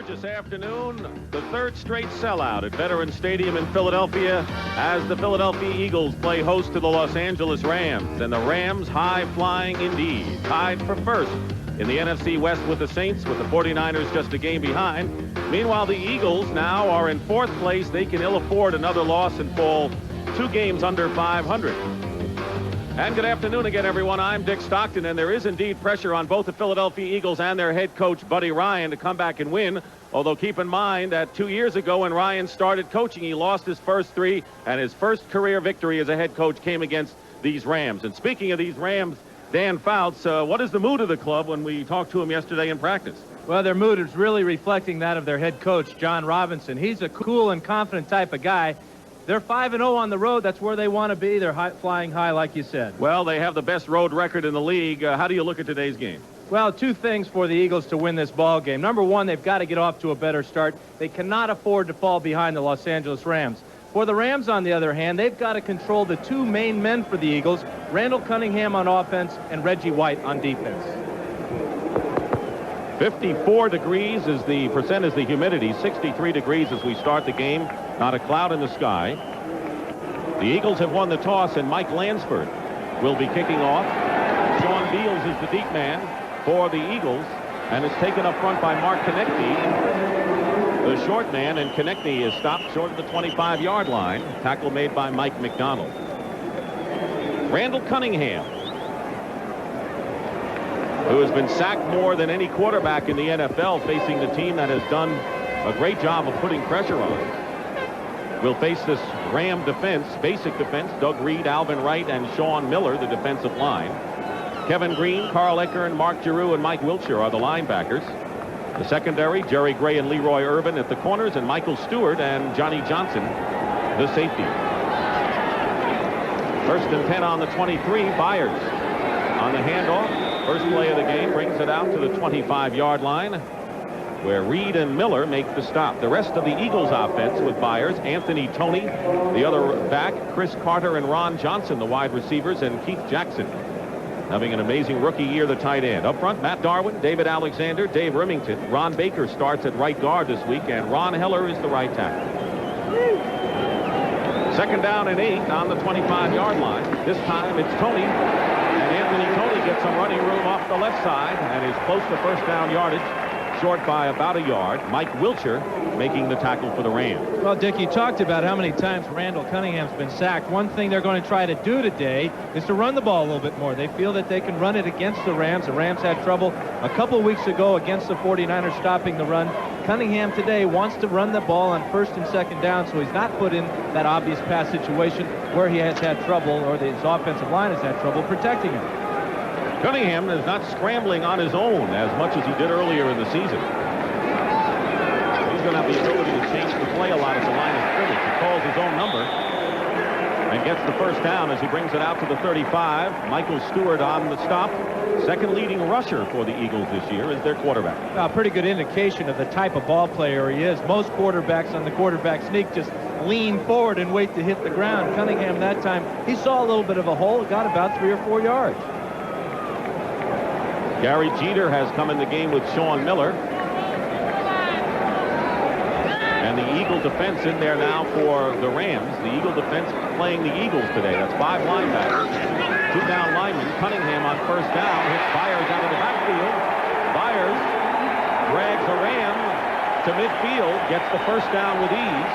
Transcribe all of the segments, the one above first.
gorgeous afternoon. The third straight sellout at Veterans Stadium in Philadelphia as the Philadelphia Eagles play host to the Los Angeles Rams. And the Rams, high-flying indeed, tied for first in the NFC West with the Saints, with the 49ers just a game behind. Meanwhile, the Eagles now are in fourth place. They can ill afford another loss and fall 2 games under 500. And good afternoon again, everyone. I'm Dick Stockton, and there is indeed pressure on both the Philadelphia Eagles and their head coach, Buddy Ryan, to come back and win. Although keep in mind that 2 years ago when Ryan started coaching, he lost his first 3, and his first career victory as a head coach came against these Rams. And speaking of these Rams, Dan Fouts, what is the mood of the club when we talked to him yesterday in practice? Well, their mood is really reflecting that of their head coach, John Robinson. He's a cool and confident type of guy. They're 5-0 on the road. That's where they want to be. They're flying high, like you said. Well, they have the best road record in the league. How do you look at today's game? Well, 2 things for the Eagles to win this ball game. Number 1, they've got to get off to a better start. They cannot afford to fall behind the Los Angeles Rams. For the Rams, on the other hand, they've got to control the 2 main men for the Eagles, Randall Cunningham on offense and Reggie White on defense. 54 degrees is the humidity. 63 degrees as we start the game. Not a cloud in the sky. The Eagles have won the toss, and Mike Lansford will be kicking off. Sean Beals is the deep man for the Eagles, and it's taken up front by Mark Konechny, the short man, and Konechny is stopped short of the 25-yard line. Tackle made by Mike McDonald. Randall Cunningham, who has been sacked more than any quarterback in the NFL, facing the team that has done a great job of putting pressure on, will face this Ram defense, basic defense. Doug Reed, Alvin Wright, and Sean Miller, the defensive line. Kevin Green, Carl Eckern, Mark Giroux, and Mike Wiltshire are the linebackers. The secondary, Jerry Gray and Leroy Irvin at the corners, and Michael Stewart and Johnny Johnson, the safety. 1st and 10 on the 23. Byers on the handoff. First play of the game brings it out to the 25-yard line, where Reed and Miller make the stop. The rest of the Eagles offense with Byers, Anthony Toney, the other back, Chris Carter and Ron Johnson, the wide receivers, and Keith Jackson, having an amazing rookie year, the tight end. Up front, Matt Darwin, David Alexander, Dave Remington. Ron Baker starts at right guard this week, and Ron Heller is the right tackle. 2nd down and 8 on the 25-yard line. This time it's Toney, and Anthony Toney gets some running room off the left side and is close to first down yardage, short by about a yard. Mike Wiltshire making the tackle for the Rams. Well, Dick, you talked about how many times Randall Cunningham's been sacked. One thing they're going to try to do today is to run the ball a little bit more. They feel that they can run it against the Rams. The Rams had trouble a couple weeks ago against the 49ers stopping the run. Cunningham today wants to run the ball on 1st and 2nd down, so he's not put in that obvious pass situation where he has had trouble, or his offensive line has had trouble protecting him. Cunningham is not scrambling on his own as much as he did earlier in the season. He's going to have the ability to change the play a lot at the line of scrimmage. He calls his own number and gets the first down as he brings it out to the 35. Michael Stewart on the stop. 2nd leading rusher for the Eagles this year is their quarterback. A pretty good indication of the type of ball player he is. Most quarterbacks on the quarterback sneak just lean forward and wait to hit the ground. Cunningham that time, he saw a little bit of a hole, got about 3 or 4 yards. Gary Jeter has come in the game with Sean Miller. And the Eagle defense in there now for the Rams. The Eagle defense playing the Eagles today. That's 5 linebackers. 2 down linemen. Cunningham on first down. Hits Byers out of the backfield. Byers drags a Ram to midfield. Gets the first down with ease.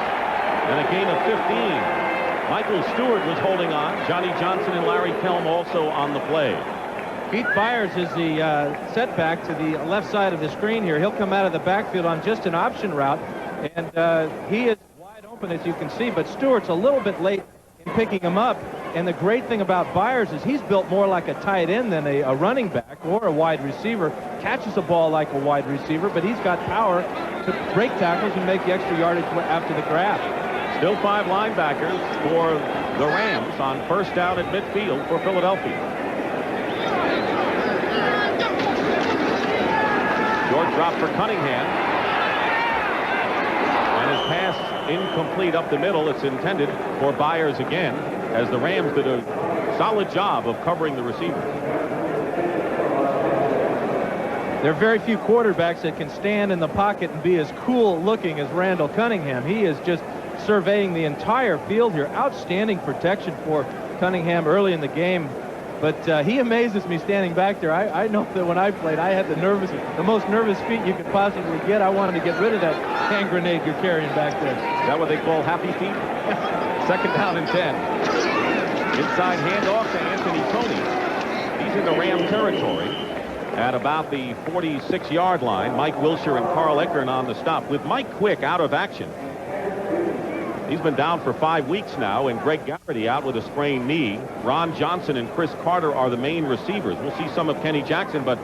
And a gain of 15. Michael Stewart was holding on. Johnny Johnson and Larry Kelm also on the play. Pete Byers is the setback to the left side of the screen here. He'll come out of the backfield on just an option route, and he is wide open, as you can see, but Stewart's a little bit late in picking him up. And the great thing about Byers is he's built more like a tight end than a running back or a wide receiver. Catches the ball like a wide receiver, but he's got power to break tackles and make the extra yardage after the grab. Still 5 linebackers for the Rams on first down at midfield for Philadelphia. Short drop for Cunningham. And his pass incomplete up the middle. It's intended for Byers again, as the Rams did a solid job of covering the receiver. There are very few quarterbacks that can stand in the pocket and be as cool looking as Randall Cunningham. He is just surveying the entire field here. Outstanding protection for Cunningham early in the game. But he amazes me standing back there. I know that when I played, I had the most nervous feet you could possibly get. I wanted to get rid of that hand grenade you're carrying back there. Is that what they call happy feet? 2nd down and 10. Inside handoff to Anthony Toney. He's in the Ram territory at about the 46-yard line. Mike Wilshire and Carl Eckern on the stop. With Mike Quick out of action. He's been down for 5 weeks now, and Greg Garrity out with a sprained knee. Ron Johnson and Chris Carter are the main receivers. We'll see some of Kenny Jackson, but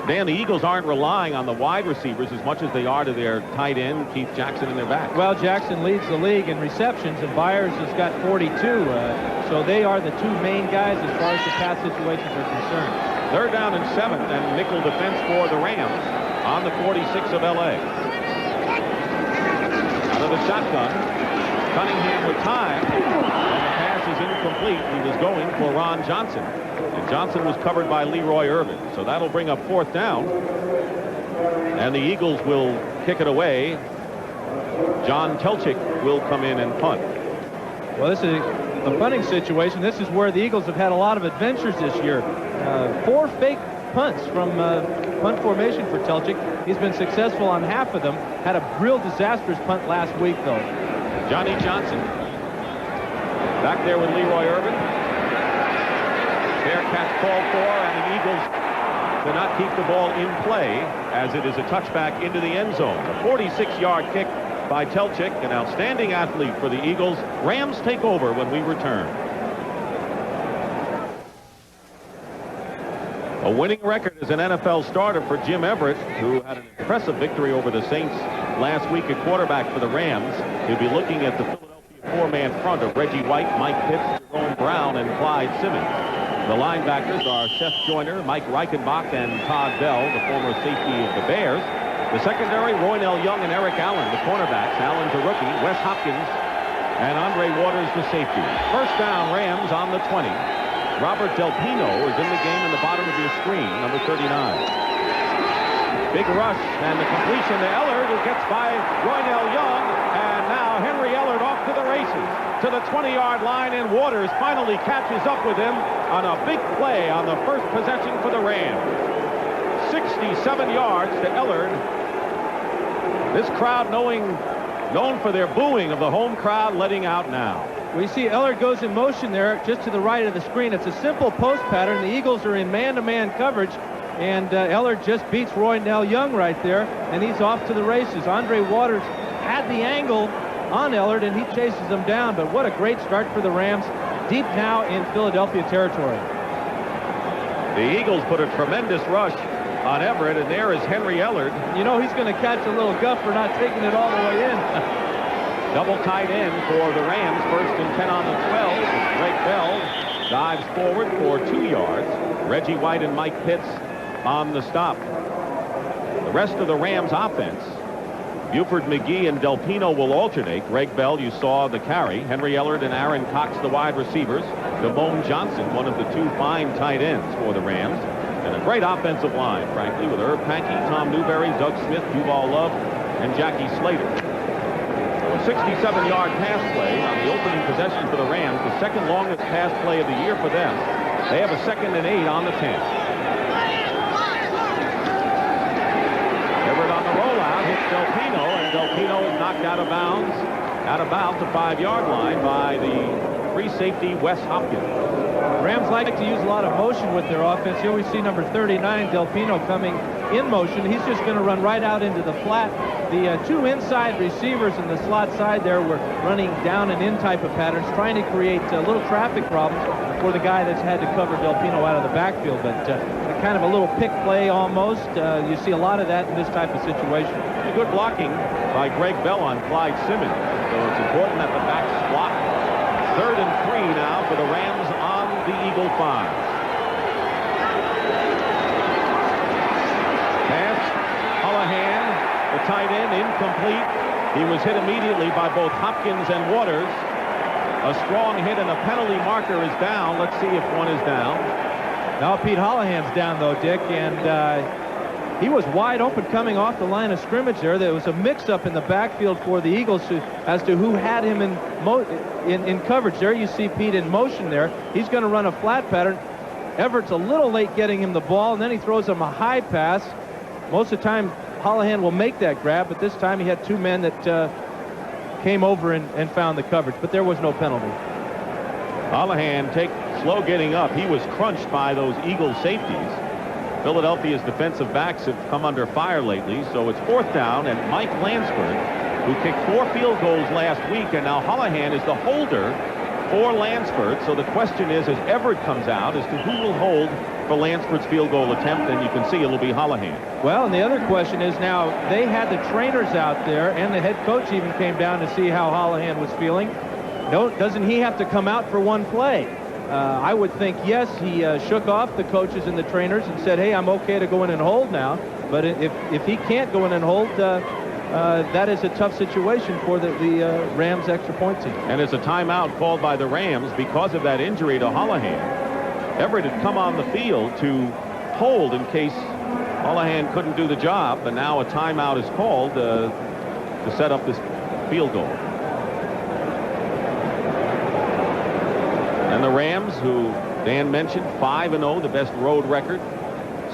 Dan, the Eagles aren't relying on the wide receivers as much as they are to their tight end, Keith Jackson, in their back. Well, Jackson leads the league in receptions, and Byers has got 42. So they are the 2 main guys as far as the pass situations are concerned. 3rd down and 7, and nickel defense for the Rams on the 46 of L.A. Out of the shotgun. Cunningham with time, and the pass is incomplete. He was going for Ron Johnson, and Johnson was covered by Leroy Irvin. So that'll bring up 4th down, and the Eagles will kick it away. John Telchik will come in and punt. Well, this is a punting situation. This is where the Eagles have had a lot of adventures this year. 4 fake punts from punt formation for Telchik. He's been successful on half of them. Had a real disastrous punt last week, though. Johnny Johnson back there with Leroy Irvin. Fair catch called for, and the Eagles do not keep the ball in play as it is a touchback into the end zone. A 46-yard kick by Telchik, an outstanding athlete for the Eagles. Rams take over when we return. A winning record as an NFL starter for Jim Everett, who had an impressive victory over the Saints last week at quarterback for the Rams. He'll be looking at the Philadelphia 4-man front of Reggie White, Mike Pitts, Jerome Brown, and Clyde Simmons. The linebackers are Seth Joyner, Mike Reichenbach, and Todd Bell, the former safety of the Bears. The secondary, Roynell Young and Eric Allen. The cornerbacks, Allen's a rookie, Wes Hopkins, and Andre Waters, the safety. 1st down, Rams on the 20. Robert Del Pino is in the game in the bottom of your screen, number 39. Big rush, and the completion to Ellard, who gets by Roynell Young, and now Henry Ellard off to the races to the 20-yard line, and Waters finally catches up with him on a big play on the first possession for the Rams. 67 yards to Ellard. This crowd known for their booing of the home crowd, letting out now. We see Ellard goes in motion there just to the right of the screen. It's a simple post pattern. The Eagles are in man-to-man coverage, and Ellard just beats Roynell Young right there, and he's off to the races. Andre Waters had the angle on Ellard, and he chases him down, but what a great start for the Rams, deep now in Philadelphia territory. The Eagles put a tremendous rush on Everett, and there is Henry Ellard. You know he's going to catch a little guff for not taking it all the way in. Double tight end for the Rams. 1st and 10 on the 12. Greg Bell dives forward for 2 yards. Reggie White and Mike Pitts on the stop. The rest of the Rams offense, Buford McGee and Del Pino will alternate. Greg Bell, you saw the carry. Henry Ellard and Aaron Cox, the wide receivers. Damone Johnson, one of the 2 fine tight ends for the Rams. And a great offensive line, frankly, with Herb Pankey, Tom Newberry, Doug Smith, Duval Love, and Jackie Slater. A 67-yard pass play on the opening possession for the Rams, the 2nd longest pass play of the year for them. They have a 2nd and 8 on the 10. Everett on the rollout hits Del Pino, and Del Pino is knocked out of bounds at about the 5-yard line by the free safety Wes Hopkins. Rams like to use a lot of motion with their offense. Here we see number 39, Del Pino, coming in motion. He's just going to run right out into the flat. The 2 inside receivers in the slot side there were running down and in type of patterns, trying to create little traffic problems for the guy that's had to cover Del Pino out of the backfield. But kind of a little pick play almost. You see a lot of that in this type of situation. Good blocking by Greg Bell on Clyde Simmons. So it's important that the backs block. 3rd and 3 now for the Rams on the Eagle 5. Pass, Holohan, the tight end, incomplete. He was hit immediately by both Hopkins and Waters. A strong hit, and a penalty marker is down. Let's see if one is down. Now Pete Holohan's down, though, Dick, and he was wide open coming off the line of scrimmage there. There was a mix-up in the backfield for the Eagles as to who had him in coverage. There you see Pete in motion there. He's going to run a flat pattern. Everett's a little late getting him the ball, and then he throws him a high pass. Most of the time, Holohan will make that grab, but this time he had two men that came over and found the coverage, but there was no penalty. Holohan slow getting up. He was crunched by those Eagles safeties. Philadelphia's defensive backs have come under fire lately, so it's 4th down, and Mike Lansford, who kicked 4 field goals last week, and now Holohan is the holder for Lansford. So the question is, as Everett comes out, as to who will hold for Lansford's field goal attempt, and you can see it'll be Holohan. Well, and the other question is, now they had the trainers out there, and the head coach even came down to see how Holohan was feeling. Doesn't he have to come out for one play? I would think, yes, he shook off the coaches and the trainers and said, hey, I'm okay to go in and hold now. But if he can't go in and hold, that is a tough situation for the Rams extra point team. And it's a timeout called by the Rams because of that injury to Holohan. Everett had come on the field to hold in case Holohan couldn't do the job, but now a timeout is called to set up this field goal. And the Rams, who Dan mentioned, 5-0, the best road record,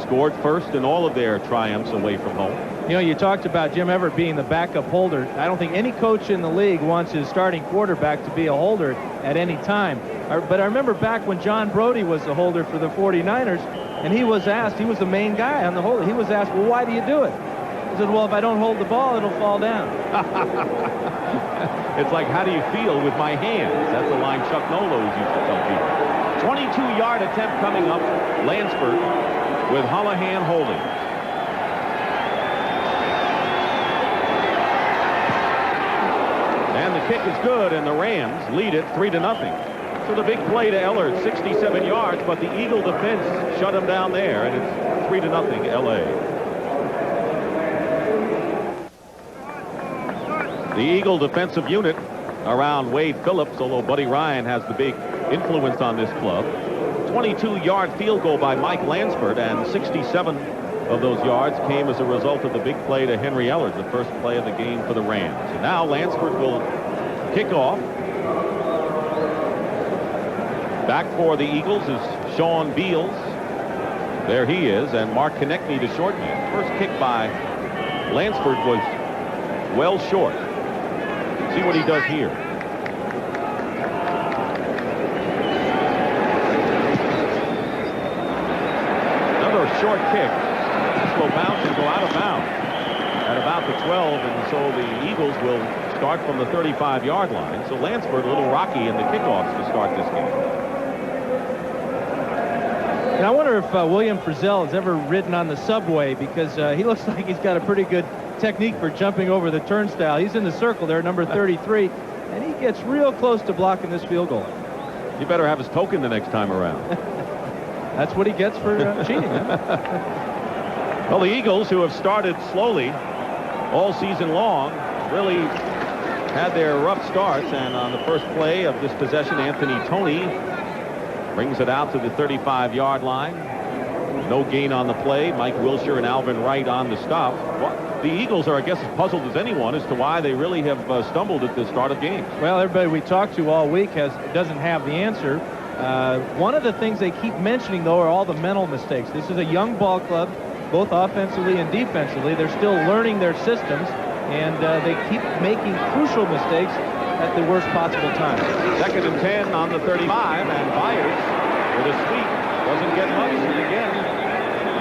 scored first in all of their triumphs away from home. You know, you talked about Jim Everett being the backup holder. I don't think any coach in the league wants his starting quarterback to be a holder at any time. But I remember back when John Brody was the holder for the 49ers, and he was asked, he was the main guy on the holder, he was asked, well, why do you do it? He said, well, if I don't hold the ball, it'll fall down. It's like, how do you feel with my hands? That's the line Chuck Nolos used to tell people. 22-yard attempt coming up. Lansford with Holohan holding. And the kick is good, and the Rams lead it 3-0. So the big play to Ellard, 67 yards, but the Eagle defense shut him down there, and it's 3-0 L.A. The Eagle defensive unit around Wade Phillips, although Buddy Ryan has the big influence on this club. 22-yard field goal by Mike Lansford, and 67 of those yards came as a result of the big play to Henry Ellard, the first play of the game for the Rams. And now Lansford will kick off. Back for the Eagles is Sean Beals. There he is, and Mark Konechny to short man. First kick by Lansford was well short. See what he does here. Another short kick. This will bounce and go out of bounds at about the 12, and so the Eagles will start from the 35-yard line. So Lansford a little rocky in the kickoffs to start this game. And I wonder if William Frizzell has ever ridden on the subway, because he looks like he's got a pretty good technique for jumping over the turnstile. He's in the circle there, number 33, and he gets real close to blocking this field goal. You better have his token the next time around. That's what he gets for cheating. Well, the Eagles, who have started slowly all season long, really had their rough starts, and on the first play of this possession, Anthony Toney brings it out to the 35-yard line. No gain on the play. Mike Wilshire and Alvin Wright on the stop. Well, the Eagles are, I guess, as puzzled as anyone as to why they really have stumbled at the start of games. Well, everybody we talked to all week doesn't have the answer. One of the things they keep mentioning, though, are all the mental mistakes. This is a young ball club, both offensively and defensively. They're still learning their systems, and they keep making crucial mistakes at the worst possible time. 2nd and 10 on the 35, and Byers with a sweep doesn't get much, and again,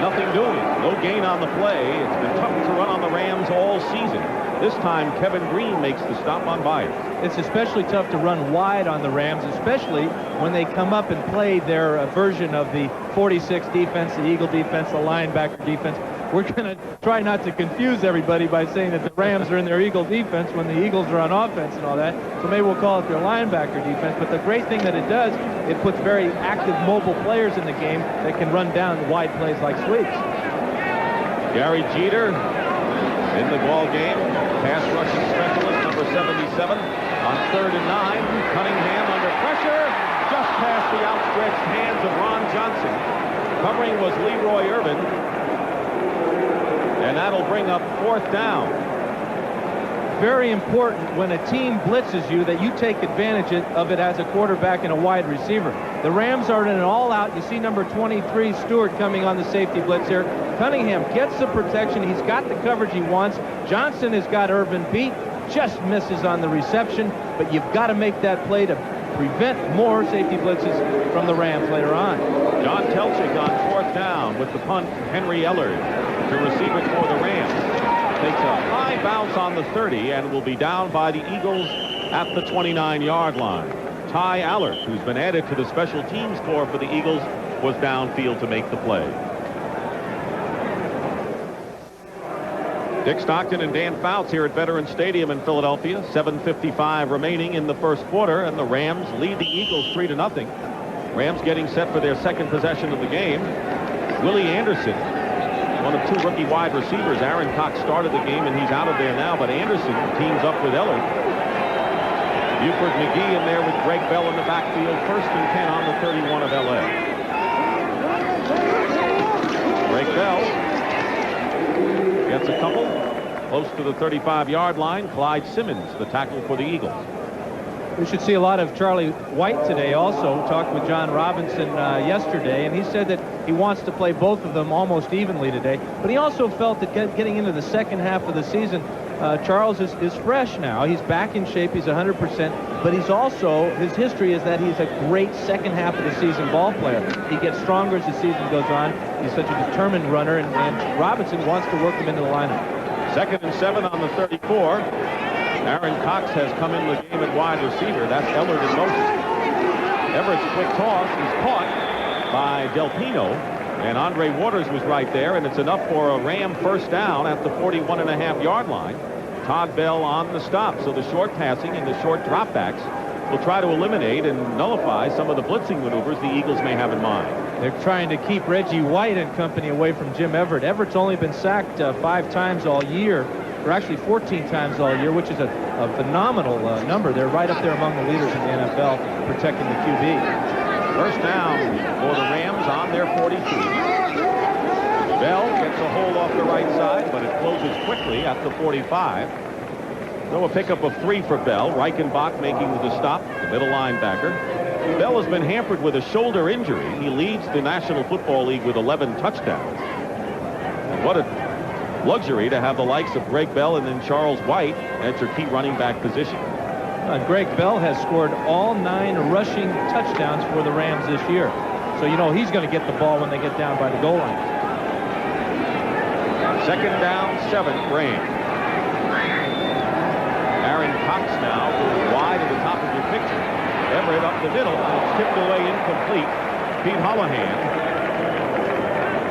nothing doing. No gain on the play. It's been tough to run on the Rams all season. This time, Kevin Green makes the stop on Byers. It's especially tough to run wide on the Rams, especially when they come up and play their version of the 46 defense, the Eagle defense, the linebacker defense. We're going to try not to confuse everybody by saying that the Rams are in their Eagle defense when the Eagles are on offense and all that. So maybe we'll call it their linebacker defense. But the great thing that it does, it puts very active mobile players in the game that can run down wide plays like sweeps. Gary Jeter in the ball game. Pass rushing specialist, number 77. On 3rd and 9, Cunningham under pressure. Just past the outstretched hands of Ron Johnson. Covering was Leroy Irvin. and that'll bring up 4th down. Very important when a team blitzes you that you take advantage of it as a quarterback and a wide receiver. The Rams are in an all-out. You see number 23, Stewart, coming on the safety blitz here. Cunningham gets the protection. He's got the coverage he wants. Johnson has got Irvin beat. Just misses on the reception, but you've got to make that play to prevent more safety blitzes from the Rams later on. John Telchik on 4th down with the punt. Henry Ellard to receive it for the Rams. Takes a high bounce on the 30 and will be down by the Eagles at the 29-yard line. Ty Allard, who's been added to the special teams corps for the Eagles, was downfield to make the play. Dick Stockton and Dan Fouts here at Veterans Stadium in Philadelphia. 7:55 remaining in the first quarter, and the Rams lead the Eagles 3-0. Rams getting set for their second possession of the game. Willie Anderson, one of 2 rookie wide receivers. Aaron Cox started the game, and he's out of there now, but Anderson teams up with Ellard. Buford McGee in there with Greg Bell in the backfield. 1st and 10 on the 31 of L.A. Greg Bell gets a couple close to the 35-yard line. Clyde Simmons, the tackle for the Eagles. We should see a lot of Charlie White today also. Talked with John Robinson yesterday, and he said that he wants to play both of them almost evenly today. But he also felt that getting into the second half of the season, Charles is fresh now. He's back in shape. He's 100%. But he's also, his history is that he's a great second half of the season ball player. He gets stronger as the season goes on. He's such a determined runner, and Robinson wants to work him into the lineup. 2nd and 7 on the 34. Aaron Cox has come in the game at wide receiver. That's Ellard in motion. Everett's quick toss is caught by Del Pino, and Andre Waters was right there, and it's enough for a Ram 1st down at the 41.5-yard line. Todd Bell on the stop, so the short passing and the short dropbacks will try to eliminate and nullify some of the blitzing maneuvers the Eagles may have in mind. They're trying to keep Reggie White and company away from Jim Everett. Everett's only been sacked 5 times all year, or actually 14 times all year, which is a phenomenal number. They're right up there among the leaders in the NFL protecting the QB. 1st down for the Rams on their 42. Bell gets a hold off the right side, but it closes quickly at the 45. So a pickup of 3 for Bell. Reichenbach making the stop, the middle linebacker. Bell has been hampered with a shoulder injury. He leads the National Football League with 11 touchdowns. And what a luxury to have the likes of Greg Bell and then Charles White at your key running back position. Greg Bell has scored all 9 rushing touchdowns for the Rams this year. So you know he's going to get the ball when they get down by the goal line. 2nd down, 7, Rams. Aaron Cox now goes wide at the top of your picture. Everett up the middle, and it's tipped away incomplete. Pete Holohan,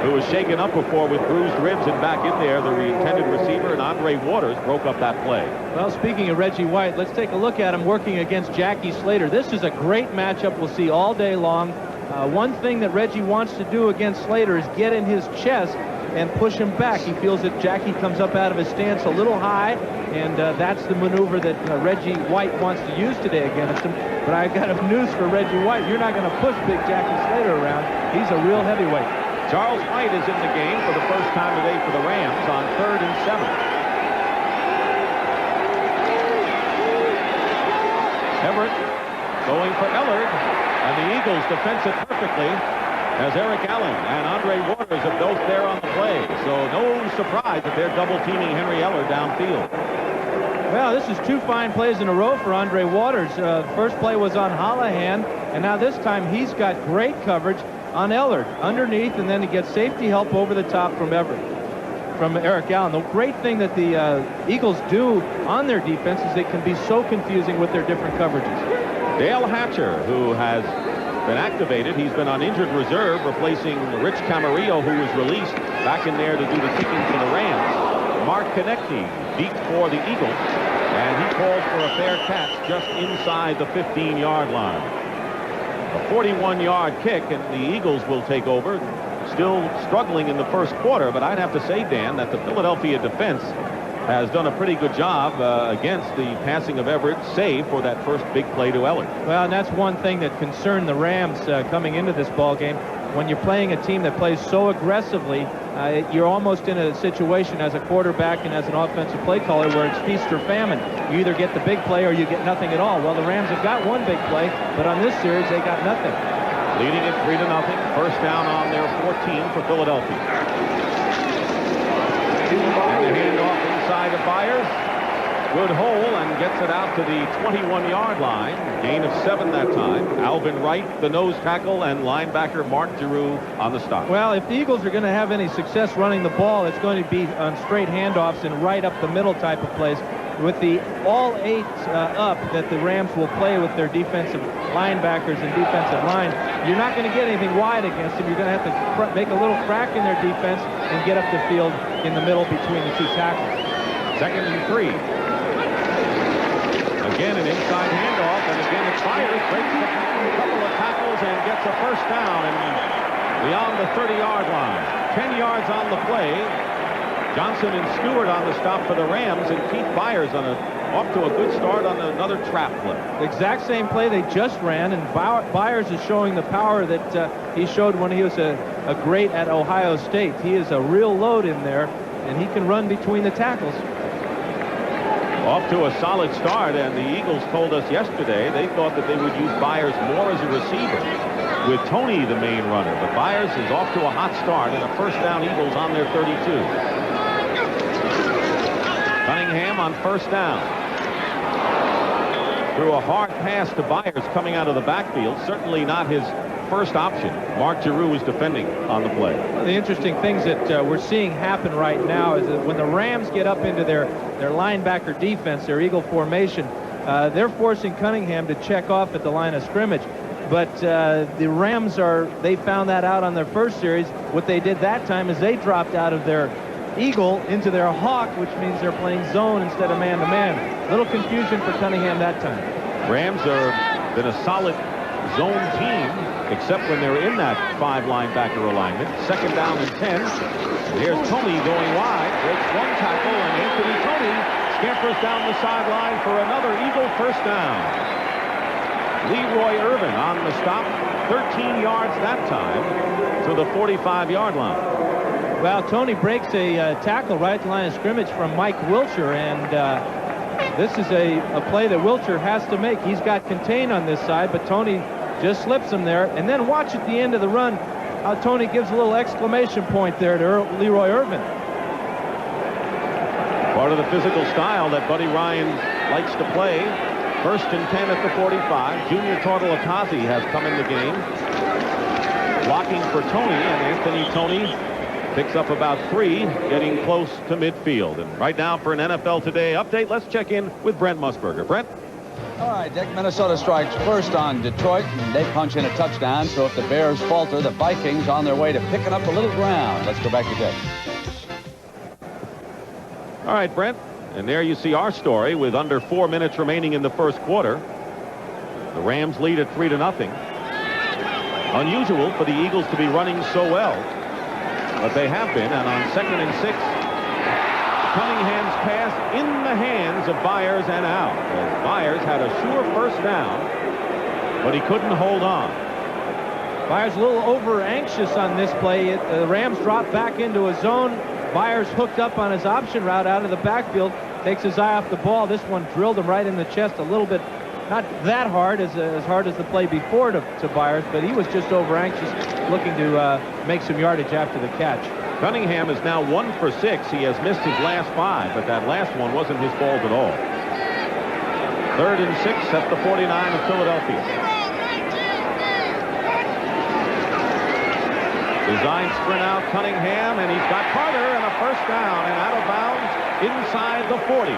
who was shaken up before with bruised ribs and back in there, the intended receiver, and Andre Waters broke up that play. Well, speaking of Reggie White, let's take a look at him working against Jackie Slater. This is a great matchup we'll see all day long. One thing that Reggie wants to do against Slater is get in his chest and push him back. He feels that Jackie comes up out of his stance a little high, and that's the maneuver that Reggie White wants to use today against him. But I've got news for Reggie White. You're not going to push big Jackie Slater around. He's a real heavyweight. Charles White is in the game for the first time today for the Rams on 3rd and 7. Everett going for Ellard, and the Eagles defense it perfectly as Eric Allen and Andre Waters are both there on the play. So no surprise that they're double teaming Henry Ellard downfield. Well, this is 2 fine plays in a row for Andre Waters. First play was on Holohan, and now this time he's got great coverage on Ellard underneath, and then he gets safety help over the top from Eric Allen. The great thing that the Eagles do on their defense is they can be so confusing with their different coverages. Dale Hatcher, who has been activated, he's been on injured reserve, replacing Rich Camarillo, who was released back in there to do the kicking for the Rams. Mark Konechny deep for the Eagles, and he calls for a fair catch just inside the 15-yard line. A 41-yard kick, and the Eagles will take over. Still struggling in the first quarter, but I'd have to say, Dan, that the Philadelphia defense has done a pretty good job against the passing of Everett, save for that first big play to Ellard. Well, and that's one thing that concerned the Rams coming into this ball game. when you're playing a team that plays so aggressively, you're almost in a situation as a quarterback and as an offensive play caller where it's feast or famine. You either get the big play or you get nothing at all. Well, the Rams have got one big play, but on this series, they got nothing. Leading it 3-0. First down on their 14 for Philadelphia. And the handoff inside of Byers. Good hole, and gets it out to the 21-yard line. Gain of 7 that time. Alvin Wright, the nose tackle, and linebacker Mark Giroux on the stop. Well, if the Eagles are going to have any success running the ball, it's going to be on straight handoffs and right up the middle type of plays. With the all 8 up that the Rams will play with their defensive linebackers and defensive line, you're not going to get anything wide against them. You're going to have to make a little crack in their defense and get up the field in the middle between the 2 tackles. 2nd and 3. Again, an inside handoff, and again it fires, breaks a couple of tackles, and gets a first down and beyond the 30-yard line. 10 yards on the play. Johnson and Stewart on the stop for the Rams, and Keith Byers off to a good start on another trap play. The exact same play they just ran, and Byers is showing the power that he showed when he was a great at Ohio State. He is a real load in there, and he can run between the tackles. Off to a solid start, and the Eagles told us yesterday they thought that they would use Byers more as a receiver with Tony the main runner. But Byers is off to a hot start, and a first down, Eagles on their 32. Cunningham on first down. Threw a hard pass to Byers coming out of the backfield. Certainly not his first option. Mark Giroux was defending on the play. One of the interesting things that we're seeing happen right now is that when the Rams get up into their linebacker defense, their Eagle formation, they're forcing Cunningham to check off at the line of scrimmage. But the Rams they found that out on their first series. What they did that time is they dropped out of their Eagle into their Hawk, which means they're playing zone instead of man-to-man. Little confusion for Cunningham that time. Rams have been a solid zone team, except when they're in that 5 linebacker alignment. 2nd down and 10. And here's Tony going wide. Breaks one tackle, and Anthony Tony scampers down the sideline for another Eagle first down. Leroy Irvin on the stop. 13 yards that time to the 45-yard line. Well, Tony breaks a tackle right at the line of scrimmage from Mike Wilcher, and this is a play that Wilcher has to make. He's got contain on this side, but Tony just slips him there. And then watch at the end of the run how Tony gives a little exclamation point there to Leroy Irvin. Part of the physical style that Buddy Ryan likes to play. 1st and 10 at the 45. Junior Tortolatazi has come in the game. Blocking for Tony, and Anthony Tony picks up about 3, getting close to midfield. And right now for an NFL Today update, let's check in with Brent Musburger. Brent? All right, Dick, Minnesota strikes first on Detroit, and they punch in a touchdown. So if the Bears falter, the Vikings on their way to picking up a little ground. Let's go back to Dick. All right, Brent. And there you see our story with under 4 minutes remaining in the first quarter. The Rams lead at 3-0. Unusual for the Eagles to be running so well, but they have been. And on 2nd and 6, Cunningham's pass in the hands of Byers and out. As Byers had a sure first down, but he couldn't hold on. Byers a little over anxious on this play. The Rams drop back into a zone. Byers hooked up on his option route out of the backfield, takes his eye off the ball. This one drilled him right in the chest a little bit. Not that hard as the play before to Byers, but he was just over anxious, looking to make some yardage after the catch. Cunningham is now 1 for 6. He has missed his last 5, but that last one wasn't his fault at all. 3rd and 6 at the 49 of Philadelphia. Design sprint out Cunningham, and he's got Carter, and a first down, and out of bounds inside the 40.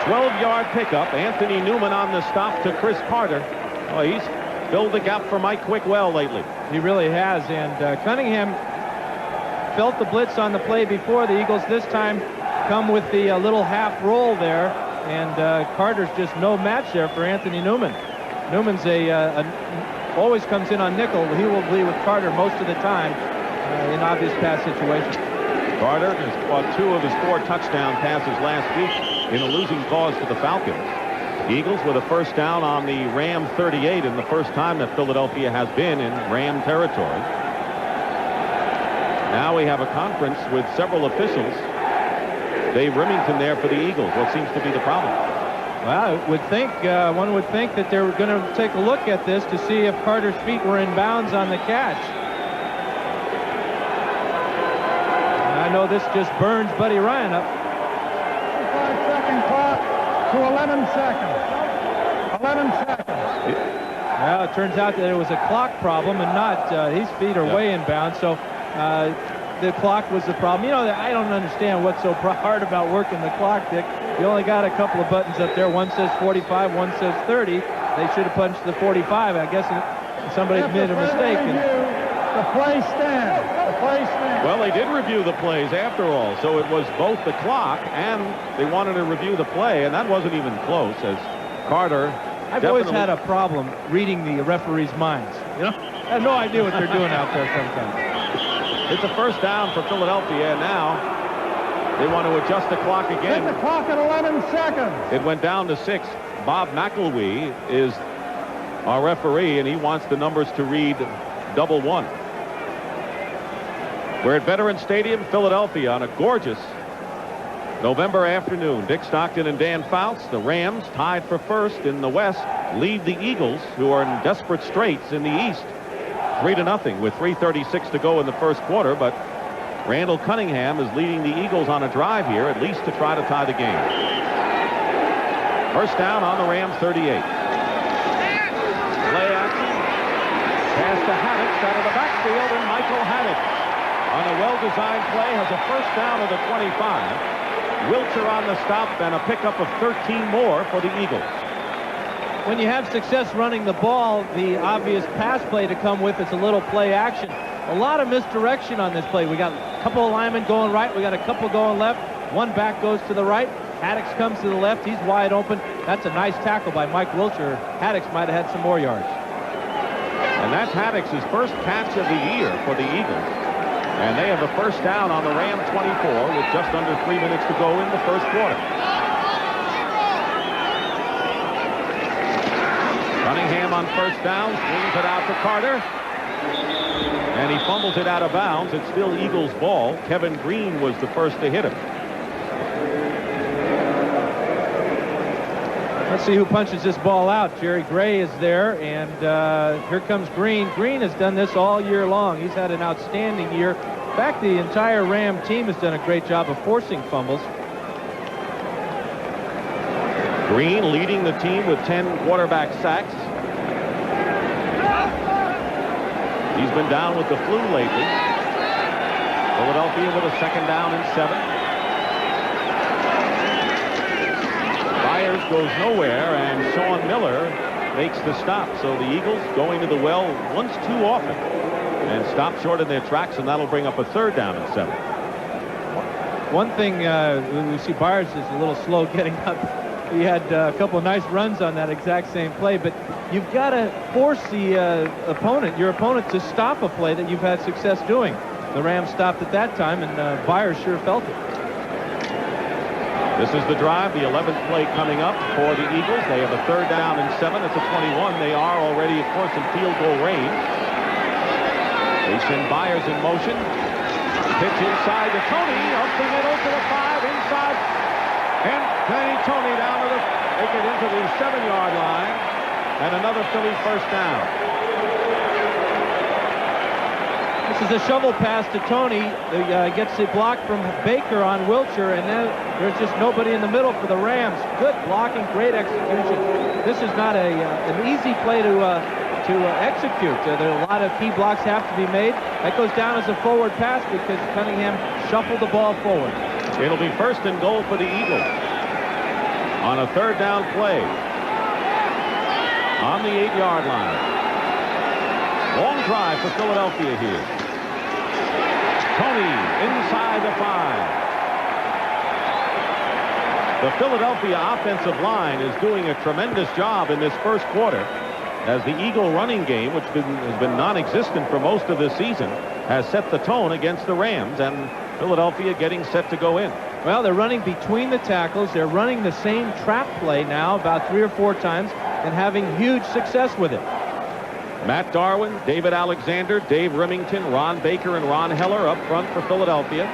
12-yard pickup. Anthony Newman on the stop to Chris Carter. Oh, he's filled the gap for Mike Quick well lately. He really has, and Cunningham felt the blitz on the play before. The Eagles this time come with the little half roll there, and Carter's just no match there for Anthony Newman. Newman's always comes in on nickel. He will be with Carter most of the time in obvious pass situations. Carter has caught 2 of his 4 touchdown passes last week in a losing cause for the Falcons. Eagles with a first down on the Ram 38, and the first time that Philadelphia has been in Ram territory. Now we have a conference with several officials. Dave Remington there for the Eagles. What seems to be the problem? Well, one would think that they were going to take a look at this to see if Carter's feet were in bounds on the catch. I know this just burns Buddy Ryan up. 5-second clock to 11 seconds. 11 seconds. Well, it turns out that it was a clock problem and not his feet are way in bounds. So the clock was the problem. You know, I don't understand what's so hard about working the clock, Dick. You only got a couple of buttons up there. One says 45, one says 30. They should have punched the 45. I guess somebody made a mistake. The play stands. The play stands. Well, they did review the plays after all, so it was both the clock and they wanted to review the play, and that wasn't even close, as Carter. I've always had a problem reading the referees' minds. You know, I have no idea what they're doing out there sometimes. It's a first down for Philadelphia, and now they want to adjust the clock again. Set the clock at 11 seconds. It went down to 6. Bob McElwee is our referee, and he wants the numbers to read 11. We're at Veterans Stadium, Philadelphia, on a gorgeous November afternoon. Dick Stockton and Dan Fouts, the Rams, tied for first in the West, lead the Eagles, who are in desperate straits in the East, 3-0 with 3:36 to go in the first quarter. But Randall Cunningham is leading the Eagles on a drive here, at least to try to tie the game. First down on the Rams 38. Play action. Pass to Haddix out of the backfield, and Michael Haddix, on a well-designed play, has a first down of the 25. Wilcher on the stop, and a pickup of 13 more for the Eagles. When you have success running the ball, the obvious pass play to come with is a little play action. A lot of misdirection on this play. We got a couple of linemen going right. We got a couple going left. One back goes to the right. Haddix comes to the left. He's wide open. That's a nice tackle by Mike Wilcher. Haddix might have had some more yards. And that's Haddix's first catch of the year for the Eagles. And they have a first down on the Ram 24 with just under 3 minutes to go in the first quarter. Cunningham on first down, swings it out to Carter. And he fumbles it out of bounds. It's still Eagles ball. Kevin Green was the first to hit him. Let's see who punches this ball out. Jerry Gray is there, and here comes Green. Green has done this all year long. He's had an outstanding year. In fact, the entire Ram team has done a great job of forcing fumbles. Green leading the team with 10 quarterback sacks. He's been down with the flu lately. Philadelphia with a second down and 7. Byers goes nowhere, and Sean Miller makes the stop. So the Eagles going to the well once too often and stop short in their tracks, and that'll bring up a third down and 7. One thing we see, Byers is a little slow getting up. He had a couple of nice runs on that exact same play, but you've got to force the your opponent to stop a play that you've had success doing. The Rams stopped at that time, and Byers sure felt it. This is the drive, the 11th play coming up for the Eagles. They have a third down and 7 at the 21. They are already, of course, in field goal range. They send Byers in motion. Pitch inside to Tony, up the middle to the 5, inside. And Danny Tony down to make it into the 7-yard line. And another Philly first down. This is a shovel pass to Tony. Gets the block from Baker on Wilcher, and then there's just nobody in the middle for the Rams. Good blocking, great execution. This is not an easy play to execute. There are a lot of key blocks have to be made. That goes down as a forward pass because Cunningham shuffled the ball forward. It'll be first and goal for the Eagles on a third down play on the 8-yard line. Long drive for Philadelphia here. Tony inside the 5. The Philadelphia offensive line is doing a tremendous job in this first quarter, as the Eagle running game, which has been non-existent for most of this season, has set the tone against the Rams, and Philadelphia getting set to go in. Well, they're running between the tackles. They're running the same trap play now about 3 or 4 times and having huge success with it. Matt Darwin, David Alexander, Dave Remington, Ron Baker, and Ron Heller up front for Philadelphia.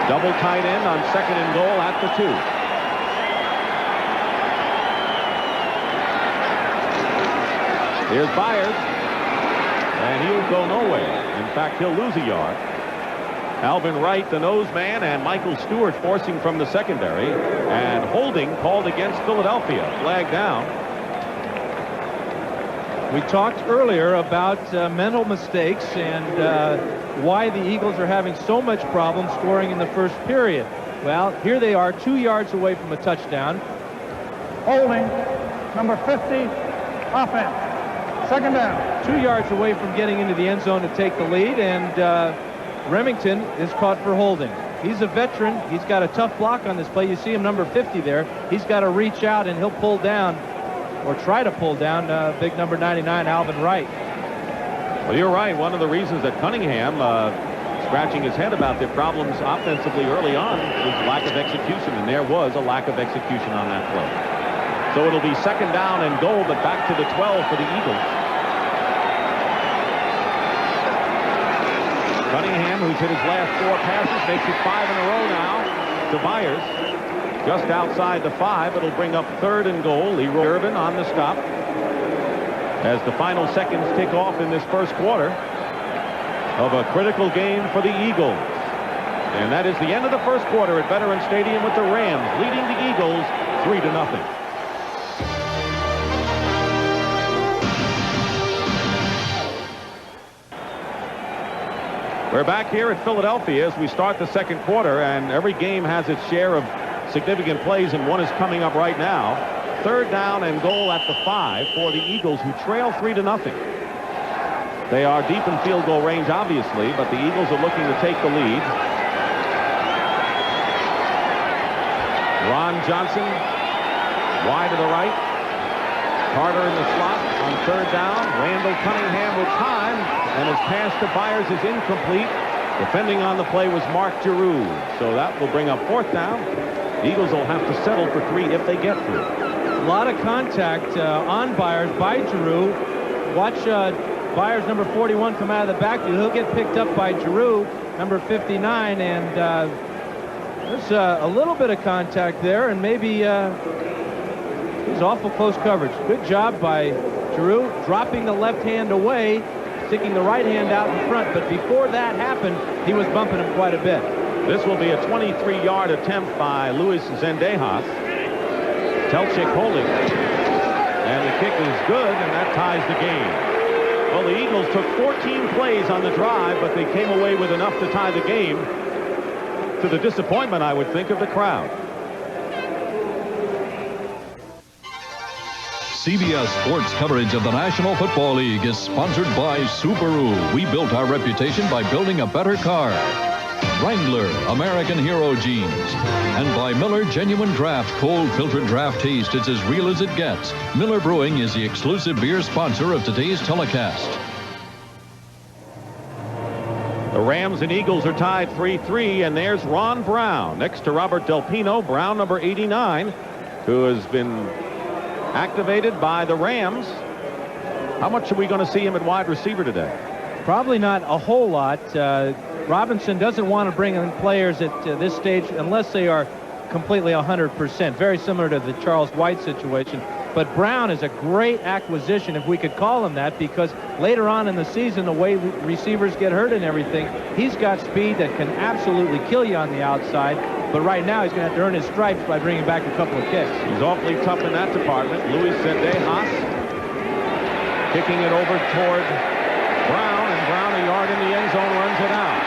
Double tight end on 2nd and goal at the 2. Here's Byers, and he'll go nowhere. In fact, he'll lose a yard. Alvin Wright, the nose man, and Michael Stewart forcing from the secondary, and holding called against Philadelphia. Flag down. We talked earlier about mental mistakes and why the Eagles are having so much problem scoring in the first period. Well, here they are 2 yards away from a touchdown. Holding, number 50, offense. 2nd down. 2 yards away from getting into the end zone to take the lead, and Remington is caught for holding. He's a veteran. He's got a tough block on this play. You see him, number 50 there. He's got to reach out, and he'll pull down, or try to pull down, big number 99, Alvin Wright. Well, you're right. One of the reasons that Cunningham scratching his head about their problems offensively early on was lack of execution, and there was a lack of execution on that play. So it'll be 2nd down and goal, but back to the 12 for the Eagles. Cunningham, who's hit his last 4 passes, makes it 5 in a row now to Byers. Just outside the 5, it'll bring up 3rd and goal. Leroy Irvin on the stop as the final seconds tick off in this first quarter of a critical game for the Eagles. And that is the end of the first quarter at Veterans Stadium with the Rams leading the Eagles 3-0. We're back here at Philadelphia as we start the second quarter, and every game has its share of significant plays, and one is coming up right now. 3rd down and goal at the 5 for the Eagles, who trail 3-0. They are deep in field goal range, obviously, but the Eagles are looking to take the lead. Ron Johnson wide to the right. Carter in the slot on 3rd down. Randall Cunningham with time, and his pass to Byers is incomplete. Defending on the play was Mark Giroux. So that will bring up 4th down. The Eagles will have to settle for 3 if they get through. A lot of contact on Byers by Giroux. Watch Byers, number 41, come out of the backfield. He'll get picked up by Giroux, number 59, and there's a little bit of contact there, and maybe it was awful close coverage. Good job by Giroux, dropping the left hand away, sticking the right hand out in front, but before that happened, he was bumping him quite a bit. This will be a 23-yard attempt by Luis Zendejas. Telchik holding, and the kick is good, and that ties the game. Well, the Eagles took 14 plays on the drive, but they came away with enough to tie the game, to the disappointment, I would think, of the crowd. CBS Sports coverage of the National Football League is sponsored by Subaru. We built our reputation by building a better car. Wrangler, American Hero Jeans. And by Miller Genuine Draft, cold filtered draft taste. It's as real as it gets. Miller Brewing is the exclusive beer sponsor of today's telecast. The Rams and Eagles are tied 3-3, and there's Ron Brown next to Robert Del Pino. Brown, number 89, who has been activated by the Rams. How much are we going to see him at wide receiver today? Probably not a whole lot. Robinson doesn't want to bring in players at this stage unless they are completely 100%. Very similar to the Charles White situation. But Brown is a great acquisition, if we could call him that, because later on in the season, the way receivers get hurt and everything, he's got speed that can absolutely kill you on the outside. But right now, he's going to have to earn his stripes by bringing back a couple of kicks. He's awfully tough in that department. Luis Zendejas kicking it over toward Brown, and Brown, a yard in the end zone, runs it out.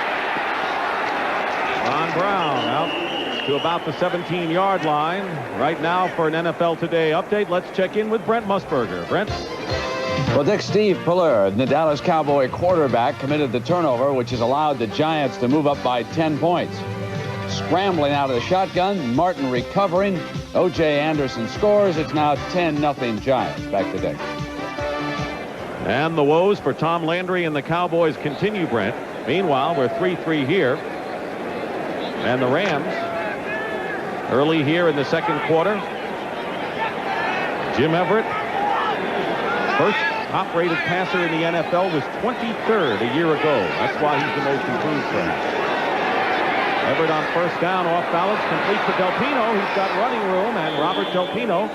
Ron Brown out to about the 17-yard line. Right now for an NFL Today update, let's check in with Brent Musburger. Brent? Well, Dick, Steve Puller, the Dallas Cowboy quarterback, committed the turnover, which has allowed the Giants to move up by 10 points. Scrambling out of the shotgun, Martin recovering. O.J. Anderson scores. It's now 10-0 Giants. Back to Dick. And the woes for Tom Landry and the Cowboys continue, Brent. Meanwhile, we're 3-3 here. And the Rams, early here in the second quarter, Jim Everett, first top-rated passer in the NFL, was 23rd a year ago. That's why he's the most improved player. Everett on first down, off balance, complete to Del Pino. He's got running room, and Robert Del Pino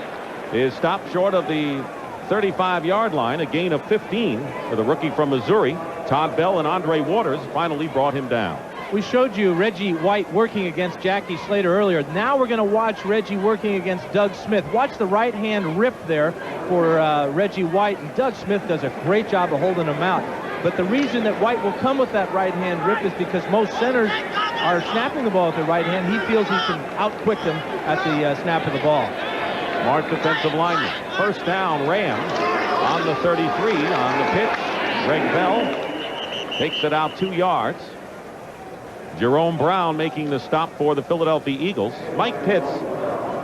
is stopped short of the 35-yard line, a gain of 15 for the rookie from Missouri. Todd Bell and Andre Waters finally brought him down. We showed you Reggie White working against Jackie Slater earlier. Now we're going to watch Reggie working against Doug Smith. Watch the right-hand rip there for Reggie White, and Doug Smith does a great job of holding him out. But the reason that White will come with that right-hand rip is because most centers are snapping the ball with their right hand. He feels he can out-quick them at the snap of the ball. Smart defensive lineman. First down, Rams on the 33 on the pitch. Greg Bell takes it out 2 yards. Jerome Brown making the stop for the Philadelphia Eagles. Mike Pitts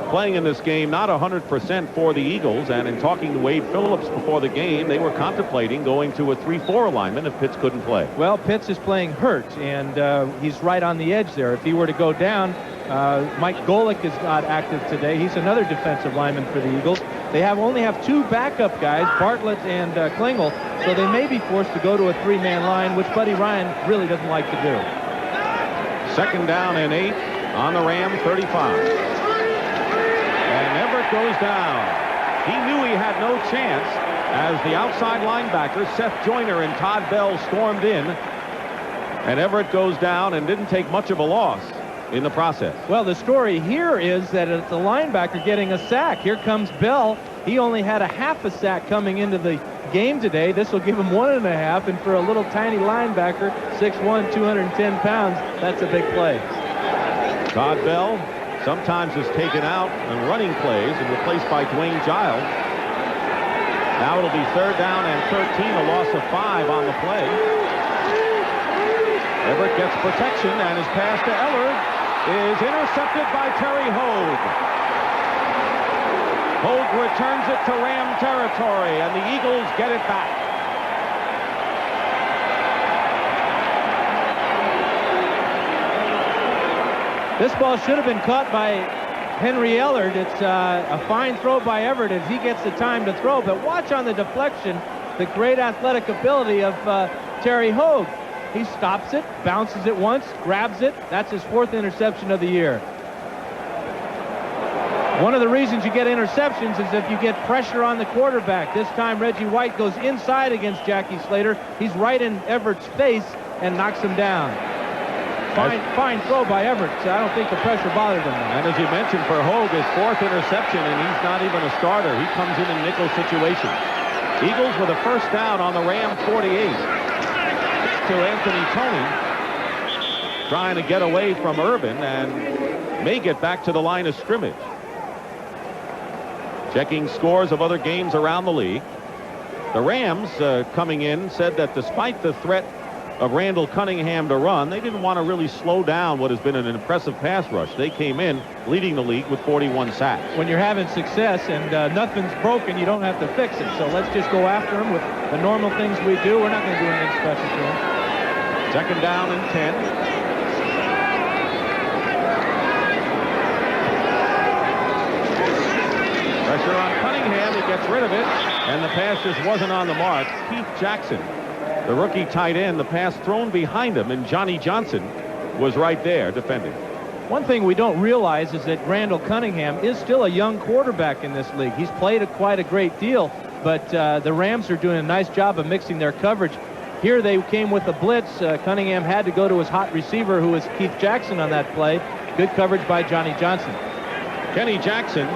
playing in this game not 100% for the Eagles, and in talking to Wade Phillips before the game, they were contemplating going to a 3-4 alignment if Pitts couldn't play. Well, Pitts is playing hurt, and he's right on the edge there. If he were to go down, Mike Golick is not active today. He's another defensive lineman for the Eagles. They only have 2 backup guys, Bartlett and Klingel, so they may be forced to go to a 3-man line, which Buddy Ryan really doesn't like to do. Second down and 8 on the Ram 35. And Everett goes down. He knew he had no chance as the outside linebacker, Seth Joyner and Todd Bell, stormed in. And Everett goes down and didn't take much of a loss in the process. Well, the story here is that it's the linebacker getting a sack. Here comes Bell. He only had a half a sack coming into the game today. This will give him 1.5, and for a little tiny linebacker, 6'1", 210 pounds, that's a big play. Todd Bell sometimes is taken out on running plays and replaced by Dwayne Giles. Now it'll be third down and 13, a loss of 5 on the play. Everett gets protection, and his pass to Ellard is intercepted by Terry Hogue. Hogue returns it to Ram territory, and the Eagles get it back. This ball should have been caught by Henry Ellard. It's a fine throw by Everett as he gets the time to throw, but watch on the deflection the great athletic ability of Terry Hogue. He stops it, bounces it once, grabs it. That's his 4th interception of the year. One of the reasons you get interceptions is if you get pressure on the quarterback. This time Reggie White goes inside against Jackie Slater. He's right in Everett's face and knocks him down. Fine throw by Everett. So I don't think the pressure bothered him. And as you mentioned, for Hogue, his 4th interception, and he's not even a starter. He comes in nickel situation. Eagles with a first down on the Ram 48. To Anthony Toney, trying to get away from Urban and may get back to the line of scrimmage. Checking scores of other games around the league. The Rams coming in said that despite the threat of Randall Cunningham to run, they didn't want to really slow down what has been an impressive pass rush. They came in leading the league with 41 sacks. When you're having success and nothing's broken, you don't have to fix it. So let's just go after them with the normal things we do. We're not going to do anything special to them. Second down and 10. Pressure on Cunningham. He gets rid of it, and the pass just wasn't on the mark. Keith Jackson, the rookie tight end, the pass thrown behind him, and Johnny Johnson was right there defending. One thing we don't realize is that Randall Cunningham is still a young quarterback in this league. He's played quite a great deal, but the Rams are doing a nice job of mixing their coverage. Here they came with a blitz. Cunningham had to go to his hot receiver, who was Keith Jackson on that play. Good coverage by Johnny Johnson. Kenny Jackson,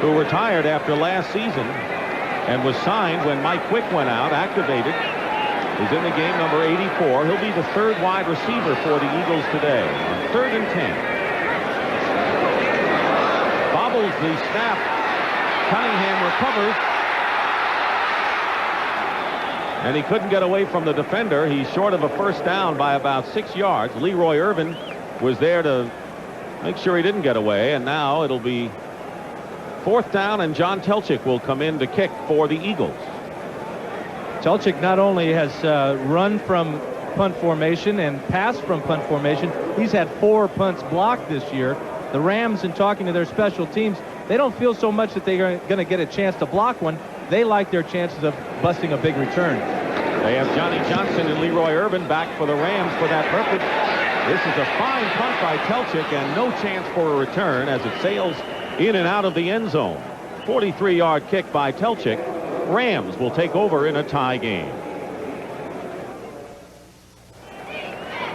who retired after last season and was signed when Mike Quick went out, activated, is in the game, number 84. He'll be the 3rd wide receiver for the Eagles today. On 3rd and 10. Bobbles the snap. Cunningham recovers. And he couldn't get away from the defender. He's short of a first down by about 6 yards. Leroy Irvin was there to make sure he didn't get away. And now it'll be 4th down, and John Telchik will come in to kick for the Eagles. Telchik not only has run from punt formation and pass from punt formation. He's had 4 punts blocked this year. The Rams, in talking to their special teams, they don't feel so much that they're going to get a chance to block one. They like their chances of busting a big return. They have Johnny Johnson and Leroy Urban back for the Rams for that purpose. This is a fine punt by Telchik and no chance for a return as it sails in and out of the end zone. 43-yard kick by Telchik. Rams will take over in a tie game.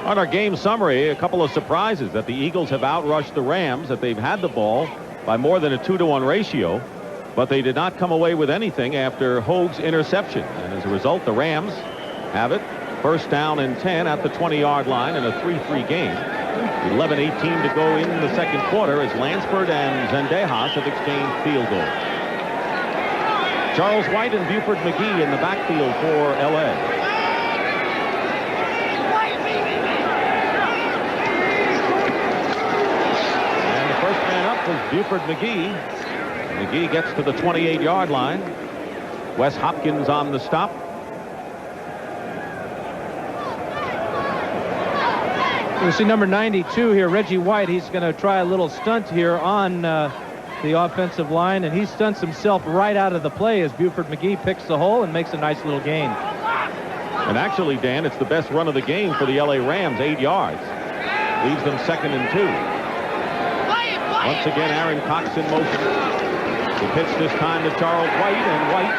On our game summary, a couple of surprises that the Eagles have outrushed the Rams, that they've had the ball by more than a 2-to-1 ratio, but they did not come away with anything after Hogue's interception. And as a result, the Rams have it. First down and 10 at the 20-yard line in a 3-3 game. 11:18 to go in the second quarter as Lansford and Zendejas have exchanged field goals. Charles White and Buford McGee in the backfield for L.A. Was Buford McGee. McGee gets to the 28-yard line. Wes Hopkins on the stop. You see number 92 here, Reggie White. He's going to try a little stunt here on the offensive line, and he stunts himself right out of the play as Buford McGee picks the hole and makes a nice little gain. And actually, Dan, it's the best run of the game for the L.A. Rams, 8 yards. Leaves them 2nd and 2. Once again, Aaron Cox in motion. The pitch this time to Charles White, and White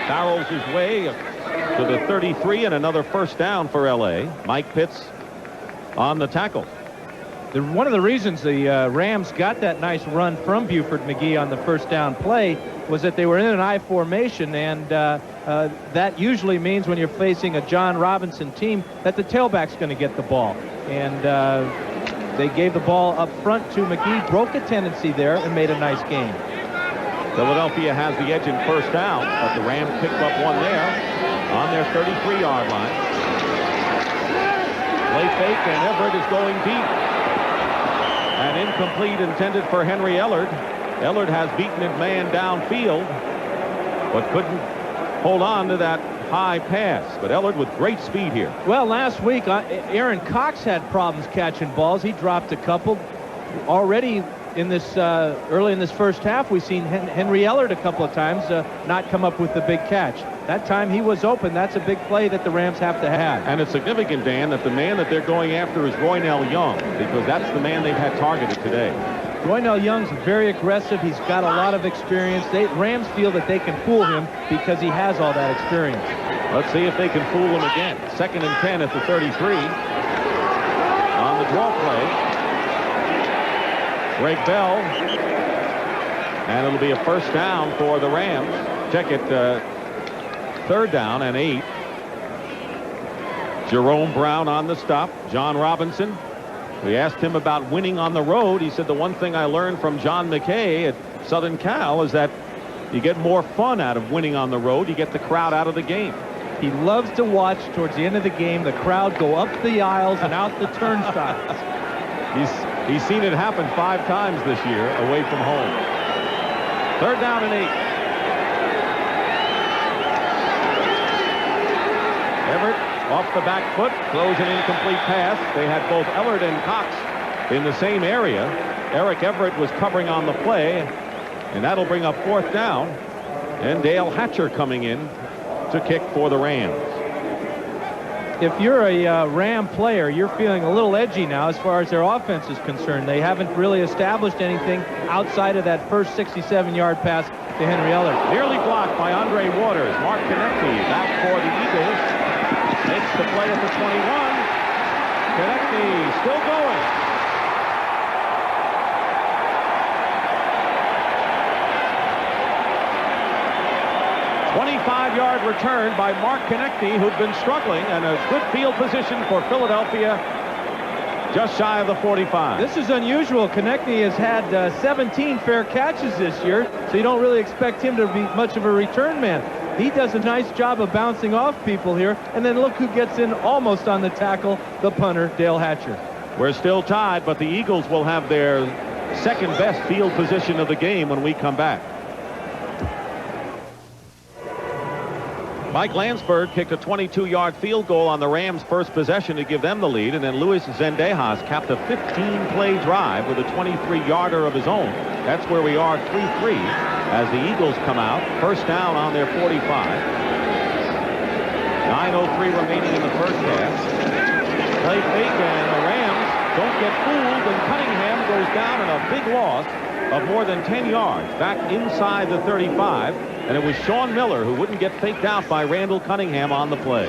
barrels his way to the 33 and another first down for L.A. Mike Pitts on the tackle. One of the reasons the Rams got that nice run from Buford McGee on the first down play was that they were in an I formation, and that usually means when you're facing a John Robinson team that the tailback's going to get the ball. And they gave the ball up front to McGee, broke a tendency there, and made a nice gain. Philadelphia has the edge in first down, but the Rams picked up one there on their 33-yard line. Play fake, and Everett is going deep. And incomplete, intended for Henry Ellard. Ellard has beaten his man downfield, but couldn't hold on to that high pass. But Ellard with great speed here. Well, last week, Aaron Cox had problems catching balls. He dropped a couple. Already in this early in this first half, we've seen Henry Ellard a couple of times not come up with the big catch. That time he was open. That's a big play that the Rams have to have. And it's significant, Dan, that the man that they're going after is Roynell Young, because that's the man they've had targeted today. Roynell Young's very aggressive. He's got a lot of experience. Rams feel that they can fool him because he has all that experience. Let's see if they can fool him again. 2nd and 10 at the 33. On the draw play, Greg Bell. And it'll be a first down for the Rams. Check it, 3rd down and 8. Jerome Brown on the stop. John Robinson. We asked him about winning on the road. He said the one thing I learned from John McKay at Southern Cal is that you get more fun out of winning on the road. You get the crowd out of the game. He loves to watch towards the end of the game the crowd go up the aisles and out the turnstiles. He's seen it happen 5 times this year away from home. 3rd down and 8. Everett off the back foot, throws an incomplete pass. They had both Ellard and Cox in the same area. Eric Everett was covering on the play, and that'll bring up 4th down. And Dale Hatcher coming in to kick for the Rams. If you're a Ram player, you're feeling a little edgy now as far as their offense is concerned. They haven't really established anything outside of that first 67-yard pass to Henry Ellard. Nearly blocked by Andre Waters. Mark Konechny back for the Eagles. Makes the play at the 21. Konechny still going. Five-yard return by Mark Konechny, who'd been struggling, and a good field position for Philadelphia, just shy of the 45. This is unusual. Konechny has had 17 fair catches this year, so you don't really expect him to be much of a return man. He does a nice job of bouncing off people here, and then look who gets in almost on the tackle, the punter, Dale Hatcher. We're still tied, but the Eagles will have their second best field position of the game when we come back. Mike Landsberg kicked a 22-yard field goal on the Rams' first possession to give them the lead, and then Luis Zendejas capped a 15-play drive with a 23-yarder of his own. That's where we are, 3-3, as the Eagles come out. First down on their 45. 9:03 remaining in the first half. Play fake, and the Rams don't get fooled, and Cunningham goes down in a big loss of more than 10 yards back inside the 35. And it was Sean Miller who wouldn't get faked out by Randall Cunningham on the play.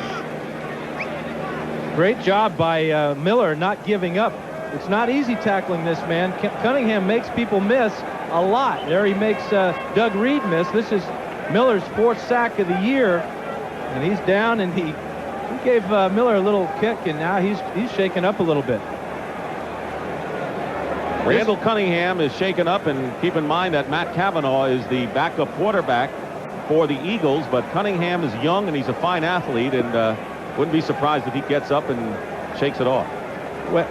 Great job by Miller not giving up. It's not easy tackling this man. Cunningham makes people miss a lot. There he makes Doug Reed miss. This is Miller's 4th sack of the year. And he's down, and he gave Miller a little kick, and now he's shaken up a little bit. Randall Cunningham is shaken up, and keep in mind that Matt Cavanaugh is the backup quarterback for the Eagles, but Cunningham is young and he's a fine athlete, and wouldn't be surprised if he gets up and shakes it off. Well,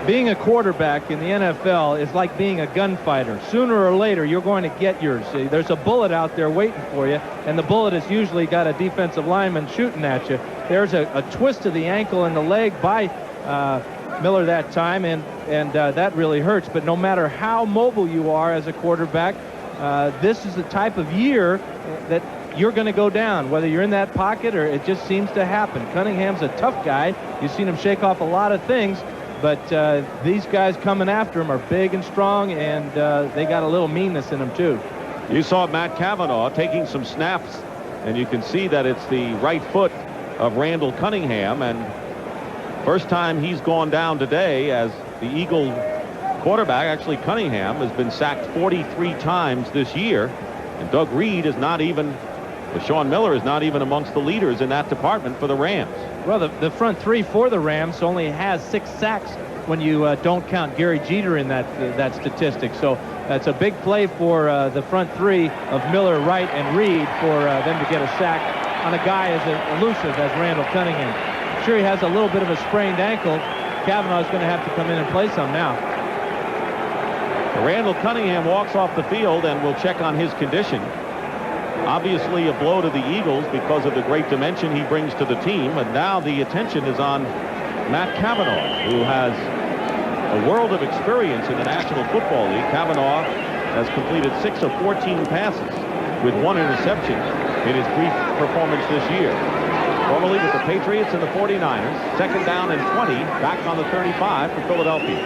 being a quarterback in the NFL is like being a gunfighter. Sooner or later, you're going to get yours. See, there's a bullet out there waiting for you, and the bullet has usually got a defensive lineman shooting at you. There's a twist of the ankle and the leg by Miller that time, and that really hurts. But no matter how mobile you are as a quarterback, this is the type of year that you're going to go down, whether you're in that pocket or it just seems to happen. Cunningham's a tough guy. You've seen him shake off a lot of things, but these guys coming after him are big and strong, and they got a little meanness in them too. You saw Matt Cavanaugh taking some snaps, and you can see that it's the right foot of Randall Cunningham, and first time he's gone down today as the Eagle quarterback. Actually, Cunningham has been sacked 43 times this year, and Doug Reed is not even, Sean Miller is not even amongst the leaders in that department for the Rams. Well, the front three for the Rams only has 6 sacks when you don't count Gary Jeter in that statistic. So that's a big play for the front three of Miller, Wright, and Reed for them to get a sack on a guy as elusive as Randall Cunningham. Sure, he has a little bit of a sprained ankle. Cavanaugh's going to have to come in and play some now. Randall Cunningham walks off the field, and we'll check on his condition. Obviously a blow to the Eagles because of the great dimension he brings to the team, and now the attention is on Matt Cavanaugh, who has a world of experience in the National Football League. Cavanaugh has completed 6 of 14 passes with 1 interception in his brief performance this year. Formerly with the Patriots and the 49ers. Second down and 20, back on the 35 for Philadelphia.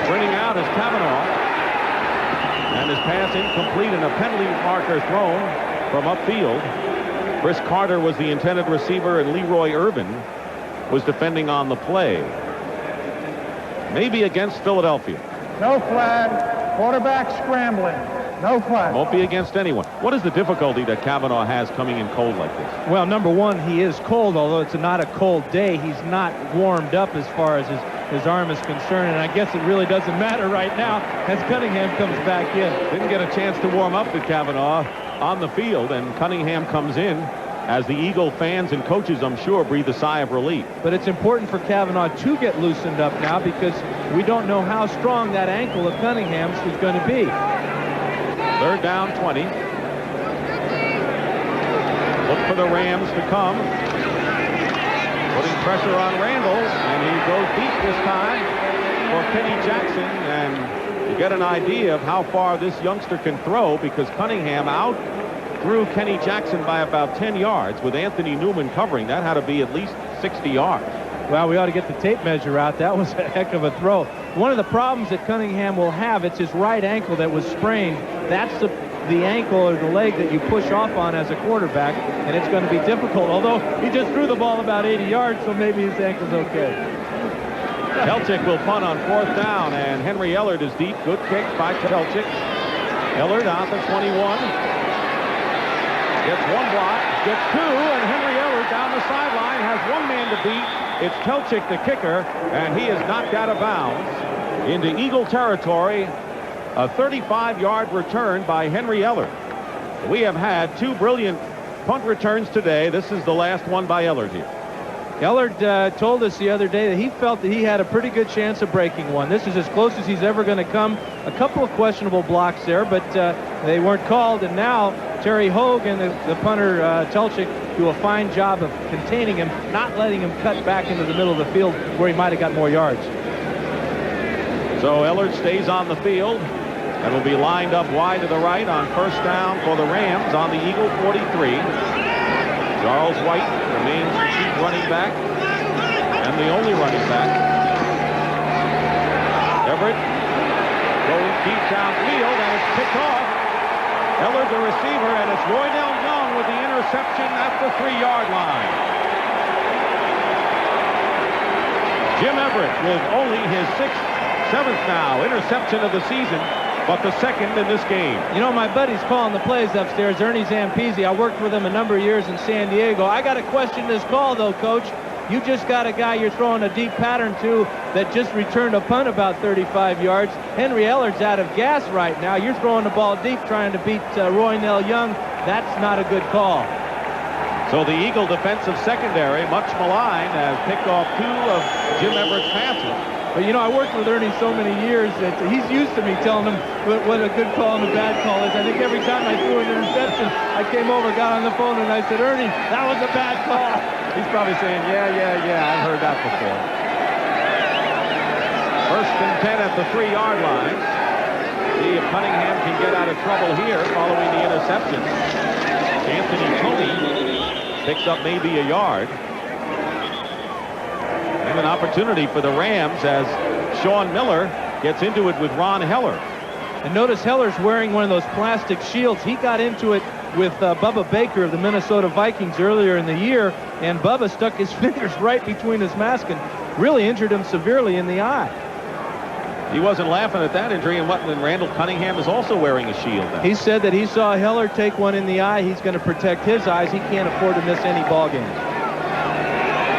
Sprinting out is Cavanaugh, and his pass incomplete, and a penalty marker thrown from upfield. Chris Carter was the intended receiver, and Leroy Irvin was defending on the play. Maybe against Philadelphia. No flag. Quarterback scrambling. No flag. Won't be against anyone. What is the difficulty that Cavanaugh has coming in cold like this? Well, number one, he is cold, although it's not a cold day. He's not warmed up as far as his arm is concerned, and I guess it really doesn't matter right now as Cunningham comes back in. Didn't get a chance to warm up with Cavanaugh on the field, and Cunningham comes in as the Eagle fans and coaches, I'm sure, breathe a sigh of relief. But it's important for Cavanaugh to get loosened up now because we don't know how strong that ankle of Cunningham's is going to be. Third down, 20. Look for the Rams to come. Putting pressure on Randall, and he goes deep this time for Kenny Jackson, and you get an idea of how far this youngster can throw because Cunningham outthrew Kenny Jackson by about 10 yards with Anthony Newman covering. That had to be at least 60 yards. Well, we ought to get the tape measure out. That was a heck of a throw. One of the problems that Cunningham will have, it's his right ankle that was sprained. That's the ankle or the leg that you push off on as a quarterback, and it's going to be difficult. Although he just threw the ball about 80 yards, so maybe his ankle's okay. Telchik will punt on 4th down, and Henry Ellard is deep. Good kick by Telchik. Ellard out to 21. Gets 1 block, gets 2, and Henry Ellard down the sideline has 1 man to beat. It's Telchik, the kicker, and he is knocked out of bounds into Eagle territory. A 35-yard return by Henry Ellard. We have had 2 brilliant punt returns today. This is the last one by Ellard here. Ellard told us the other day that he felt that he had a pretty good chance of breaking one. This is as close as he's ever going to come. A couple of questionable blocks there, but They weren't called, and now Terry Hogue and the punter Telchik do a fine job of containing him, not letting him cut back into the middle of the field where he might have got more yards. So Ellard stays on the field and will be lined up wide to the right on first down for the Rams on the Eagle 43. Charles White remains the chief running back and the only running back. Everett goes deep downfield, and it's picked off. Ellard the receiver, and it's Roydell Young with the interception at the 3-yard line. Jim Everett with only his 7th now interception of the season, but the 2nd in this game. You know, my buddy's calling the plays upstairs, Ernie Zampese. I worked with him a number of years in San Diego. I got to question this call, though, Coach. You just got a guy you're throwing a deep pattern to that just returned a punt about 35 yards. Henry Ellard's out of gas right now. You're throwing the ball deep trying to beat Roynell Young. That's not a good call. So the Eagle defensive secondary, much maligned, has picked off 2 of Jim Everett's passes. But, you know, I worked with Ernie so many years that he's used to me telling him what a good call and a bad call is. I think every time I threw an interception, I came over, got on the phone, and I said, Ernie, that was a bad call. He's probably saying, yeah, I've heard that before. 1st and 10 at the 3-yard line. See if Cunningham can get out of trouble here following the interception. Anthony Toney picks up maybe a yard. And an opportunity for the Rams as Sean Miller gets into it with Ron Heller. And notice Heller's wearing one of those plastic shields. He got into it with Bubba Baker of the Minnesota Vikings earlier in the year, and Bubba stuck his fingers right between his mask and really injured him severely in the eye. He wasn't laughing at that injury, and Randall Cunningham is also wearing a shield now. He said that he saw Heller take one in the eye. He's going to protect his eyes. He can't afford to miss any ball games.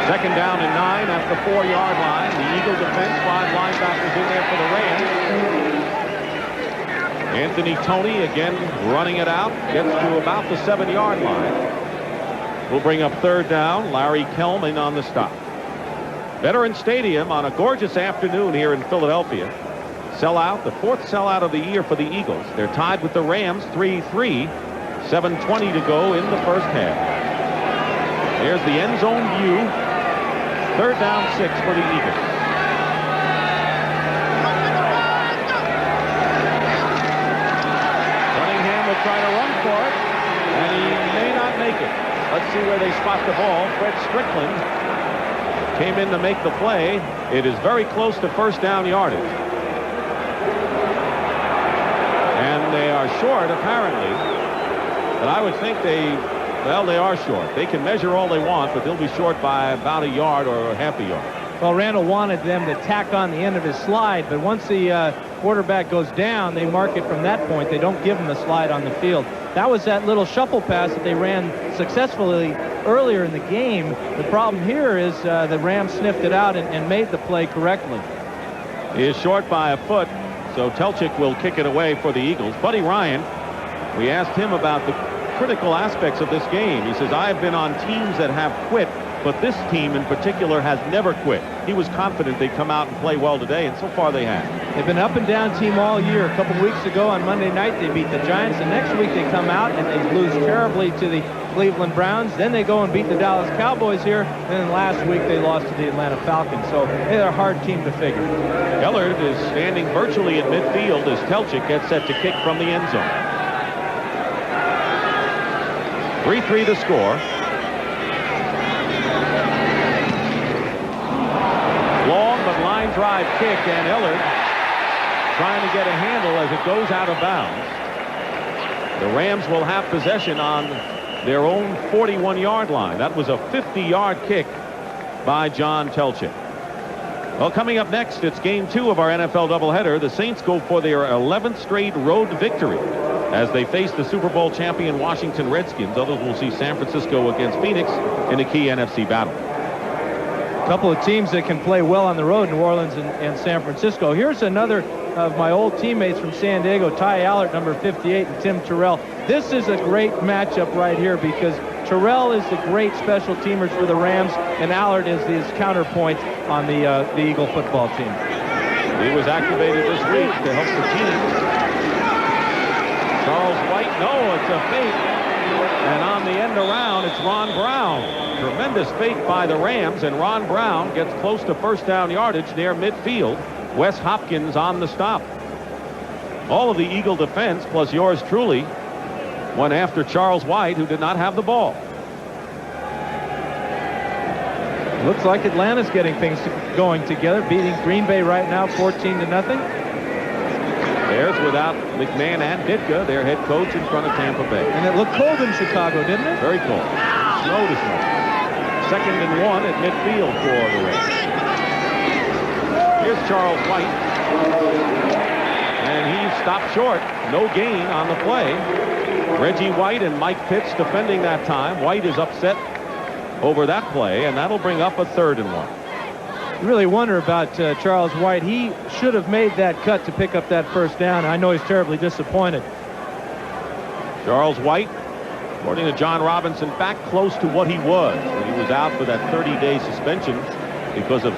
2nd down and 9 at the 4-yard line. The Eagle defense, 5 linebackers in there for the Rams. Anthony Toney again running it out, gets to about the 7-yard line. We'll bring up 3rd down. Larry Kellman on the stop. Veterans Stadium on a gorgeous afternoon here in Philadelphia. Sellout, the 4th sellout of the year for the Eagles. They're tied with the Rams 3-3. 7:20 to go in the first half. Here's the end zone view. 3rd down 6 for the Eagles. Cunningham will try to run for it, and he may not make it. Let's see where they spot the ball. Fred Strickland came in to make the play. It is very close to 1st down yardage. And they are short, apparently. But I would think they are short. They can measure all they want, but they'll be short by about a yard or half a yard. Well, Randall wanted them to tack on the end of his slide, but once the quarterback goes down, they mark it from that point. They don't give him the slide on the field. That was that little shuffle pass that they ran successfully earlier in the game. The problem here is the Rams sniffed it out and made the play correctly. He is short by a foot, so Telchik will kick it away for the Eagles. Buddy Ryan, we asked him about the critical aspects of this game. He says, I've been on teams that have quit, but this team in particular has never quit. He was confident they'd come out and play well today, and so far they have. They've been up and down team all year. A couple weeks ago on Monday night, they beat the Giants. The next week they come out and they lose terribly to the Cleveland Browns. Then they go and beat the Dallas Cowboys here. And then last week they lost to the Atlanta Falcons. So they're a hard team to figure. Ellard is standing virtually at midfield as Telchik gets set to kick from the end zone. 3-3 the score. Long but line drive kick, and Ellard trying to get a handle as it goes out of bounds. The Rams will have possession on their own 41-yard line. That was a 50-yard kick by John Telchik. Well, coming up next, it's game 2 of our NFL doubleheader. The Saints go for their 11th straight road victory as they face the Super Bowl champion Washington Redskins. Others will see San Francisco against Phoenix in a key NFC battle. A couple of teams that can play well on the road, New Orleans and San Francisco. Here's another of my old teammates from San Diego, Ty Allard, number 58, and Tim Terrell. This is a great matchup right here because Terrell is the great special teamers for the Rams, and Allard is his counterpoint on the Eagle football team. He was activated this week to help the team. Charles White, no, it's a fake. And on the end around, it's Ron Brown. Tremendous fake by the Rams, and Ron Brown gets close to first down yardage near midfield. Wes Hopkins on the stop. All of the Eagle defense, plus yours truly, went after Charles White, who did not have the ball. Looks like Atlanta's getting things going together, beating Green Bay right now 14-0. Bears without McMahon and Ditka, their head coach, in front of Tampa Bay. And it looked cold in Chicago, didn't it? Very cold. Snow this morning. 2nd and 1 at midfield for the Rams. Here's Charles White. And he stopped short. No gain on the play. Reggie White and Mike Pitts defending that time. White is upset over that play, and that'll bring up a 3rd and 1. You really wonder about Charles White. He should have made that cut to pick up that first down. I know he's terribly disappointed. Charles White, according to John Robinson, back close to what he was when he was out for that 30-day suspension because of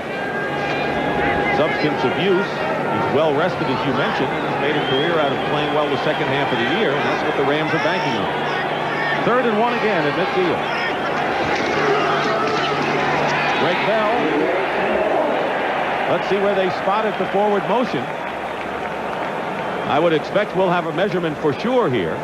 substance abuse. He's well rested, as you mentioned, and he's made a career out of playing well the second half of the year, and that's what the Rams are banking on. 3rd and 1 again at midfield. Greg Bell. Let's see where they spotted the forward motion. I would expect we'll have a measurement for sure here.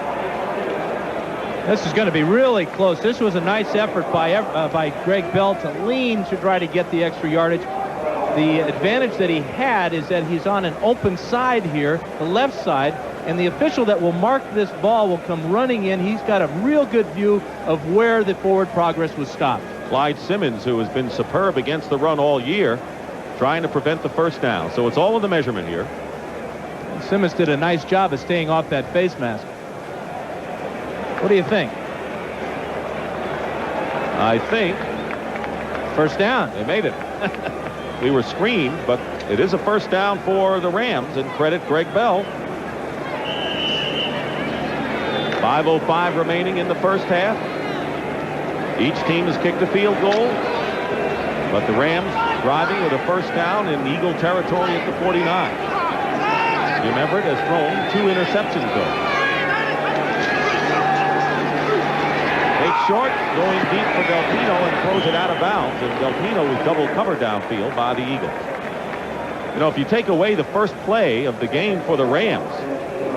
This is going to be really close. This was a nice effort by Greg Bell to lean to try to get the extra yardage. The advantage that he had is that he's on an open side here, the left side, and the official that will mark this ball will come running in. He's got a real good view of where the forward progress was stopped. Clyde Simmons, who has been superb against the run all year, trying to prevent the first down. So it's all in the measurement here. Simmons did a nice job of staying off that face mask. What do you think? I think first down. They made it. We were screened, but it is a first down for the Rams, and credit Greg Bell. 5:05 remaining in the first half. Each team has kicked a field goal, but the Rams driving with a first down in Eagle territory at the 49. Jim Everett has thrown 2 interceptions, though. Takes short, going deep for Delpino, and throws it out of bounds. And Delpino was double covered downfield by the Eagles. You know, if you take away the first play of the game for the Rams,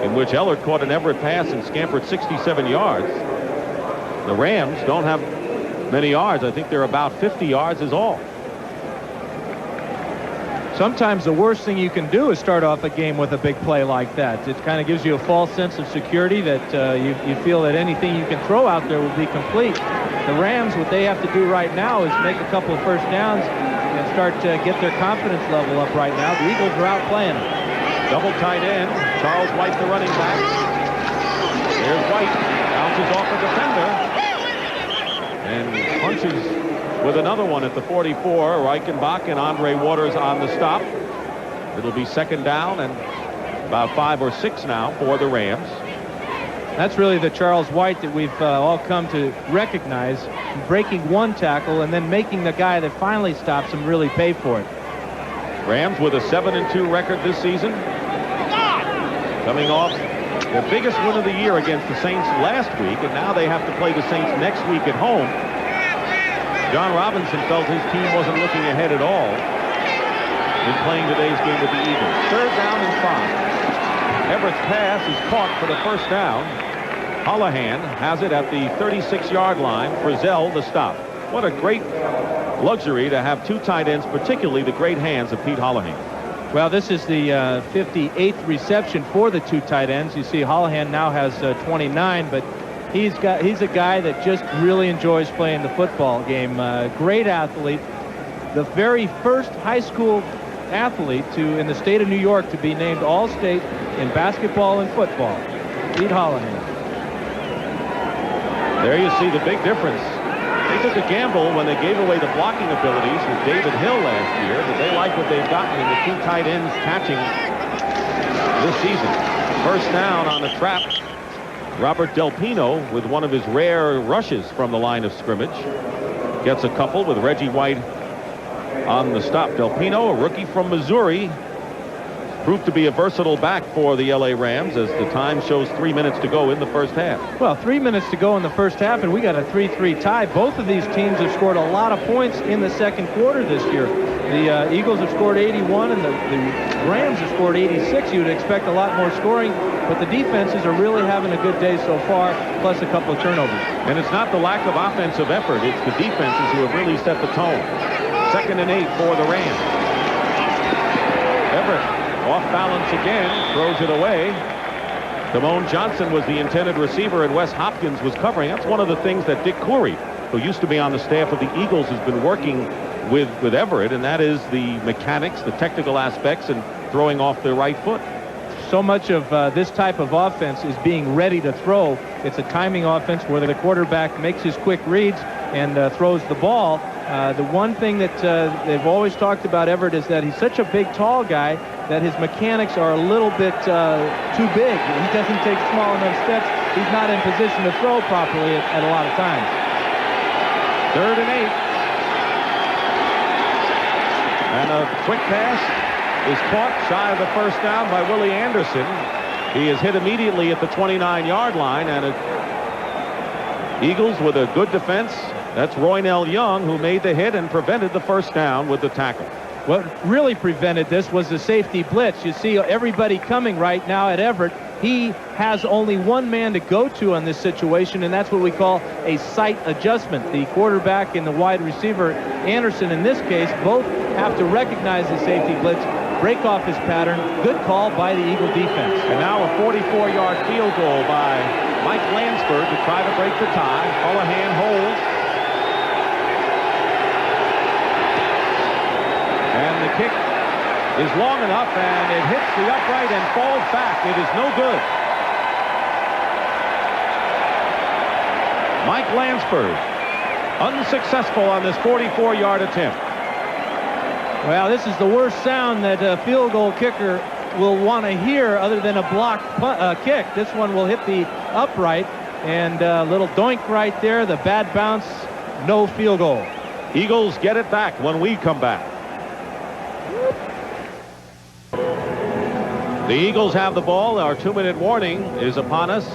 in which Ellert caught an Everett pass and scampered 67 yards, the Rams don't have many yards. I think they're about 50 yards is all. Sometimes the worst thing you can do is start off a game with a big play like that. It kind of gives you a false sense of security that you feel that anything you can throw out there will be complete. The Rams, what they have to do right now is make a couple of first downs and start to get their confidence level up right now. The Eagles are out playing them. Double tight end. Charles White, the running back. There's White. Bounces off a defender. And punches with another one at the 44. Reichenbach and Andre Waters on the stop. It'll be second down and about 5 or 6 now for the Rams. That's really the Charles White that we've all come to recognize, breaking one tackle and then making the guy that finally stops him really pay for it. Rams with a 7-2 record this season, coming off their biggest win of the year against the Saints last week, and now they have to play the Saints next week at home. John Robinson felt his team wasn't looking ahead at all in playing today's game with the Eagles. 3rd down and 5. Everett's pass is caught for the first down. Holohan has it at the 36-yard line. Frizzell the stop. What a great luxury to have 2 tight ends, particularly the great hands of Pete Holohan. Well, this is the 58th reception for the 2 tight ends. You see Holohan now has 29, but he's a guy that just really enjoys playing the football game. Great athlete. The very first high school athlete in the state of New York to be named All-State in basketball and football. Pete Holohan. There you see the big difference. They took a gamble when they gave away the blocking abilities with David Hill last year, but they like what they've gotten in the 2 tight ends catching this season. First down on the trap. Robert Delpino with one of his rare rushes from the line of scrimmage. Gets a couple with Reggie White on the stop. Delpino, a rookie from Missouri, proved to be a versatile back for the LA Rams, as the time shows 3 minutes to go in the first half. Well, 3 minutes to go in the first half, and we got a 3-3 tie. Both of these teams have scored a lot of points in the second quarter this year. The Eagles have scored 81, and the Rams have scored 86. You would expect a lot more scoring, but the defenses are really having a good day so far, plus a couple of turnovers. And it's not the lack of offensive effort, it's the defenses who have really set the tone. 2nd and 8 for the Rams. Everett off balance again, throws it away. Damone Johnson was the intended receiver, and Wes Hopkins was covering. That's one of the things that Dick Coury, who used to be on the staff of the Eagles, has been working with Everett, and that is the mechanics, the technical aspects, and throwing off the right foot. So much of this type of offense is being ready to throw. It's a timing offense where the quarterback makes his quick reads and throws the ball. The one thing that they've always talked about Everett is that he's such a big, tall guy that his mechanics are a little bit too big. He doesn't take small enough steps. He's not in position to throw properly at a lot of times. 3rd and 8. And a quick pass is caught shy of the first down by Willie Anderson. He is hit immediately at the 29-yard line, and Eagles with a good defense. That's Roynell Young, who made the hit and prevented the first down with the tackle. What really prevented this was the safety blitz. You see everybody coming right now at Everett. He has only one man to go to on this situation, and that's what we call a sight adjustment. The quarterback and the wide receiver, Anderson in this case, both have to recognize the safety blitz, break off his pattern. Good call by the Eagle defense. And now a 44-yard field goal by Mike Lansford to try to break the tie. Holohan holds. And the kick is long enough, and it hits the upright and falls back. It is no good. Mike Lansford unsuccessful on this 44-yard attempt. Well, this is the worst sound that a field goal kicker will want to hear other than a blocked kick. This one will hit the upright, and a little doink right there. The bad bounce, no field goal. Eagles get it back when we come back. The Eagles have the ball. Our 2-minute warning is upon us.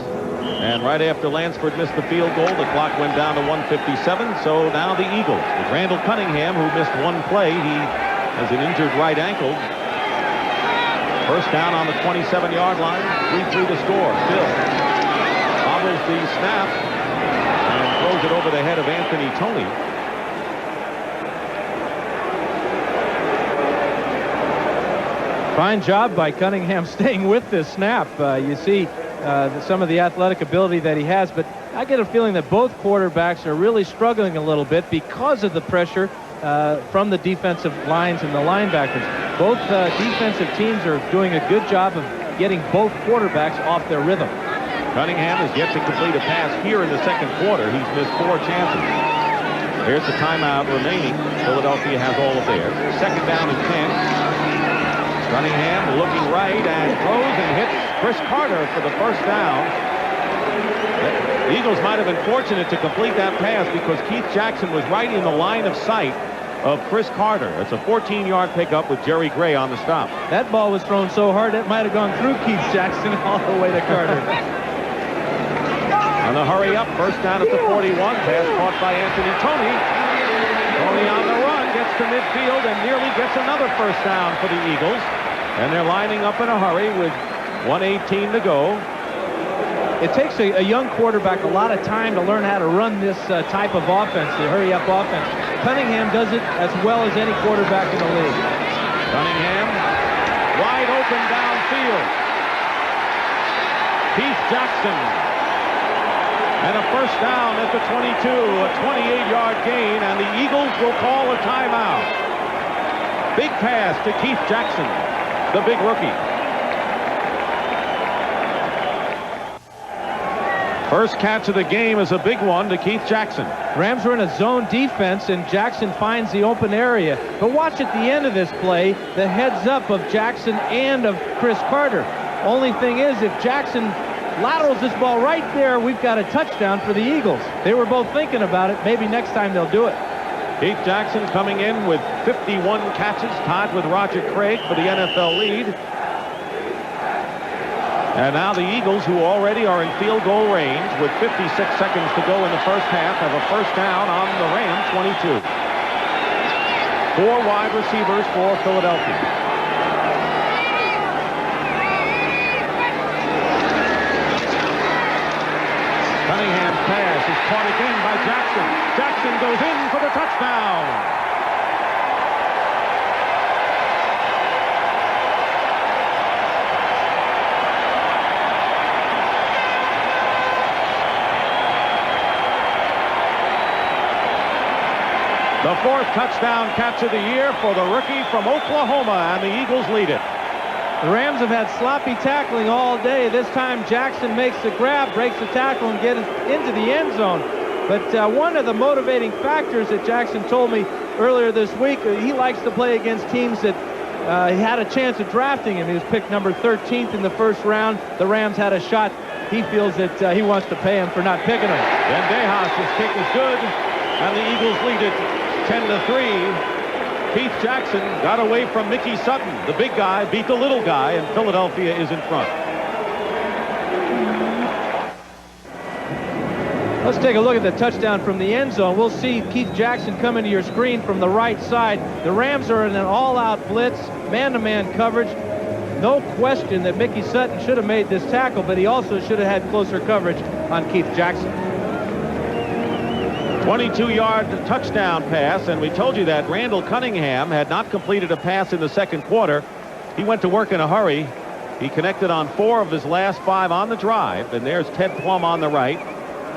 And right after Lansford missed the field goal, the clock went down to 1:57. So now the Eagles, with Randall Cunningham, who missed one play. He has an injured right ankle. First down on the 27-yard line. 3-3 to score. Still bobbles the snap and throws it over the head of Anthony Toney. Fine job by Cunningham staying with this snap. You see some of the athletic ability that he has, but I get a feeling that both quarterbacks are really struggling a little bit because of the pressure from the defensive lines and the linebackers. Both defensive teams are doing a good job of getting both quarterbacks off their rhythm. Cunningham has yet to complete a pass here in the second quarter. He's missed 4 chances. Here's the timeout remaining. Philadelphia has all of theirs. Second down and 10. Cunningham looking right and throws and hits Chris Carter for the first down. The Eagles might have been fortunate to complete that pass because Keith Jackson was right in the line of sight of Chris Carter. It's a 14-yard pickup with Jerry Gray on the stop. That ball was thrown so hard it might have gone through Keith Jackson all the way to Carter. On the hurry up, first down at the 41. Pass caught by Anthony Toney. Toney on the run, gets to midfield and nearly gets another first down for the Eagles. And they're lining up in a hurry with 1:18 to go. It takes a young quarterback a lot of time to learn how to run this type of offense, the hurry-up offense. Cunningham does it as well as any quarterback in the league. Cunningham, wide open downfield. Keith Jackson. And a first down at the 22, a 28-yard gain, and the Eagles will call a timeout. Big pass to Keith Jackson, the big rookie. First catch of the game is a big one to Keith Jackson. Rams are in a zone defense, and Jackson finds the open area. But watch at the end of this play, the heads up of Jackson and of Chris Carter. Only thing is, if Jackson laterals this ball right there, we've got a touchdown for the Eagles. They were both thinking about it. Maybe next time they'll do it. Keith Jackson coming in with 51 catches, tied with Roger Craig for the NFL lead. And now the Eagles, who already are in field goal range with 56 seconds to go in the first half, have a first down on the Rams 22. 4 wide receivers for Philadelphia. Cunningham's pass is caught again by Jackson. Jackson goes in for the touchdown. The 4th touchdown catch of the year for the rookie from Oklahoma, and the Eagles lead it. The Rams have had sloppy tackling all day. This time Jackson makes the grab, breaks the tackle, and gets into the end zone. But one of the motivating factors that Jackson told me earlier this week, he likes to play against teams that he had a chance of drafting him. He was picked number 13th in the first round. The Rams had a shot. He feels that he wants to pay him for not picking him. Then Dehas's kick is good, and the Eagles lead it 10-3. Keith Jackson got away from Mickey Sutton. The big guy beat the little guy, and Philadelphia is in front. Let's take a look at the touchdown from the end zone. We'll see Keith Jackson come into your screen from the right side. The Rams are in an all-out blitz, man-to-man coverage. No question that Mickey Sutton should have made this tackle, but he also should have had closer coverage on Keith Jackson. 22-yard touchdown pass, and we told you that Randall Cunningham had not completed a pass in the second quarter. He went to work in a hurry. He connected on 4 of his last 5 on the drive, and there's Ted Plum on the right.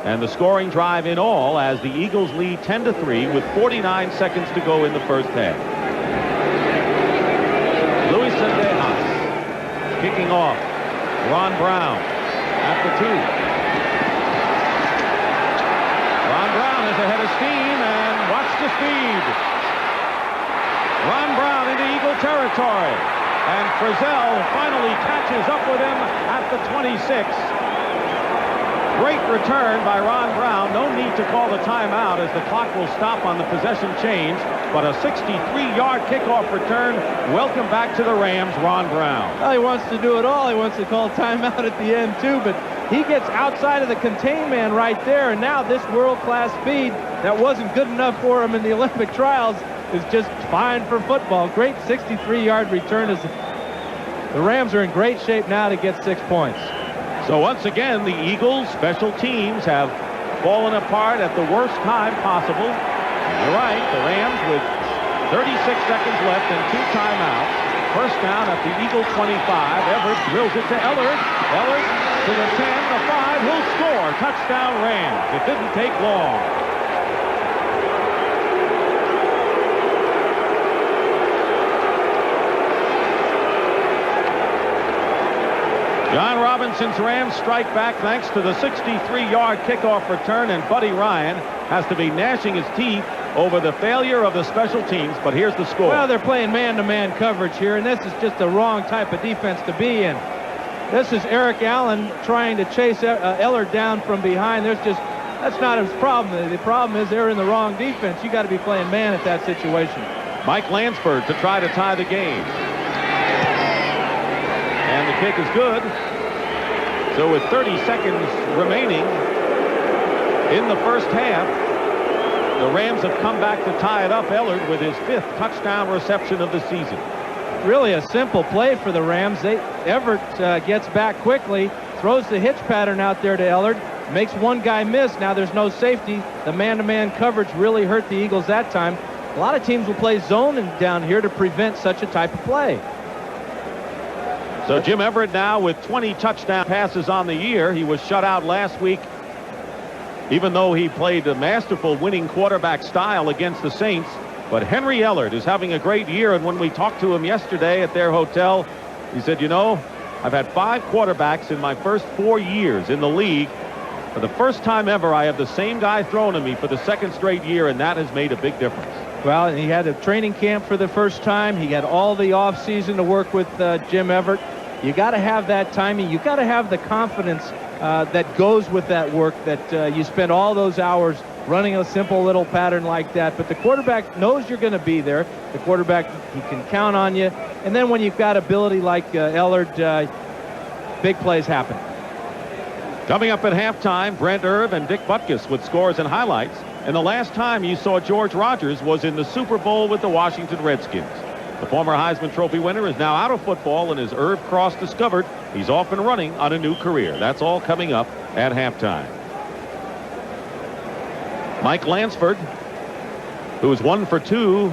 And the scoring drive in all as the Eagles lead 10-3 with 49 seconds to go in the first half. Luis Sendejas kicking off. Ron Brown at the 2. Ahead of steam, and watch the speed. Ron Brown into Eagle territory, and Frizzell finally catches up with him at the 26. Great return by Ron Brown. No need to call the timeout as the clock will stop on the possession change, but a 63-yard kickoff return. Welcome back to the Rams, Ron Brown. Well, he wants to do it all. He wants to call timeout at the end too, but he gets outside of the contain man right there, and now this world-class speed that wasn't good enough for him in the Olympic trials is just fine for football. Great 63-yard return. As the Rams are in great shape now to get 6 points. So once again, the Eagles special teams have fallen apart at the worst time possible. And you're right, the Rams with 36 seconds left and 2 timeouts. First down at the Eagle 25. Everett drills it to Ellard. Ellard to the 10, the 5, he'll score. Touchdown Rams. It didn't take long. John Robinson's Rams strike back thanks to the 63-yard kickoff return, and Buddy Ryan has to be gnashing his teeth over the failure of the special teams, but here's the score. Well, they're playing man-to-man coverage here, and this is just the wrong type of defense to be in. This is Eric Allen trying to chase Ellard down from behind. That's not his problem. The problem is they're in the wrong defense. You got to be playing man at that situation. Mike Lansford to try to tie the game. And the kick is good. So with 30 seconds remaining in the first half, the Rams have come back to tie it up. Ellard with his 5th touchdown reception of the season. Really a simple play for the Rams. Everett gets back quickly, throws the hitch pattern out there to Ellard, makes one guy miss. Now there's no safety. The man-to-man coverage really hurt the Eagles that time. A lot of teams will play zone down here to prevent such a type of play. So Jim Everett now with 20 touchdown passes on the year. He was shut out last week, even though he played a masterful winning quarterback style against the Saints. But Henry Ellard is having a great year, and when we talked to him yesterday at their hotel, he said, you know, I've had 5 quarterbacks in my first 4 years in the league. For the first time ever, I have the same guy thrown to me for the 2nd straight year, and that has made a big difference. Well, he had a training camp for the first time. He had all the offseason to work with Jim Everett. You got to have that timing. You got to have the confidence that goes with that work, that you spend all those hours running a simple little pattern like that. But the quarterback knows you're going to be there. The quarterback, he can count on you. And then when you've got ability like Ellard, big plays happen. Coming up at halftime, Brent Irv and Dick Butkus with scores and highlights. And the last time you saw George Rogers was in the Super Bowl with the Washington Redskins. The former Heisman Trophy winner is now out of football, and as Irv Cross discovered, he's off and running on a new career. That's all coming up at halftime. Mike Lansford, who is 1 for 2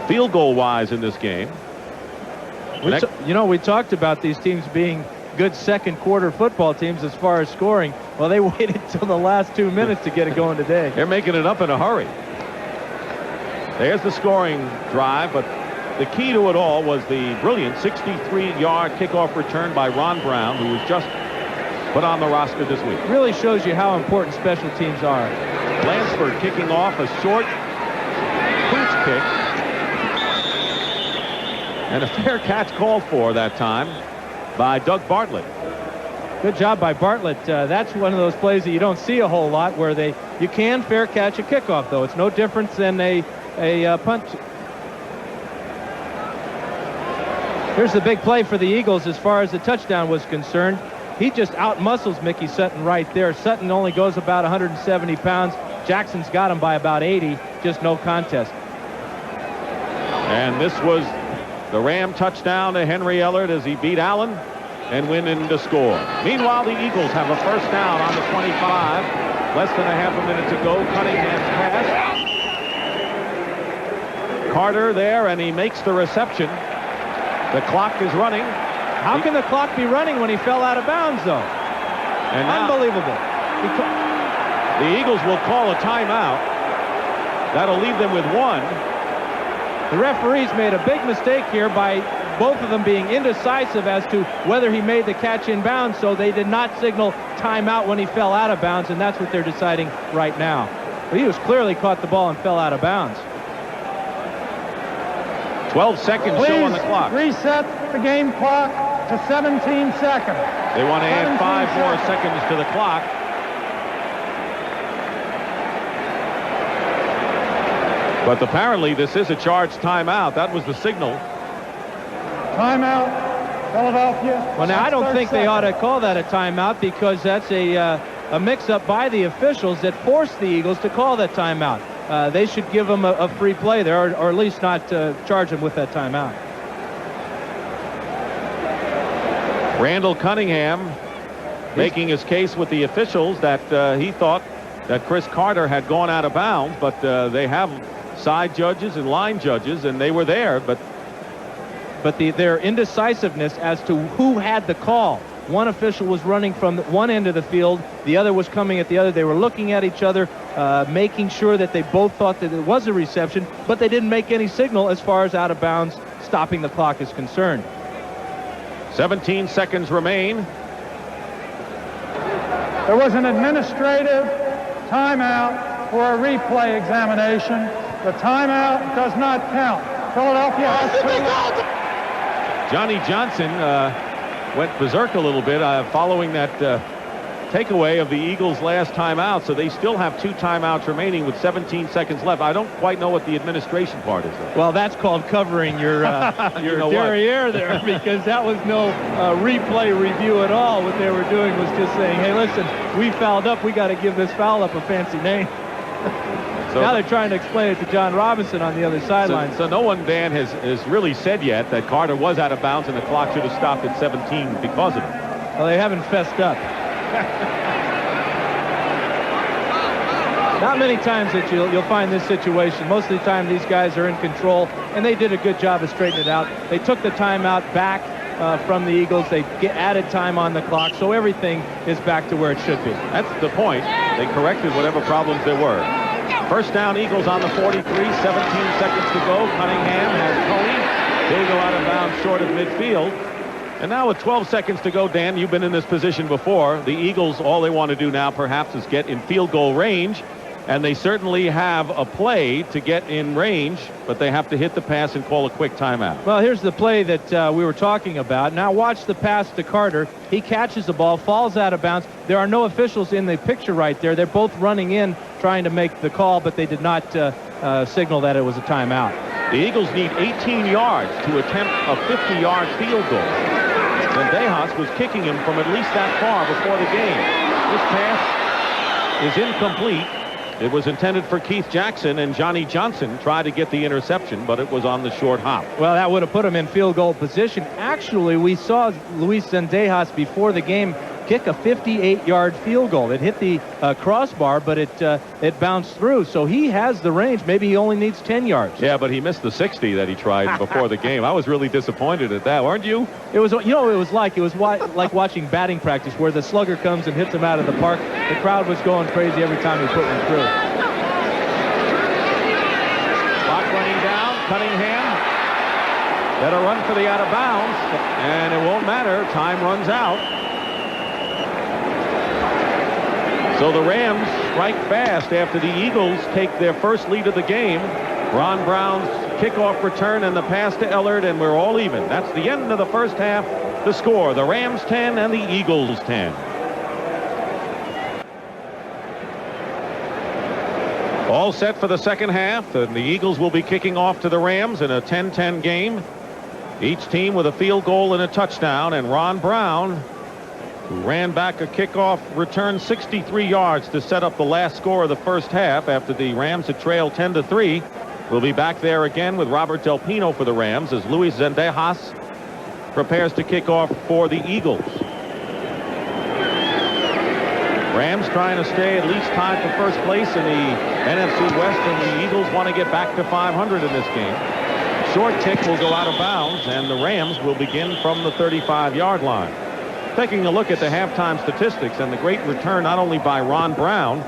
field goal wise in this game. We talked about these teams being good second quarter football teams as far as scoring. Well, they waited till the last 2 minutes to get it going today. They're making it up in a hurry. There's the scoring drive, but the key to it all was the brilliant 63-yard kickoff return by Ron Brown, who was just put on the roster this week. Really shows you how important special teams are. Lansford kicking off a short Fouts kick. And a fair catch called for that time by Doug Bartlett. Good job by Bartlett. That's one of those plays that you don't see a whole lot, where you can fair catch a kickoff, though. It's no different than a punt. Here's the big play for the Eagles as far as the touchdown was concerned. He just outmuscles Mickey Sutton right there. Sutton only goes about 170 pounds. Jackson's got him by about 80. Just no contest. And this was the Ram touchdown to Henry Ellard as he beat Allen and went in to score. Meanwhile, the Eagles have a first down on the 25. Less than a half a minute to go. Cunningham's pass. Carter there, and he makes the reception. The clock is running. How can the clock be running when he fell out of bounds, though? And unbelievable. The Eagles will call a timeout. That'll leave them with 1. The referees made a big mistake here by both of them being indecisive as to whether he made the catch in bounds, so they did not signal timeout when he fell out of bounds, and that's what they're deciding right now. But he was clearly caught the ball and fell out of bounds. 12 seconds show on the clock. Reset the game clock to 17 seconds. They want to add 5 more seconds to the clock. But apparently this is a charged timeout. That was the signal. Timeout, Philadelphia. Well, now I don't think they ought to call that a timeout, because that's a mix-up by the officials that forced the Eagles to call that timeout. They should give them a free play there, or at least not charge them with that timeout. Randall Cunningham making his case with the officials that he thought that Chris Carter had gone out of bounds, but they have side judges and line judges, and they were there, but their indecisiveness as to who had the call. One official was running from one end of the field, the other was coming at the other. They were looking at each other, making sure that they both thought that it was a reception, but they didn't make any signal as far as out of bounds stopping the clock is concerned. 17 seconds remain. There was an administrative timeout for a replay examination. The timeout does not count. Philadelphia has 2. Johnny Johnson went berserk a little bit following that takeaway of the Eagles' last timeout, so they still have 2 timeouts remaining with 17 seconds left. I don't quite know what the administration part is, though. Well, that's called covering your derriere there, because that was no replay review at all. What they were doing was just saying, hey, listen, we fouled up. We got to give this foul up a fancy name. So now they're trying to explain it to John Robinson on the other sideline. So no one, Dan, has really said yet that Carter was out of bounds and the clock should have stopped at 17 because of it. Well, they haven't fessed up. Not many times that you'll find this situation. Most of the time these guys are in control, and they did a good job of straightening it out. They took the timeout back from the Eagles. They added time on the clock, so everything is back to where it should be. That's the point. They corrected whatever problems there were. First down, Eagles on the 43, 17 seconds to go. Cunningham has Tony. They go out of bounds short of midfield. And now with 12 seconds to go, Dan, you've been in this position before. The Eagles, all they want to do now perhaps is get in field goal range. And they certainly have a play to get in range, but they have to hit the pass and call a quick timeout. Well, here's the play that we were talking about. Now watch the pass to Carter. He catches the ball, falls out of bounds. There are no officials in the picture right there. They're both running in, trying to make the call, but they did not signal that it was a timeout. The Eagles need 18 yards to attempt a 50-yard field goal. Zendejas was kicking him from at least that far before the game. This pass is incomplete. It was intended for Keith Jackson, and Johnny Johnson tried to get the interception, but it was on the short hop. Well, that would have put him in field goal position. Actually, we saw Luis Zendejas before the game kick a 58-yard field goal. It hit the crossbar, but it bounced through. So he has the range. Maybe he only needs 10 yards. Yeah, but he missed the 60 that he tried before the game. I was really disappointed at that, weren't you? It was, you know, it was like watching batting practice, where the slugger comes and hits him out of the park. The crowd was going crazy every time he put one through. Clock running down. Cunningham. Better run for the out of bounds, and it won't matter. Time runs out. So the Rams strike fast after the Eagles take their first lead of the game. Ron Brown's kickoff return and the pass to Ellard, and we're all even. That's the end of the first half. The score, the Rams 10 and the Eagles 10. All set for the second half, and the Eagles will be kicking off to the Rams in a 10-10 game. Each team with a field goal and a touchdown, and Ron Brown, who ran back a kickoff return 63 yards to set up the last score of the first half after the Rams had trailed 10-3. We'll be back there again with Robert Del Pino for the Rams as Luis Zendejas prepares to kick off for the Eagles. Rams trying to stay at least tied for first place in the NFC West, and the Eagles want to get back to 500 in this game. Short kick will go out of bounds, and the Rams will begin from the 35-yard line. Taking a look at the halftime statistics, and the great return not only by Ron Brown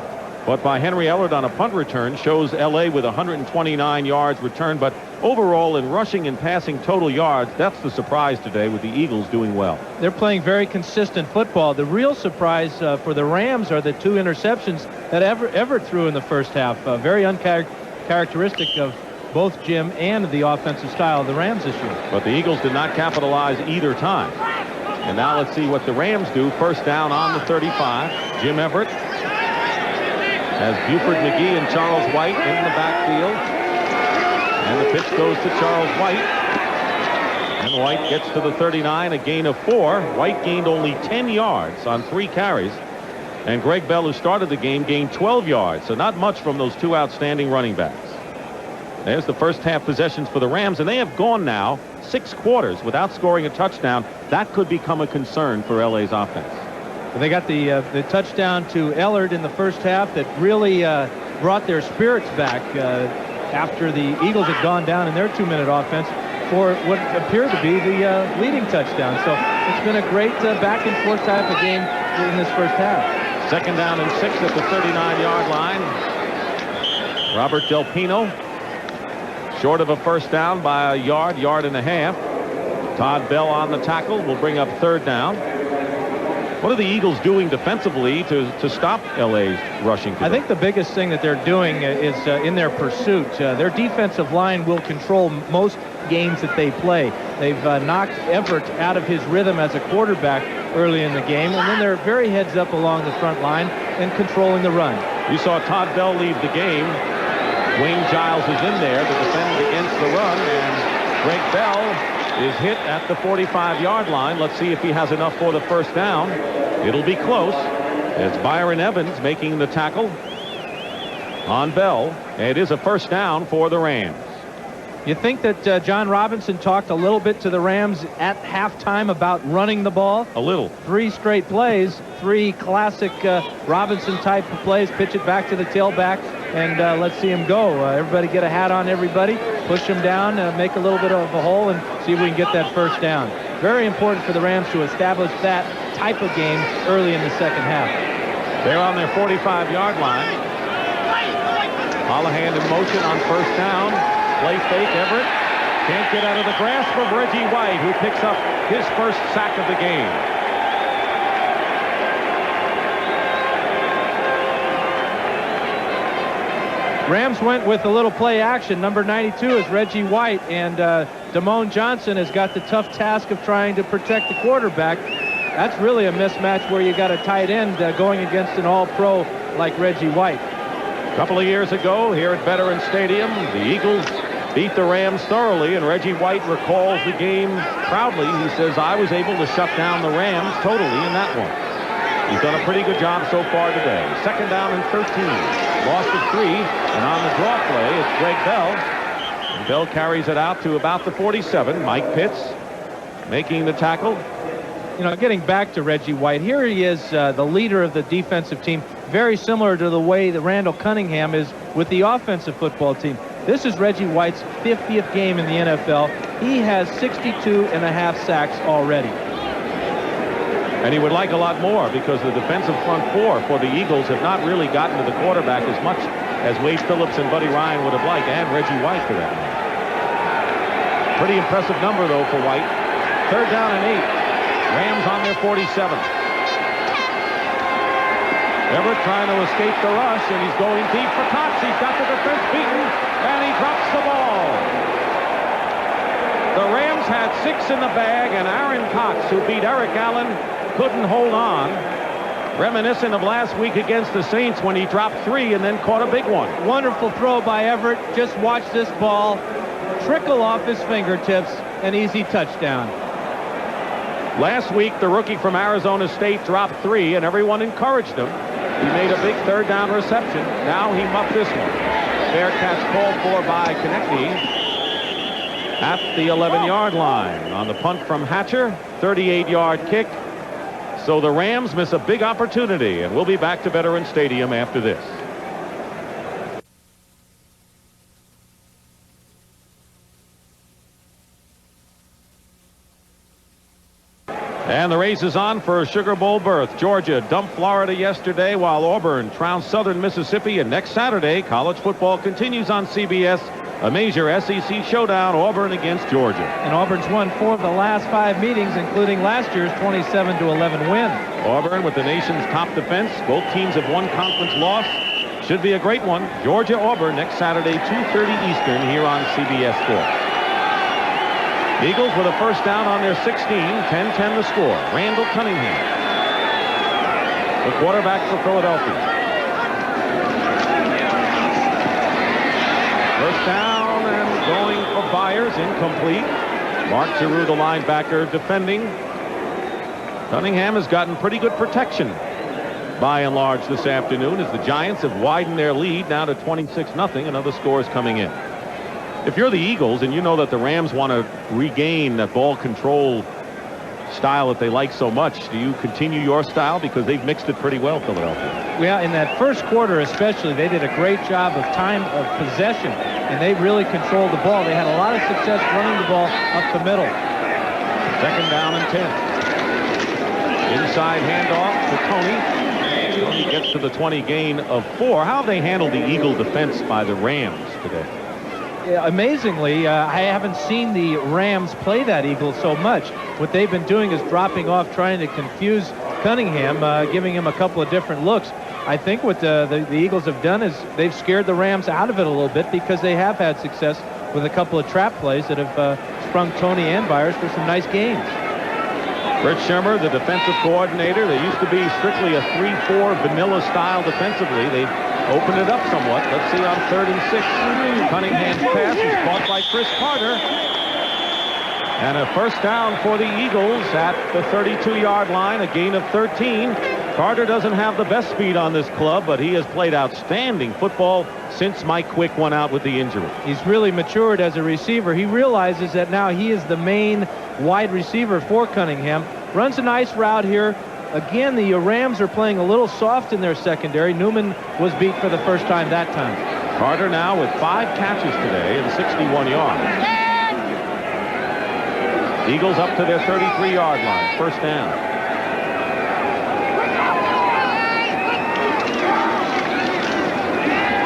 but by Henry Ellard on a punt return shows LA with 129 yards returned, but overall in rushing and passing total yards, that's the surprise today, with the Eagles doing well. They're playing very consistent football. The real surprise for the Rams are the two interceptions that Everett threw in the first half. Very uncharacteristic of both Jim and the offensive style of the Rams this year. But the Eagles did not capitalize either time. And now let's see what the Rams do. First down on the 35. Jim Everett has Buford McGee and Charles White in the backfield. And the pitch goes to Charles White. And White gets to the 39, a gain of 4. White gained only 10 yards on 3 carries. And Greg Bell, who started the game, gained 12 yards. So not much from those two outstanding running backs. There's the first half possessions for the Rams, and they have gone now 6 quarters without scoring a touchdown. That could become a concern for LA's offense. They got the touchdown to Ellard in the first half that really brought their spirits back after the Eagles had gone down in their 2-minute offense for what appeared to be the leading touchdown. So it's been a great back and forth type of game in this first half. Second down and 6 at the 39-yard line. Robert Del Pino short of a first down by a yard and a half. Todd Bell on the tackle will bring up third down. What are the Eagles doing defensively to stop LA's rushing today? I think the biggest thing that they're doing is in their pursuit. Their defensive line will control most games that they play. They've knocked Everett out of his rhythm as a quarterback early in the game, and then they're very heads up along the front line and controlling the run. You saw Todd Bell leave the game. Wayne Giles is in there to defend against the run, and Greg Bell is hit at the 45-yard line. Let's see if he has enough for the first down. It'll be close. It's Byron Evans making the tackle on Bell. It is a first down for the Rams. You think that John Robinson talked a little bit to the Rams at halftime about running the ball? A little. 3 straight plays, 3 classic Robinson-type plays. Pitch it back to the tailback, and let's see him go. Everybody get a hat on everybody. Push him down, make a little bit of a hole, and see if we can get that first down. Very important for the Rams to establish that type of game early in the second half. They're on their 45-yard line. Holohan in motion on first down. Play fake. Everett can't get out of the grasp of Reggie White, who picks up his first sack of the game. Rams went with a little play action. Number 92 is Reggie White, and Damone Johnson has got the tough task of trying to protect the quarterback. That's really a mismatch where you got a tight end going against an all-pro like Reggie White. A couple of years ago here at Veterans Stadium, the Eagles beat the Rams thoroughly, and Reggie White recalls the game proudly. He says, I was able to shut down the Rams totally in that one. He's done a pretty good job so far today. 2nd down and 13. Loss of 3, and on the draw play, it's Greg Bell. And Bell carries it out to about the 47. Mike Pitts making the tackle. You know, getting back to Reggie White, here he is, the leader of the defensive team, very similar to the way that Randall Cunningham is with the offensive football team. This is Reggie White's 50th game in the NFL. He has 62.5 sacks already. And he would like a lot more, because the defensive front four for the Eagles have not really gotten to the quarterback as much as Wade Phillips and Buddy Ryan would have liked, and Reggie White for that matter. Pretty impressive number, though, for White. 3rd down and 8. Rams on their 47. Everett trying to escape the rush, and he's going deep for Cox. He's got the defense beaten, and he drops the ball. The Rams had 6 in the bag, and Aaron Cox, who beat Eric Allen, couldn't hold on. Reminiscent of last week against the Saints when he dropped 3 and then caught a big one. Wonderful throw by Everett. Just watch this ball trickle off his fingertips. An easy touchdown. Last week, the rookie from Arizona State dropped 3, and everyone encouraged him. He made a big 3rd down reception. Now he muffed this one. Fair catch called for by Konechny at the 11-yard line. On the punt from Hatcher, 38-yard kick. So the Rams miss a big opportunity, and we'll be back to Veterans Stadium after this. And the race is on for a Sugar Bowl berth. Georgia dumped Florida yesterday, while Auburn trounced Southern Mississippi. And next Saturday, college football continues on CBS. A major SEC showdown, Auburn against Georgia. And Auburn's won 4 of the last 5 meetings, including last year's 27-11 win. Auburn with the nation's top defense. Both teams have one conference loss. Should be a great one. Georgia-Auburn next Saturday, 2:30 Eastern, here on CBS Sports. Eagles with a 1st down on their 16, 10-10 the score. Randall Cunningham, the quarterback for Philadelphia. 1st down and going for Byers, incomplete. Mark Giroux, the linebacker, defending. Cunningham has gotten pretty good protection by and large this afternoon, as the Giants have widened their lead now to 26-0, and other scores coming in. If you're the Eagles and you know that the Rams want to regain that ball control style that they like so much, do you continue your style? Because they've mixed it pretty well, Philadelphia. Well, in that first quarter especially, they did a great job of time of possession, and they really controlled the ball. They had a lot of success running the ball up the middle. 2nd down and 10. Inside handoff to Tony. Tony gets to the 20, gain of 4. How have they handled the Eagle defense by the Rams today? Amazingly, I haven't seen the Rams play that Eagle so much. What they've been doing is dropping off, trying to confuse Cunningham, giving him a couple of different looks. I think what the Eagles have done is they've scared the Rams out of it a little bit, because they have had success with a couple of trap plays that have sprung Tony and Byers for some nice gains. Rich Shermer, the defensive coordinator. They used to be strictly a 3-4 vanilla style defensively. They opened it up somewhat. Let's see on 3rd and 6. Cunningham's pass is caught by Chris Carter. And a 1st down for the Eagles at the 32-yard line, a gain of 13. Carter doesn't have the best speed on this club, but he has played outstanding football since Mike Quick went out with the injury. He's really matured as a receiver. He realizes that now he is the main wide receiver for Cunningham. Runs a nice route here. Again, the Rams are playing a little soft in their secondary. Newman was beat for the first time that time. Carter now with 5 catches today and 61 yards. Eagles up to their 33-yard line. 1st down.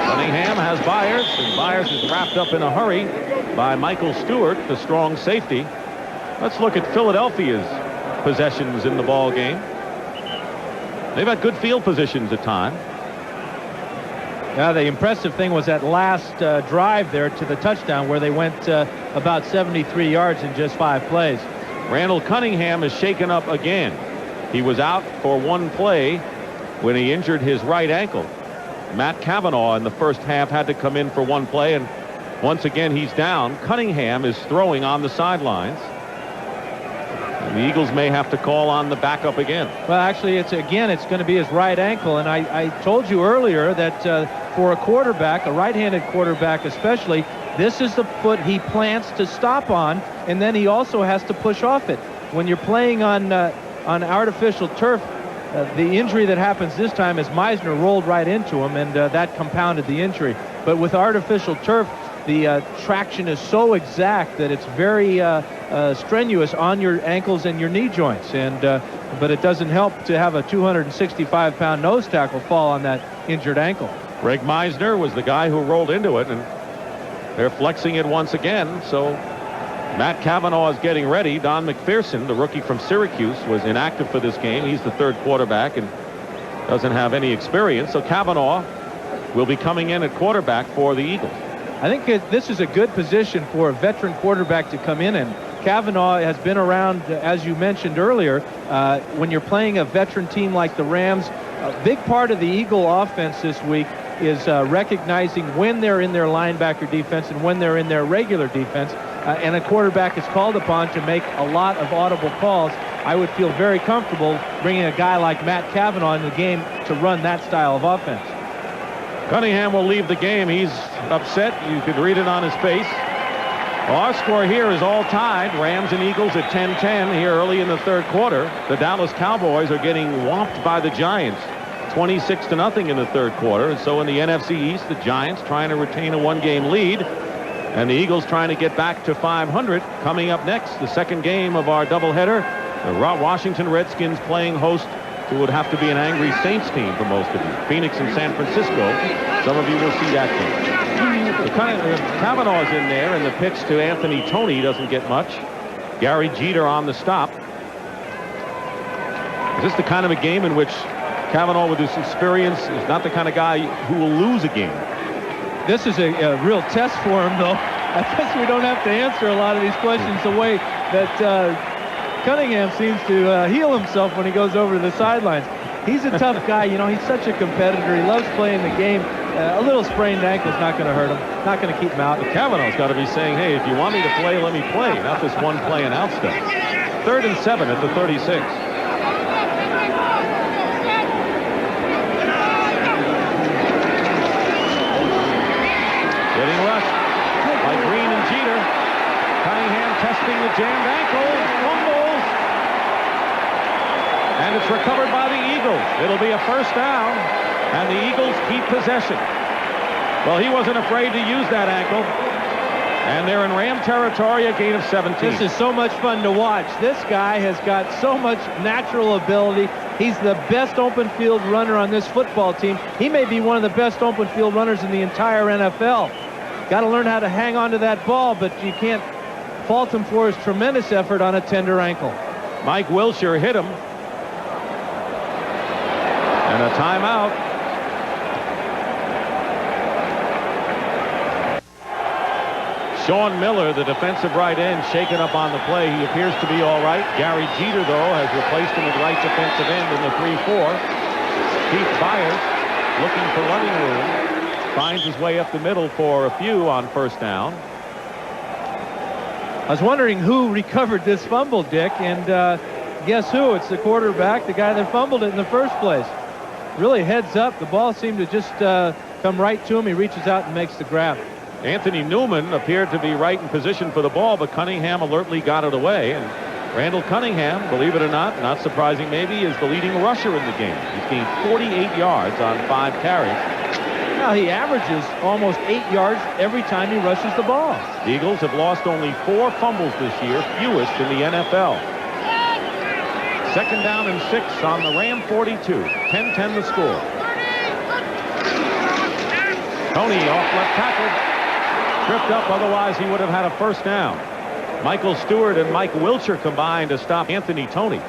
Cunningham has Byers, and Byers is wrapped up in a hurry by Michael Stewart, the strong safety. Let's look at Philadelphia's possessions in the ball game. They've had good field positions at times. Now, the impressive thing was that last drive there to the touchdown, where they went about 73 yards in just 5 plays. Randall Cunningham is shaken up again. He was out for 1 play when he injured his right ankle. Matt Cavanaugh in the first half had to come in for 1 play, and Once again, he's down. Cunningham is throwing on the sidelines. And the Eagles may have to call on the backup again. Well, actually, it's going to be his right ankle. And I told you earlier that for a quarterback, a right-handed quarterback especially, this is the foot he plants to stop on, and then he also has to push off it. When you're playing on artificial turf, the injury that happens this time is Meisner rolled right into him, and that compounded the injury. But with artificial turf, the traction is so exact that it's very strenuous on your ankles and your knee joints. And but it doesn't help to have a 265-pound nose tackle fall on that injured ankle. Greg Meisner was the guy who rolled into it, and they're flexing it once again. So Matt Cavanaugh is getting ready. Don McPherson, the rookie from Syracuse, was inactive for this game. He's the third quarterback and doesn't have any experience. So Cavanaugh will be coming in at quarterback for the Eagles. I think this is a good position for a veteran quarterback to come in, and Cavanaugh has been around, as you mentioned earlier. When you're playing a veteran team like the Rams, a big part of the Eagle offense this week is recognizing when they're in their linebacker defense and when they're in their regular defense. And a quarterback is called upon to make a lot of audible calls. I would feel very comfortable bringing a guy like Matt Cavanaugh in the game to run that style of offense. Cunningham will leave the game. He's upset. You could read it on his face. Well, our score here is all tied. Rams and Eagles at 10-10 here early in the third quarter. The Dallas Cowboys are getting whomped by the Giants 26-0 in the third quarter. And so in the NFC East, the Giants trying to retain a one-game lead. And the Eagles trying to get back to 500. Coming up next, the second game of our doubleheader. The Washington Redskins playing host to would have to be an angry Saints team for most of you. Phoenix and San Francisco. Some of you will see that game. So Cavanaugh's in there, and the pitch to Anthony Toney doesn't get much. Gary Jeter on the stop. Is this the kind of a game in which Cavanaugh, with his experience, is not the kind of guy who will lose a game? This is a real test for him, though. I guess we don't have to answer a lot of these questions the way that Cunningham seems to heal himself when he goes over to the sidelines. He's a tough guy. You know, he's such a competitor. He loves playing the game. A little sprained ankle is not going to hurt him. Not going to keep him out. But Cavanaugh's got to be saying, hey, if you want me to play, let me play. Not this one play and out stuff. 3rd and 7 at the 36. Getting rushed by Green and Jeter. Cunningham testing the jammed ankle. Fumbles. And it's recovered by the Eagles. It'll be a first down. And the Eagles keep possession. Well, he wasn't afraid to use that ankle. And they're in Ram territory, a gain of 17. This is so much fun to watch. This guy has got so much natural ability. He's the best open field runner on this football team. He may be one of the best open field runners in the entire NFL. Got to learn how to hang on to that ball, but you can't fault him for his tremendous effort on a tender ankle. Mike Wilshire hit him. And a timeout. Sean Miller, the defensive right end, shaken up on the play. He appears to be all right. Gary Jeter, though, has replaced him at right defensive end in the 3-4. Keith Byers, looking for running room, finds his way up the middle for a few on first down. I was wondering who recovered this fumble, Dick, and guess who? It's the quarterback, the guy that fumbled it in the first place. Really heads up. The ball seemed to just come right to him. He reaches out and makes the grab. Anthony Newman appeared to be right in position for the ball, but Cunningham alertly got it away. And Randall Cunningham, believe it or not surprising maybe, is the leading rusher in the game. He's gained 48 yards on 5 carries. Now he averages almost 8 yards every time he rushes the ball. The Eagles have lost only 4 fumbles this year, fewest in the NFL. 2nd down and 6 on the Ram 42. 10-10 the score. Toney off left tackle. Tripped up, otherwise he would have had a first down. Michael Stewart and Mike Wilshire combined to stop Anthony Toney.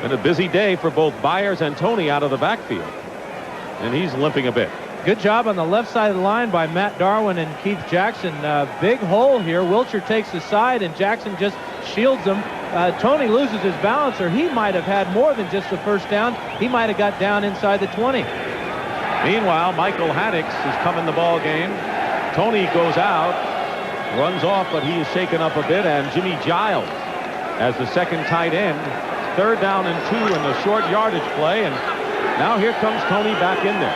Been a busy day for both Byers and Toney out of the backfield. And he's limping a bit. Good job on the left side of the line by Matt Darwin and Keith Jackson. Big hole here. Wilshire takes the side and Jackson just shields him. Toney loses his balance, or he might have had more than just the first down. He might have got down inside the 20. Meanwhile, Michael Haddix has come in the ball game. Tony goes out, runs off, but he is shaken up a bit, and Jimmy Giles as the second tight end. 3rd down and 2 in the short yardage play, and now here comes Tony back in there.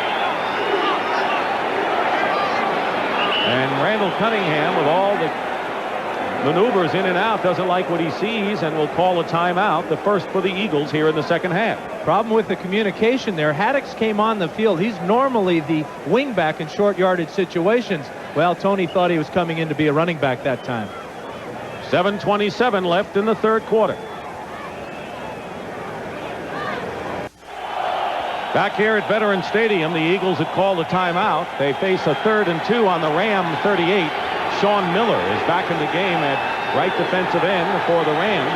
And Randall Cunningham, with all the maneuvers in and out, doesn't like what he sees and will call a timeout, the first for the Eagles here in the second half. Problem with the communication there. Haddix came on the field. He's normally the wingback in short yardage situations. Well, Tony thought he was coming in to be a running back that time. 7:27 left in the 3rd quarter. Back here at Veterans Stadium, the Eagles had called a timeout. They face a 3rd and 2 on the Ram 38. Sean Miller is back in the game at right defensive end for the Rams.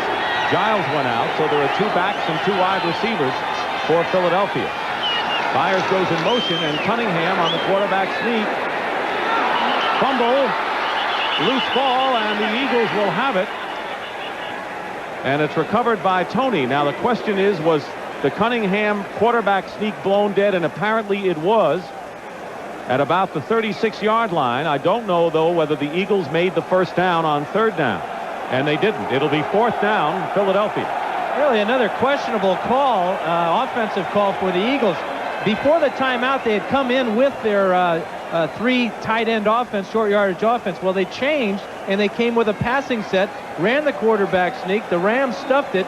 Giles went out, so there are 2 backs and 2 wide receivers for Philadelphia. Byers goes in motion, and Cunningham on the quarterback sneak. Fumble, loose ball, and the Eagles will have it. And it's recovered by Tony. Now the question is, was the Cunningham quarterback sneak blown dead? And apparently it was at about the 36-yard line. I don't know, though, whether the Eagles made the first down on 3rd down. And they didn't. It'll be 4th down, Philadelphia. Really another questionable call, offensive call for the Eagles. Before the timeout, they had come in with their 3 tight end offense, short yardage offense. Well, they changed, and they came with a passing set, ran the quarterback sneak. The Rams stuffed it.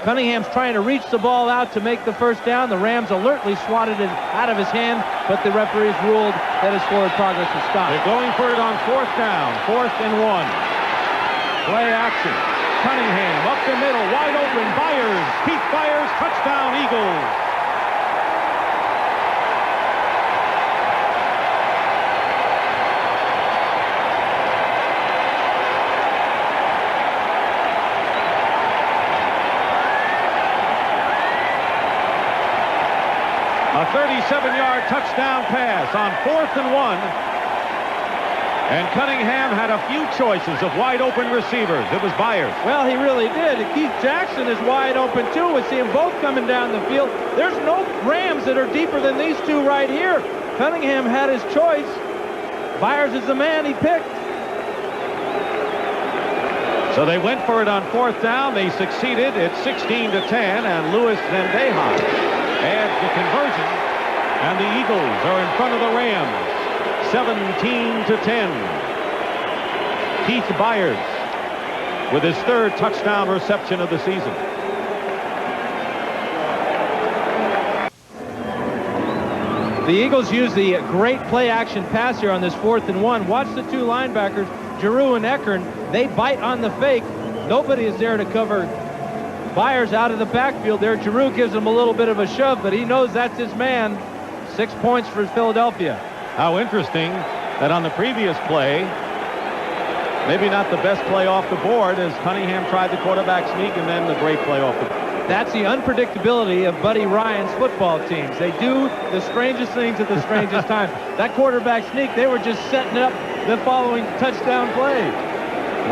Cunningham's trying to reach the ball out to make the first down. The Rams alertly swatted it out of his hand, but the referees ruled that his forward progress was stopped. They're going for it on 4th down, 4th and 1. Play action. Cunningham up the middle, wide open. Byers, Keith Byers, touchdown Eagles. A 37-yard touchdown pass on 4th and 1. And Cunningham had a few choices of wide open receivers. It was Byers. Well, he really did. Keith Jackson is wide open too. We see them both coming down the field. There's no Rams that are deeper than these 2 right here. Cunningham had his choice. Byers is the man he picked. So they went for it on 4th down. They succeeded. It's 16-10, and Luis Zendejas adds the conversion, and the Eagles are in front of the Rams, 17-10. Keith Byers with his 3rd touchdown reception of the season. The Eagles use the great play action pass here on this 4th and 1. Watch the 2 linebackers, Giroux and Eckern. They bite on the fake. Nobody is there to cover Byers out of the backfield there. Giroux gives him a little bit of a shove, but he knows that's his man. 6 points for Philadelphia. How interesting that on the previous play, maybe not the best play off the board, as Cunningham tried the quarterback sneak, and then the great play off the board. That's the unpredictability of Buddy Ryan's football teams. They do the strangest things at the strangest time. That quarterback sneak, they were just setting up the following touchdown play.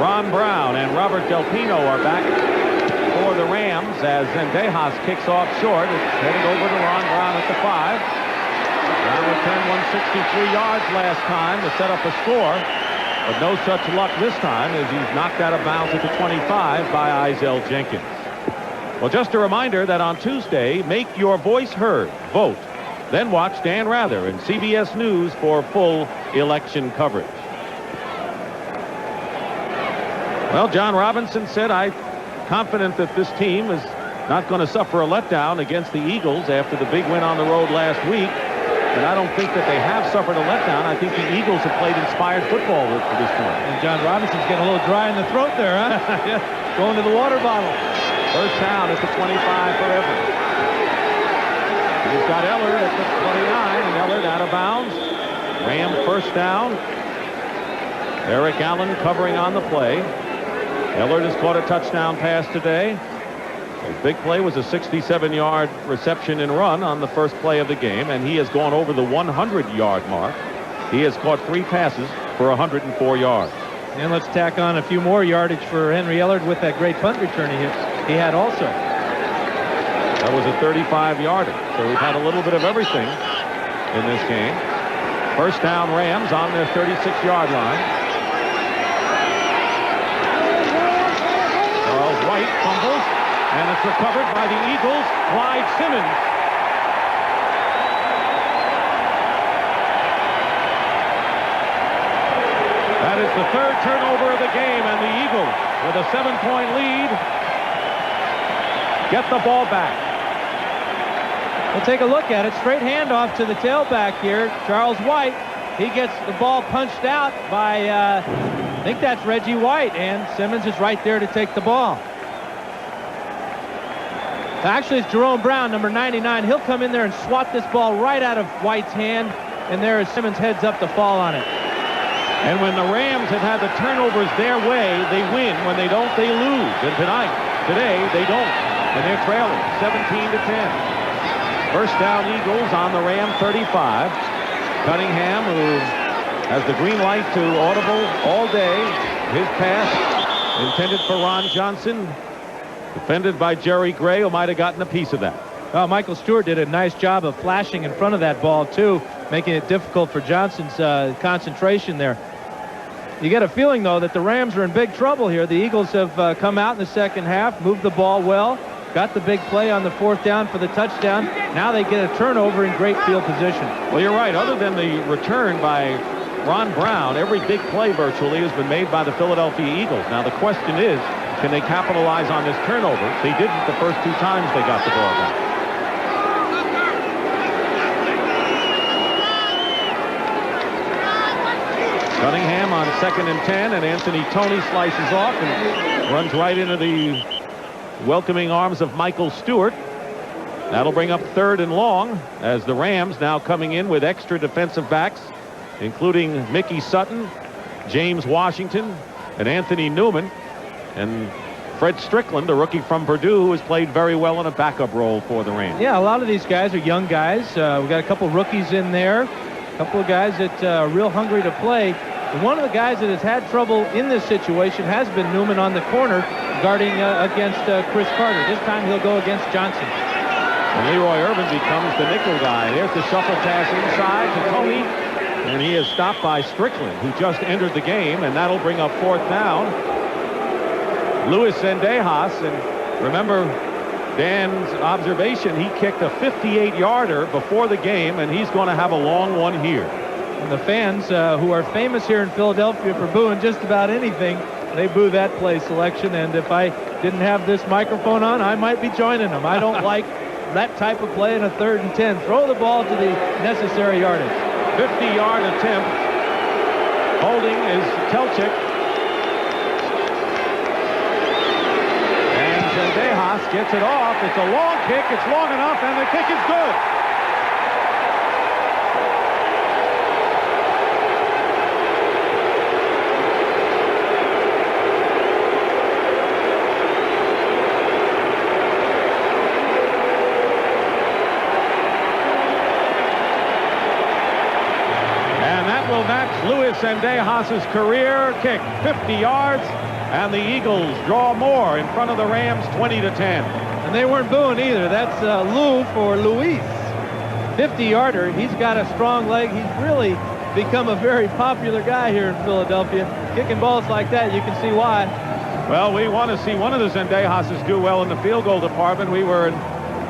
Ron Brown and Robert Del Pino are back for the Rams as Zendejas kicks off short. It's headed over to Ron Brown at the 5. Now returned 163 yards last time to set up a score, but no such luck this time as he's knocked out of bounds at the 25 by Izell Jenkins. Well, just a reminder that on Tuesday, make your voice heard. Vote. Then watch Dan Rather and CBS News for full election coverage. Well, John Robinson said, I'm confident that this team is not going to suffer a letdown against the Eagles after the big win on the road last week. And I don't think that they have suffered a letdown. I think the Eagles have played inspired football to this point. And John Robinson's getting a little dry in the throat there, huh? Going to the water bottle. First down at the 25 for Everett. He's got Ellard at the 29, and Ellard out of bounds. Ram first down. Eric Allen covering on the play. Ellard has caught a touchdown pass today. His big play was a 67-yard reception and run on the first play of the game, and he has gone over the 100-yard mark. He has caught 3 passes for 104 yards. And let's tack on a few more yardage for Henry Ellard with that great punt return he had also. That was a 35-yarder. So we've had a little bit of everything in this game. First down Rams on their 36-yard line. Charles White fumbles, and it's recovered by the Eagles. Clyde Simmons. That is the third turnover of the game, and the Eagles, with a 7-point lead, get the ball back. We'll take a look at it. Straight handoff to the tailback here, Charles White. He gets the ball punched out by, I think that's Reggie White, and Simmons is right there to take the ball. Actually, it's Jerome Brown, number 99. He'll come in there and swat this ball right out of White's hand, and there is Simmons heads up to fall on it. And when the Rams have had the turnovers their way, they win. When they don't, they lose. And today, they don't. And they're trailing 17-10. First down Eagles on the Ram 35. Cunningham, who has the green light to audible all day. His pass intended for Ron Johnson. Defended by Jerry Gray, who might have gotten a piece of that. Well, Michael Stewart did a nice job of flashing in front of that ball, too, making it difficult for Johnson's concentration there. You get a feeling, though, that the Rams are in big trouble here. The Eagles have come out in the second half, moved the ball well, got the big play on the fourth down for the touchdown. Now they get a turnover in great field position. Well, you're right. Other than the return by Ron Brown, every big play virtually has been made by the Philadelphia Eagles. Now, the question is, can they capitalize on this turnover? They didn't the first two times they got the ball back. Cunningham on 2nd and 10, and Anthony Toney slices off and runs right into the welcoming arms of Michael Stewart. That'll bring up 3rd and long, as the Rams now coming in with extra defensive backs, including Mickey Sutton, James Washington, and Anthony Newman, and Fred Strickland, a rookie from Purdue, who has played very well in a backup role for the Rams. Yeah, a lot of these guys are young guys. We've got a couple rookies in there, a couple of guys that are real hungry to play. And one of the guys that has had trouble in this situation has been Newman on the corner, guarding against Chris Carter. This time he'll go against Johnson. And Leroy Irvin becomes the nickel guy. There's the shuffle pass inside to Toney, and he is stopped by Strickland, who just entered the game, and that'll bring up 4th down. Luis Zendejas, and remember Dan's observation, he kicked a 58-yarder before the game, and he's going to have a long one here. And the fans, who are famous here in Philadelphia for booing just about anything, they boo that play selection, and if I didn't have this microphone on, I might be joining them. I don't like that type of play in a 3rd and 10. Throw the ball to the necessary yardage. 50-yard attempt. Holding is Telchik. And Zendejas gets it off. It's a long kick. It's long enough, and the kick is good. Luis Zendejas' career kick, 50 yards, and the Eagles draw more in front of the Rams, 20-10. And they weren't booing either. That's Lou for Luis. 50-yarder. He's got a strong leg. He's really become a very popular guy here in Philadelphia. Kicking balls like that, you can see why. Well, we want to see one of the Zendejas do well in the field goal department. We were in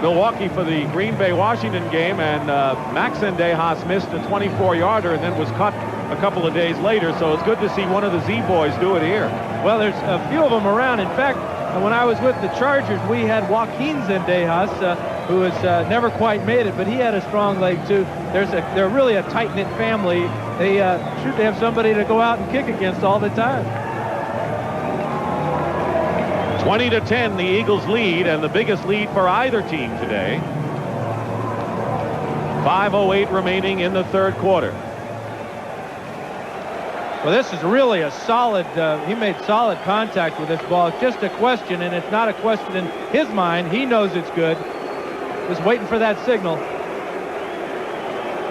Milwaukee for the Green Bay-Washington game, and Max Zendejas missed a 24-yarder and then was cut a couple of days later, so it's good to see one of the Z-boys do it here. Well, there's a few of them around. In fact, when I was with the Chargers, we had Joaquin Zendejas, who has never quite made it, but he had a strong leg, too. They're really a tight-knit family. They should have somebody to go out and kick against all the time. 20-10, the Eagles lead, and the biggest lead for either team today. 5:08 remaining in the 3rd quarter. Well, this is really a solid, he made solid contact with this ball. It's just a question, and it's not a question in his mind. He knows it's good. Just waiting for that signal.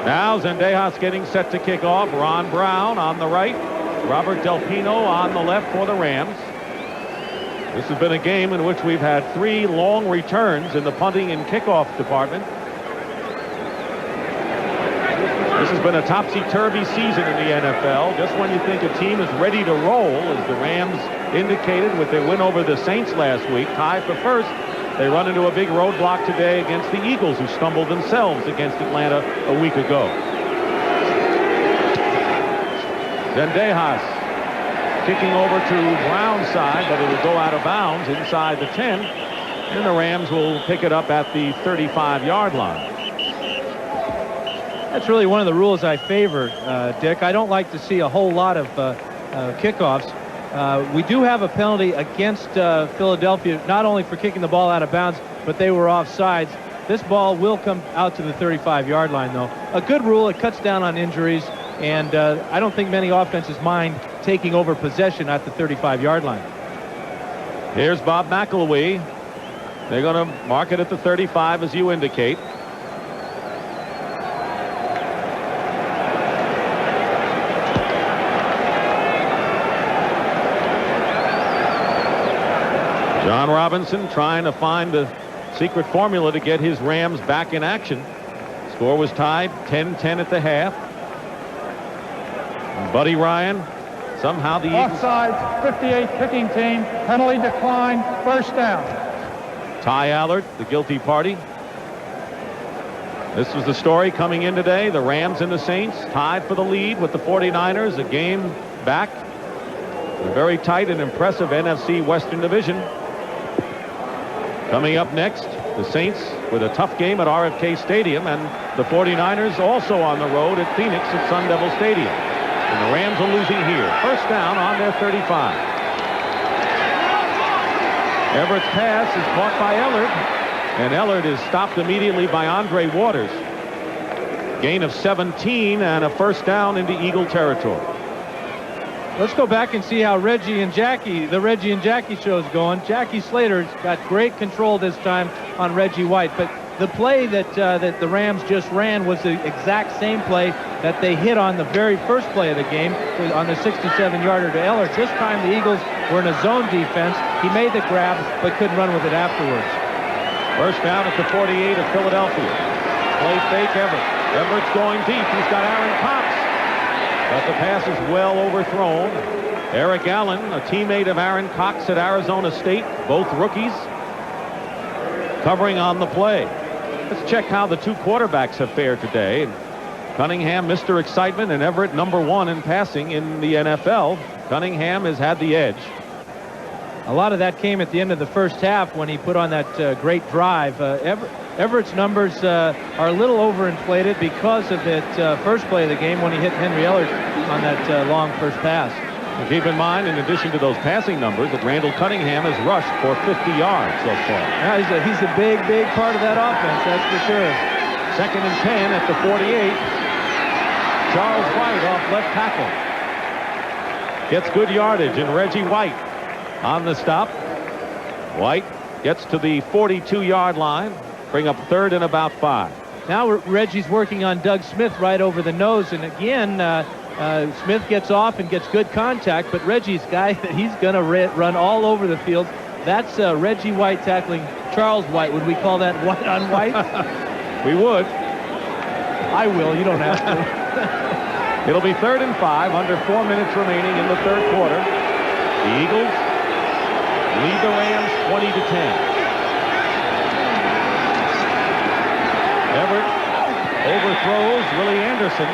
Now Zendejas getting set to kick off. Ron Brown on the right. Robert Del Pino on the left for the Rams. This has been a game in which we've had 3 long returns in the punting and kickoff department. This This has been a topsy-turvy season in the NFL. Just when you think a team is ready to roll, as the Rams indicated with their win over the Saints last week, tied for first, they run into a big roadblock today against the Eagles, who stumbled themselves against Atlanta a week ago. Zendejas kicking over to Brown's side, but it'll go out of bounds inside the 10, and the Rams will pick it up at the 35-yard line. That's really one of the rules I favor, Dick. I don't like to see a whole lot of kickoffs. We do have a penalty against Philadelphia, not only for kicking the ball out of bounds, but they were offsides. This ball will come out to the 35-yard line, though. A good rule. It cuts down on injuries, and I don't think many offenses mind taking over possession at the 35-yard line. Here's Bob McElwee. They're going to mark it at the 35, as you indicate. John Robinson trying to find the secret formula to get his Rams back in action. Score was tied 10-10 at the half. And Buddy Ryan, somehow the Eagles... Offsides, 58 kicking team, penalty decline, first down. Ty Allard, the guilty party. This was the story coming in today. The Rams and the Saints tied for the lead with the 49ers, a game back. A very tight and impressive NFC Western Division. Coming up next, the Saints with a tough game at RFK Stadium, and the 49ers also on the road at Phoenix at Sun Devil Stadium. And the Rams are losing here. First down on their 35. Everett's pass is caught by Ellard, and Ellard is stopped immediately by Andre Waters. Gain of 17 and a first down into Eagle territory. Let's go back and see how the Reggie and Jackie show is going. Jackie Slater's got great control this time on Reggie White, but the play that the Rams just ran was the exact same play that they hit on the very first play of the game on the 67-yarder to Ellard. This time the Eagles were in a zone defense. He made the grab, but couldn't run with it afterwards. First down at the 48 of Philadelphia. Play fake Everett. Everett's going deep. He's got Aaron Cox. But the pass is well overthrown. Eric Allen, a teammate of Aaron Cox at Arizona State, both rookies, covering on the play. Let's check how the two quarterbacks have fared today. Cunningham, Mr. Excitement, and Everett, #1 in passing in the NFL. Cunningham has had the edge. A lot of that came at the end of the first half when he put on that great drive. Everett's numbers are a little overinflated because of that first play of the game when he hit Henry Ellard on that long first pass. And keep in mind, in addition to those passing numbers, that Randall Cunningham has rushed for 50 yards so far. Yeah, he's a big part of that offense, that's for sure. Second and 10 at the 48. Charles White off left tackle. Gets good yardage, and Reggie White on the stop. White gets to the 42-yard line. Bring up third and about 5. Now Reggie's working on Doug Smith right over the nose, and again Smith gets off and gets good contact, but Reggie's guy that he's going to run all over the field. That's Reggie White tackling Charles White. Would we call that white on white? We would. I will. You don't have to. It'll be third and 5, under 4 minutes remaining in the third quarter. The Eagles lead the Rams 20-10. Everett overthrows Willie Anderson.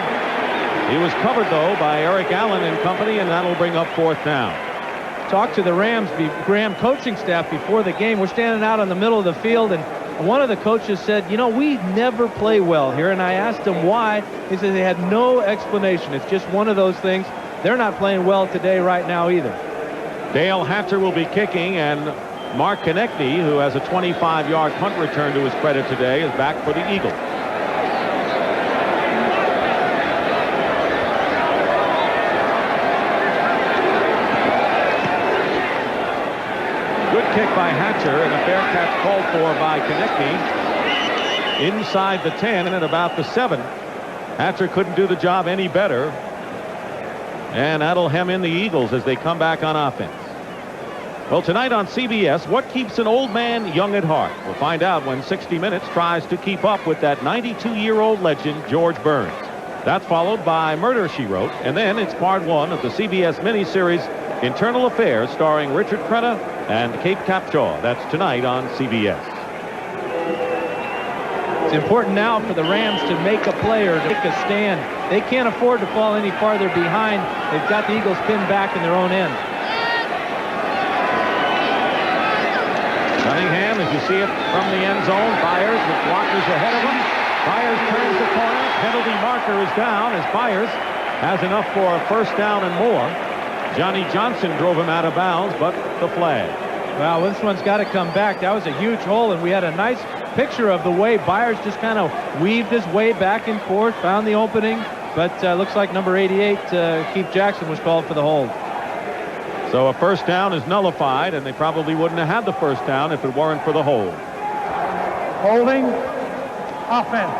He was covered, though, by Eric Allen and company, and that'll bring up fourth down. Talked to the Graham coaching staff before the game. We're standing out in the middle of the field, and one of the coaches said, you know, we never play well here, and I asked him why. He said they had no explanation. It's just one of those things. They're not playing well today right now either. Dale Hatcher will be kicking, and Mark Konechny, who has a 25-yard punt return to his credit today, is back for the Eagles. Good kick by Hatcher, and a fair catch called for by Konechny. Inside the 10 and at about the 7. Hatcher couldn't do the job any better. And that'll hem in the Eagles as they come back on offense. Well, tonight on CBS, what keeps an old man young at heart? We'll find out when 60 Minutes tries to keep up with that 92-year-old legend, George Burns. That's followed by Murder, She Wrote, and then it's part 1 of the CBS miniseries Internal Affairs, starring Richard Crenna and Kate Capshaw. That's tonight on CBS. It's important now for the Rams to make a play or take a stand. They can't afford to fall any farther behind. They've got the Eagles pinned back in their own end. Cunningham, as you see it from the end zone, Byers with blockers ahead of him. Byers turns the corner. Penalty marker is down as Byers has enough for a first down and more. Johnny Johnson drove him out of bounds, but the flag. Well, this one's got to come back. That was a huge hole, and we had a nice picture of the way Byers just kind of weaved his way back and forth, found the opening, but looks like number 88, Keith Jackson, was called for the hold. So a first down is nullified, and they probably wouldn't have had the first down if it weren't for the hold. Holding. Offense.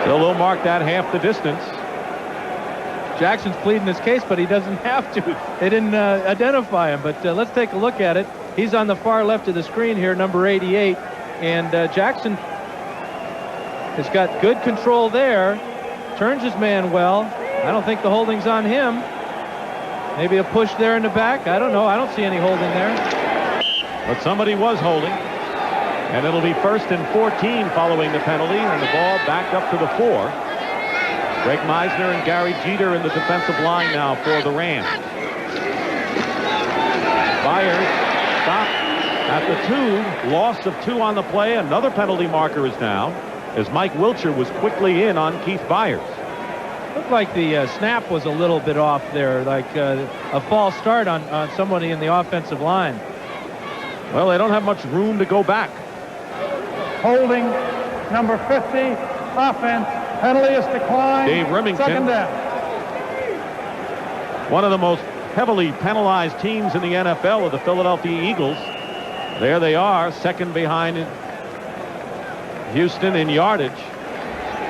So they'll mark that half the distance. Jackson's pleading his case, but he doesn't have to. They didn't identify him, but let's take a look at it. He's on the far left of the screen here, number 88, and Jackson has got good control there, turns his man well. I don't think the holding's on him. Maybe a push there in the back. I don't know. I don't see any holding there. But somebody was holding, and it'll be 1st and 14 following the penalty, and the ball back up to the 4. Greg Meisner and Gary Jeter in the defensive line now for the Rams. Byers stopped at the 2. Loss of 2 on the play. Another penalty marker is down as Mike Wilcher was quickly in on Keith Byers. Looked like the snap was a little bit off there, like a false start on somebody in the offensive line. Well, they don't have much room to go back. Holding. Number 50. Offense. Penalty is declined. Dave Remington. Second down. One of the most heavily penalized teams in the NFL are the Philadelphia Eagles. There they are, second behind Houston in yardage,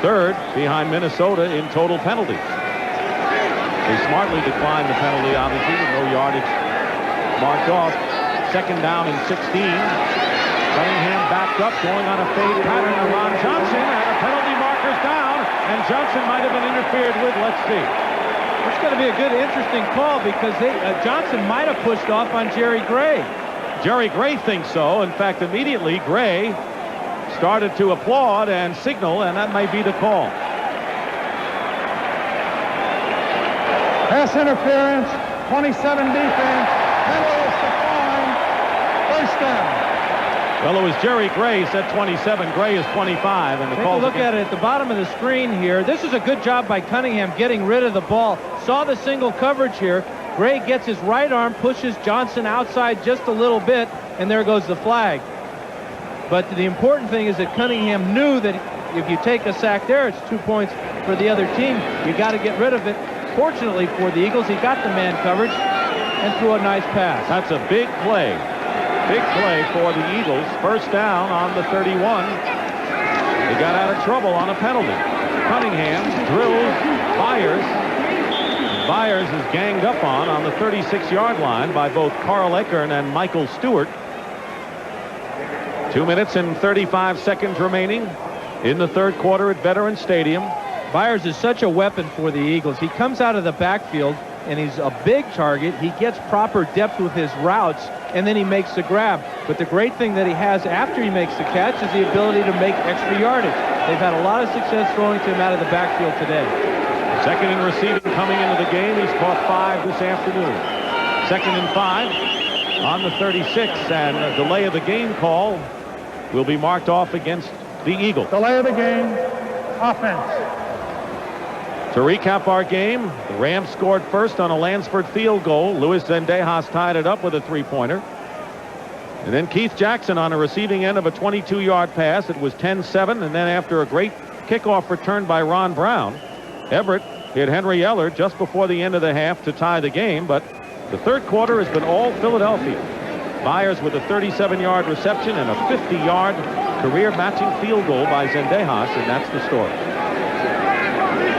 third behind Minnesota in total penalties. They smartly declined the penalty, obviously, with no yardage marked off. Second down and 16. Cunningham backed up, going on a fade pattern to Ron Johnson, and the penalty marker's down, and Johnson might have been interfered with. Let's see. It's going to be a good, interesting call because Johnson might have pushed off on Jerry Gray. Jerry Gray thinks so. In fact, immediately Gray started to applaud and signal, and that might be the call. Pass interference. 27 defense. Penalty is declined. First down. Well, it was Jerry Gray said 27. Gray is 25, and the Take call. a look at it at the bottom of the screen here. This is a good job by Cunningham getting rid of the ball. Saw the single coverage here. Gray gets his right arm, pushes Johnson outside just a little bit, and there goes the flag. But the important thing is that Cunningham knew that if you take a sack there, it's 2 points for the other team. You got to get rid of it. Fortunately for the Eagles, he got the man coverage and threw a nice pass. That's a big play. Big play for the Eagles. First down on the 31. They got out of trouble on a penalty. Cunningham drills Byers. Byers is ganged up on the 36-yard line by both Carl Eckern and Michael Stewart. 2 minutes and 35 seconds remaining in the third quarter at Veterans Stadium. Byers is such a weapon for the Eagles. He comes out of the backfield, and he's a big target. He gets proper depth with his routes, and then he makes the grab. But the great thing that he has after he makes the catch is the ability to make extra yardage. They've had a lot of success throwing to him out of the backfield today. Second in receiving coming into the game. He's caught 5 this afternoon. Second and 5 on the 36, and a delay of the game call will be marked off against the Eagles. Delay of the game. Offense. To recap our game, the Rams scored first on a Lansford field goal. Luis Zendejas tied it up with a 3-pointer. And then Keith Jackson on a receiving end of a 22-yard pass. It was 10-7, and then after a great kickoff return by Ron Brown, Everett hit Henry Eller just before the end of the half to tie the game. But the third quarter has been all Philadelphia. Byers with a 37-yard reception and a 50-yard career-matching field goal by Zendejas, and that's the story.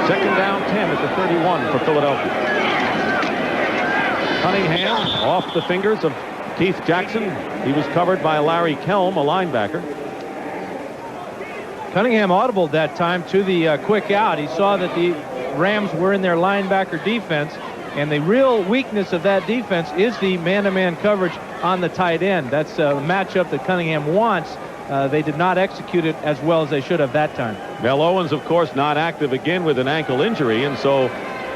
Second down 10 at the 31 for Philadelphia. Cunningham off the fingers of Keith Jackson. He was covered by Larry Kelm, a linebacker. Cunningham audibled that time to the quick out. He saw that the Rams were in their linebacker defense, and the real weakness of that defense is the man-to-man coverage on the tight end. That's a matchup that Cunningham wants. They did not execute it as well as they should have that time. Mel Owens, of course, not active again with an ankle injury, and so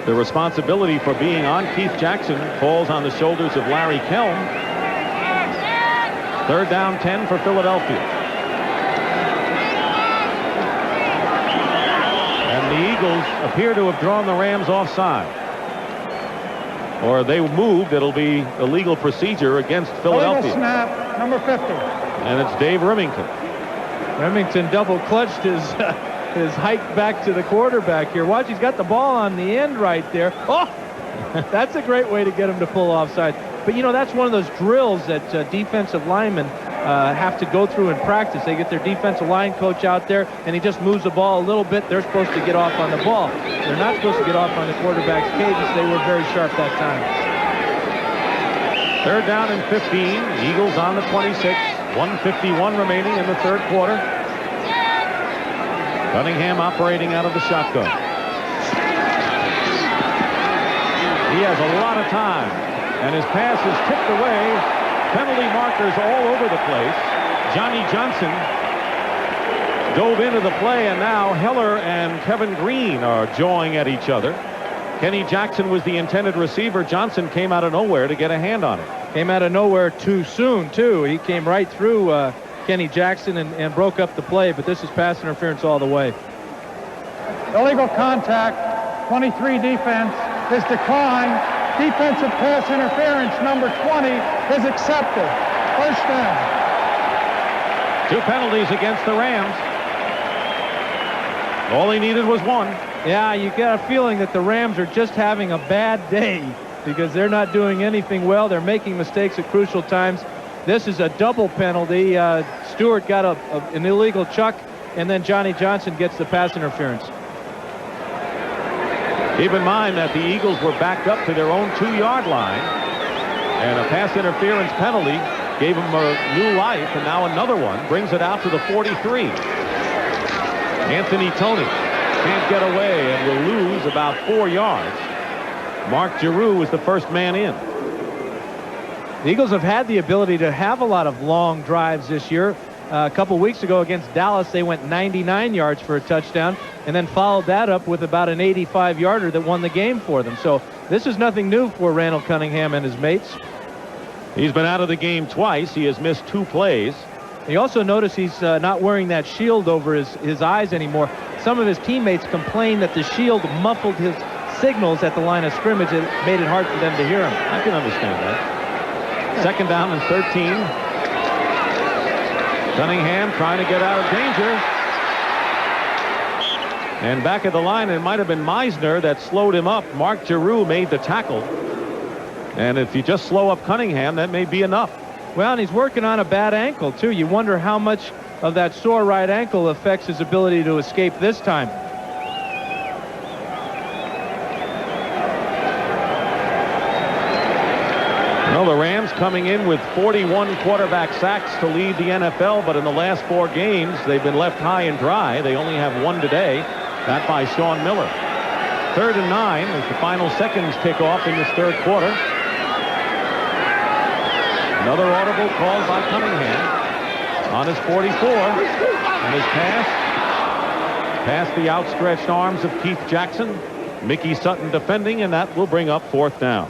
the responsibility for being on Keith Jackson falls on the shoulders of Larry Kelm. 3rd down 10 for Philadelphia. And the Eagles appear to have drawn the Rams offside. Or they moved. It'll be a legal procedure against Philadelphia. Illegal snap, number 50. And it's Dave Remington. Remington double clutched his hike back to the quarterback here. Watch, he's got the ball on the end right there. Oh, that's a great way to get him to pull offside. But, you know, that's one of those drills that defensive linemen have to go through in practice. They get their defensive line coach out there, and he just moves the ball a little bit. They're supposed to get off on the ball. They're not supposed to get off on the quarterback's cadence. They were very sharp that time. 3rd down and 15. Eagles on the 26. 1:51 remaining in the 3rd quarter. Cunningham operating out of the shotgun. He has a lot of time, and his pass is tipped away. Penalty markers all over the place. Johnny Johnson dove into the play, and now Heller and Kevin Green are jawing at each other. Kenny Jackson was the intended receiver. Johnson came out of nowhere to get a hand on it. Came out of nowhere too soon, too. He came right through Kenny Jackson and broke up the play, but this is pass interference all the way. Illegal contact, 23 defense is declined. Defensive pass interference, number 20, is accepted. 1st down. 2 penalties against the Rams. All he needed was 1. Yeah, you get a feeling that the Rams are just having a bad day because they're not doing anything well. They're making mistakes at crucial times. This is a double penalty. Stewart got an illegal chuck, and then Johnny Johnson gets the pass interference. Keep in mind that the Eagles were backed up to their own 2-yard line, and a pass interference penalty gave them a new life, and now another one brings it out to the 43. Anthony Toney can't get away and will lose about 4 yards. Mark Giroux was the first man in. The Eagles have had the ability to have a lot of long drives this year. A couple weeks ago against Dallas, they went 99 yards for a touchdown and then followed that up with about an 85-yarder that won the game for them. So this is nothing new for Randall Cunningham and his mates. He's been out of the game twice. He has missed 2 plays. You also notice he's not wearing that shield over his eyes anymore. Some of his teammates complained that the shield muffled his signals at the line of scrimmage. It made it hard for them to hear him. I can understand that. 2nd down and 13. Cunningham trying to get out of danger. And back at the line, it might have been Meisner that slowed him up. Mark Giroux made the tackle. And if you just slow up Cunningham, that may be enough. Well, and he's working on a bad ankle, too. You wonder how much of that sore right ankle affects his ability to escape this time. Well, the Rams coming in with 41 quarterback sacks to lead the NFL, but in the last 4 games, they've been left high and dry. They only have 1 today, that by Sean Miller. 3rd and 9 as the final seconds tick off in this 3rd quarter. Another audible called by Cunningham on his 44, and his pass past the outstretched arms of Keith Jackson. Mickey Sutton defending, and that will bring up 4th down.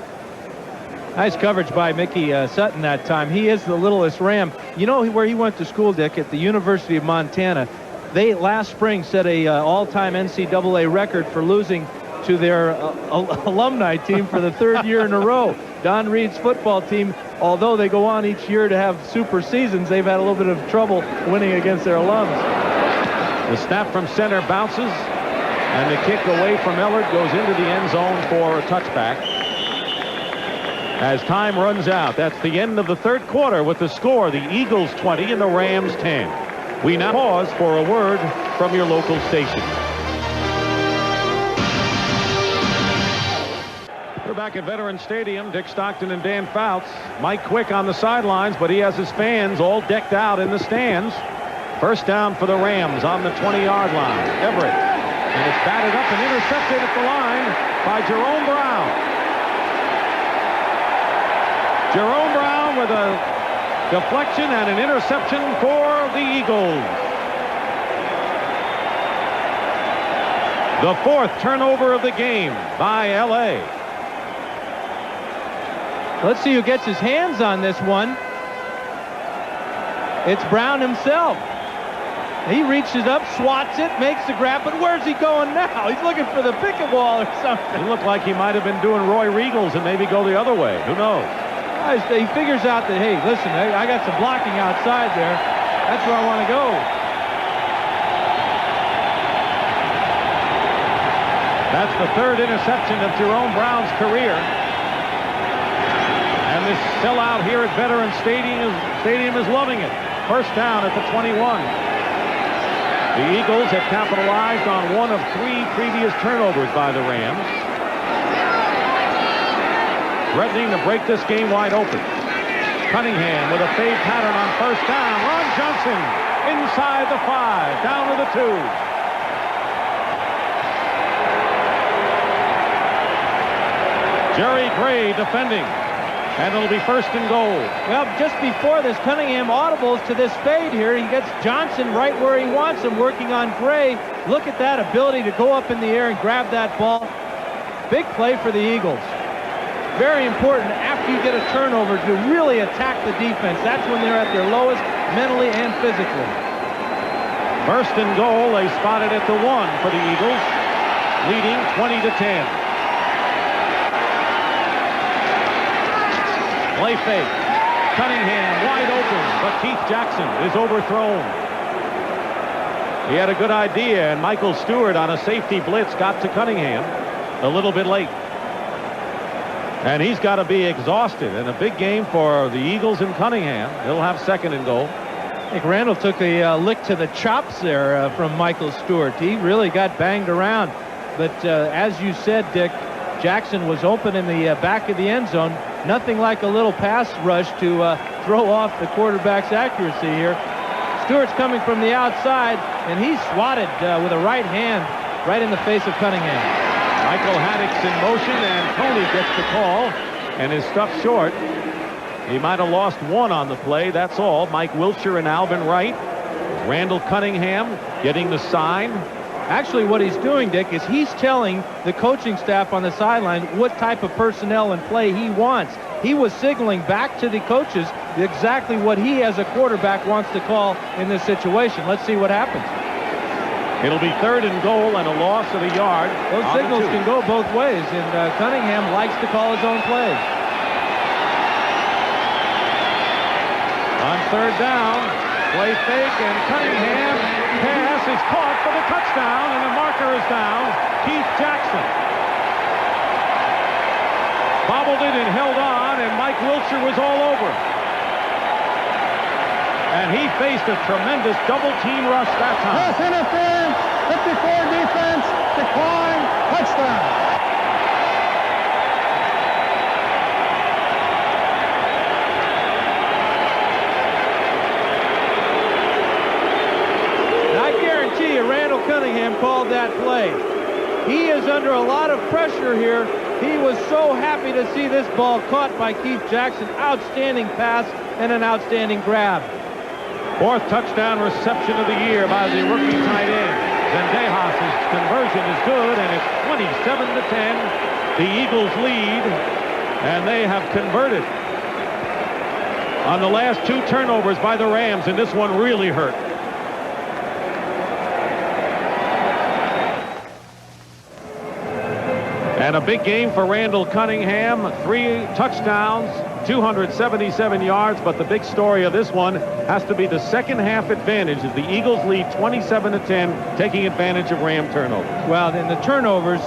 Nice coverage by Mickey Sutton that time. He is the littlest Ram. You know where he went to school, Dick? At the University of Montana. They last spring set a all-time NCAA record for losing to their alumni team for the 3rd year in a row. Don Reed's football team, although they go on each year to have super seasons, they've had a little bit of trouble winning against their alums. The snap from center bounces, and the kick away from Ellard goes into the end zone for a touchback. As time runs out, that's the end of the 3rd quarter with the score, the Eagles 20 and the Rams 10. We now pause for a word from your local station. We're back at Veterans Stadium. Dick Stockton and Dan Fouts. Mike Quick on the sidelines, but he has his fans all decked out in the stands. First down for the Rams on the 20-yard line. Everett. And it's batted up and intercepted at the line by Jerome Brown. Jerome Brown with a deflection and an interception for the Eagles. The 4th turnover of the game by L.A. Let's see who gets his hands on this one. It's Brown himself. He reaches up, swats it, makes the grab, but where's he going now? He's looking for the pickleball or something. It looked like he might have been doing Roy Regals and maybe go the other way. Who knows? He figures out that, hey, listen, I got some blocking outside there. That's where I want to go. That's the 3rd interception of Jerome Brown's career. And this sellout here at Veterans Stadium is loving it. First down at the 21. The Eagles have capitalized on one of 3 previous turnovers by the Rams, threatening to break this game wide open. Cunningham with a fade pattern on first down. Ron Johnson inside the 5, down to the 2. Jerry Gray defending, and it'll be first and goal. Well, just before this, Cunningham audibles to this fade here. He gets Johnson right where he wants him, working on Gray. Look at that ability to go up in the air and grab that ball. Big play for the Eagles. Very important after you get a turnover to really attack the defense. That's when they're at their lowest mentally and physically. First and goal, they spotted at the 1 for the Eagles, leading 20-10. Play fake. Cunningham wide open, but Keith Jackson is overthrown. He had a good idea, and Michael Stewart on a safety blitz got to Cunningham a little bit late. And he's got to be exhausted in a big game for the Eagles and Cunningham. He'll have second and goal. I think Randall took a lick to the chops there from Michael Stewart. He really got banged around. But as you said, Dick, Jackson was open in the back of the end zone. Nothing like a little pass rush to throw off the quarterback's accuracy here. Stewart's coming from the outside, and he's swatted with a right hand right in the face of Cunningham. Michael Haddock's in motion, and Tony gets the call and is stuffed short. He might have lost 1 on the play, that's all. Mike Wilshire and Alvin Wright. Randall Cunningham getting the sign. Actually, what he's doing, Dick, is he's telling the coaching staff on the sideline what type of personnel and play he wants. He was signaling back to the coaches exactly what he as a quarterback wants to call in this situation. Let's see what happens. It'll be 3rd and goal and a loss of a yard. Those signals can go both ways, and Cunningham likes to call his own plays. On 3rd down, play fake, and Cunningham pass is caught for the touchdown, and the marker is down. Keith Jackson bobbled it and held on, and Mike Wilshire was all over. And he faced a tremendous double-team rush that time. Pass interference, 54 defense, decline, touchdown. Randall Cunningham called that play. He is under a lot of pressure here. He was so happy to see this ball caught by Keith Jackson. Outstanding pass and an outstanding grab. 4th touchdown reception of the year by the rookie tight end. Zendejas' conversion is good, and it's 27-10. The Eagles lead, and they have converted on the last 2 turnovers by the Rams, and this one really hurt. And a big game for Randall Cunningham. 3 touchdowns, 277 yards, but the big story of this one has to be the second half advantage as the Eagles lead 27-10, taking advantage of Ram turnovers. Well, in the turnovers,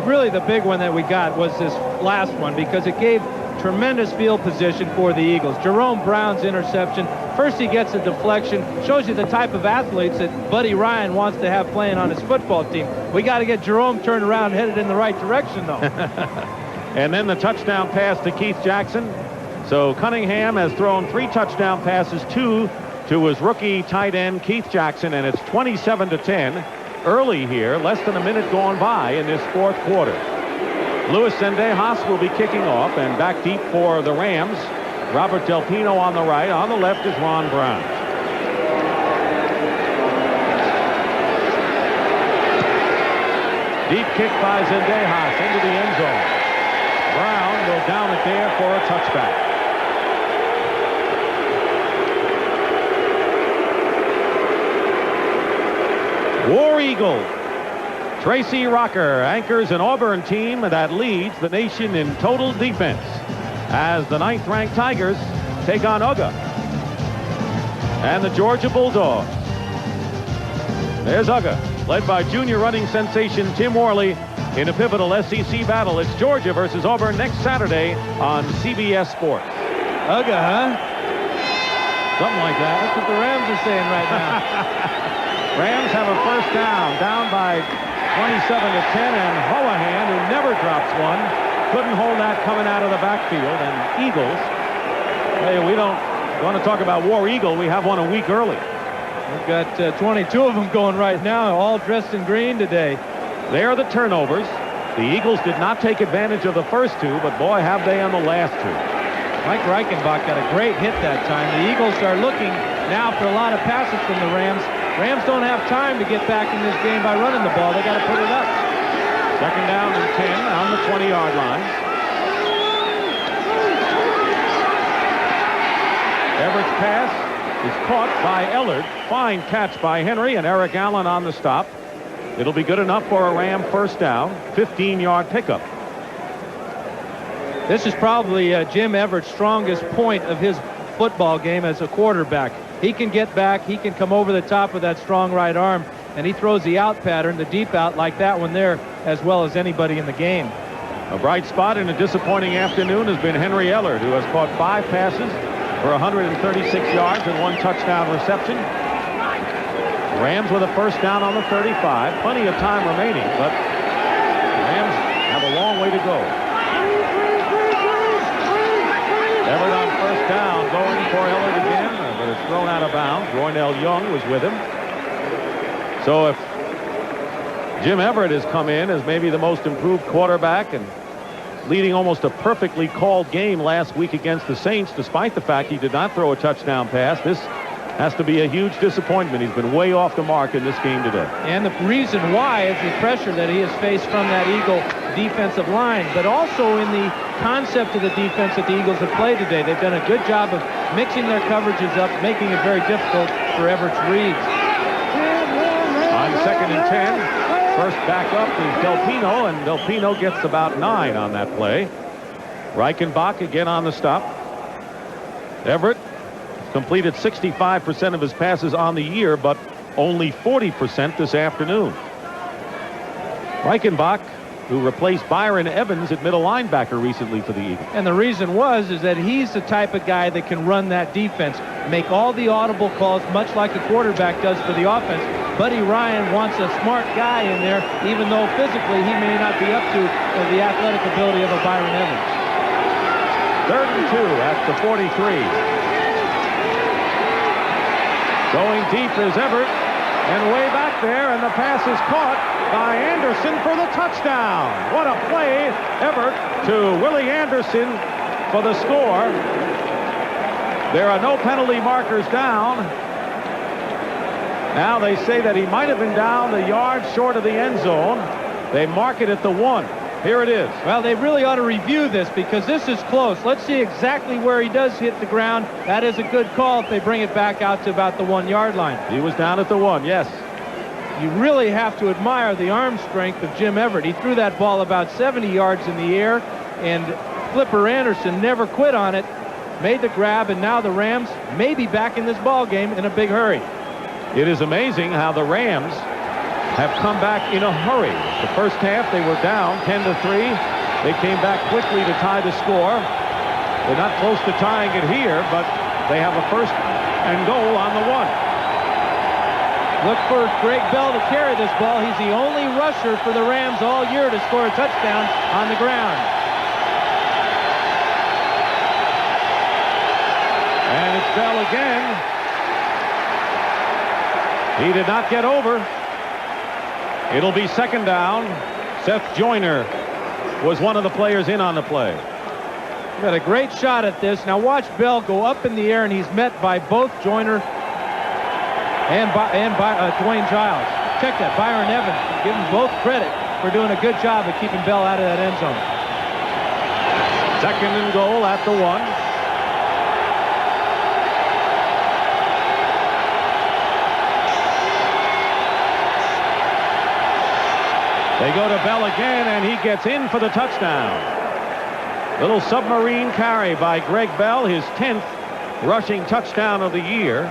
really the big one that we got was this last one, because it gave tremendous field position for the Eagles. Jerome Brown's interception. First he gets a deflection. Shows you the type of athletes that Buddy Ryan wants to have playing on his football team. We got to get Jerome turned around and headed in the right direction, though. And then the touchdown pass to Keith Jackson. So Cunningham has thrown 3 touchdown passes, 2 to his rookie tight end Keith Jackson, and it's 27-10 early here, less than a minute gone by in this fourth quarter. Luis Zendejas will be kicking off, and back deep for the Rams, Robert Del Pino on the right. On the left is Ron Brown. Deep kick by Zendejas into the end zone. Brown will down it there for a touchback. War Eagle. Tracy Rocker anchors an Auburn team that leads the nation in total defense as the 9th-ranked Tigers take on UGA and the Georgia Bulldogs. There's UGA, led by junior running sensation Tim Worley in a pivotal SEC battle. It's Georgia versus Auburn next Saturday on CBS Sports. UGA, huh? Something like that. That's what the Rams are saying right now. Rams have a first down by 27-10, and Holohan, who never drops one, couldn't hold that coming out of the backfield. And Eagles, hey, we don't want to talk about War Eagle. We have one a week early. We've got 22 of them going right now, all dressed in green today. They are the turnovers. The Eagles did not take advantage of the first two, but boy, have they on the last two. Mike Reichenbach got a great hit that time. The Eagles are looking now for a lot of passes from the Rams. Rams don't have time to get back in this game by running the ball. They got to put it up. Second down and 10 on the 20-yard line. Everett's pass is caught by Ellard. Fine catch by Henry, and Eric Allen on the stop. It'll be good enough for a Ram first down, 15-yard pickup. This is probably Jim Everett's strongest point of his football game as a quarterback. He can get back, he can come over the top with that strong right arm, and he throws the out pattern, the deep out like that one there, as well as anybody in the game. A bright spot in a disappointing afternoon has been Henry Ellard, who has caught 5 passes for 136 yards and 1 touchdown reception. Rams with a first down on the 35. Plenty of time remaining, but the Rams have a long way to go. Everett on first down, going for Ellard again, but it's thrown out of bounds. Roynell Young was with him. So if Jim Everett has come in as maybe the most improved quarterback and leading almost a perfectly called game last week against the Saints, despite the fact he did not throw a touchdown pass, this has to be a huge disappointment. He's been way off the mark in this game today. And the reason why is the pressure that he has faced from that Eagle defensive line, but also in the concept of the defense that the Eagles have played today. They've done a good job of mixing their coverages up, making it very difficult for Everett's reads. On second and 10, first back up is Del Pino, and Del Pino gets about 9 on that play. Reichenbach again on the stop. Everett completed 65% of his passes on the year, but only 40% this afternoon. Reichenbach, who replaced Byron Evans at middle linebacker recently for the Eagles. And the reason is that he's the type of guy that can run that defense, make all the audible calls, much like a quarterback does for the offense. Buddy Ryan wants a smart guy in there, even though physically he may not be up to the athletic ability of a Byron Evans. 3rd and 2 at the 43. Going deep is Everett, and way back there, and the pass is caught by Anderson for the touchdown. What a play. Everett to Willie Anderson for the score. There are no penalty markers down. Now they say that he might have been down the yard short of the end zone. They mark it at the 1. Here it is. Well, they really ought to review this because this is close. Let's see exactly where he does hit the ground. That is a good call if they bring it back out to about the 1-yard line. He was down at the 1, yes. You really have to admire the arm strength of Jim Everett. He threw that ball about 70 yards in the air, and Flipper Anderson never quit on it, made the grab, and now the Rams may be back in this ball game in a big hurry. It is amazing how the Rams have come back in a hurry. The first half, they were down 10-3. They came back quickly to tie the score. They're not close to tying it here, but they have a first and goal on the 1. Look for Greg Bell to carry this ball. He's the only rusher for the Rams all year to score a touchdown on the ground. And it's Bell again. He did not get over. It'll be second down. Seth Joyner was one of the players in on the play. Got a great shot at this. Now watch Bell go up in the air, and he's met by both Joyner and Dwayne Giles. Check that. Byron Evans, give them both credit for doing a good job of keeping Bell out of that end zone. Second and goal at the 1. They go to Bell again, and he gets in for the touchdown. Little submarine carry by Greg Bell, his 10th rushing touchdown of the year,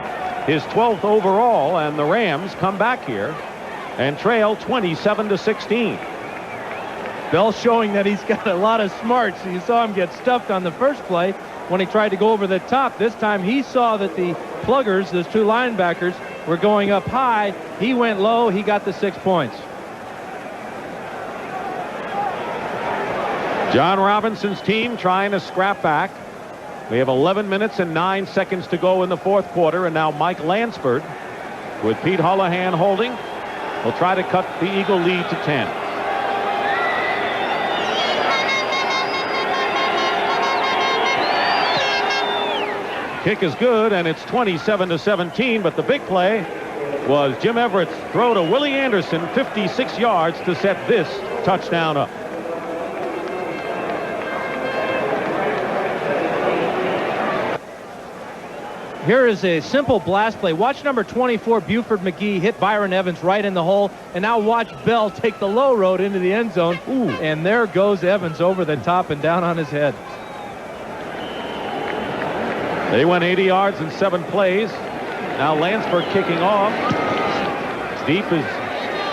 his 12th overall, and the Rams come back here and trail 27-16. Bell showing that he's got a lot of smarts. You saw him get stuffed on the first play when he tried to go over the top. This time he saw that the pluggers, those two linebackers, were going up high. He went low. He got the 6 points. John Robinson's team trying to scrap back. We have 11 minutes and 9 seconds to go in the fourth quarter, and now Mike Lansford, with Pete Holohan holding, will try to cut the Eagle lead to 10. Kick is good, and it's 27-17, but the big play was Jim Everett's throw to Willie Anderson, 56 yards to set this touchdown up. Here is a simple blast play. Watch number 24, Buford McGee, hit Byron Evans right in the hole. And now watch Bell take the low road into the end zone. Ooh, and there goes Evans over the top and down on his head. They went 80 yards in 7 plays. Now Lansford kicking off. Deep is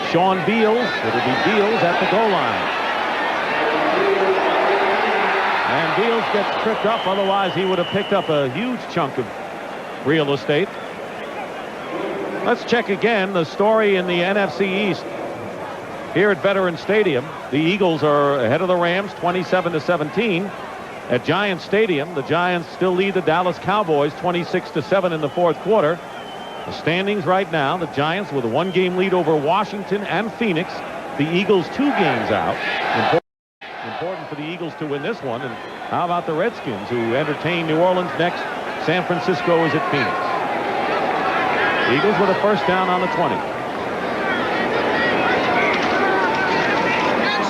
Sean Beals. It'll be Beals at the goal line. And Beals gets tripped up. Otherwise, he would have picked up a huge chunk of real estate. Let's check again the story in the NFC East. Here at Veterans Stadium, the Eagles are ahead of the Rams 27-17. At Giants Stadium, the Giants still lead the Dallas Cowboys 26-7 in the fourth quarter. The standings right now, the Giants with a 1-game lead over Washington and Phoenix. The Eagles 2 games out. Important for the Eagles to win this one. And how about the Redskins, who entertain New Orleans next? San Francisco is at Phoenix. Eagles with a first down on the 20.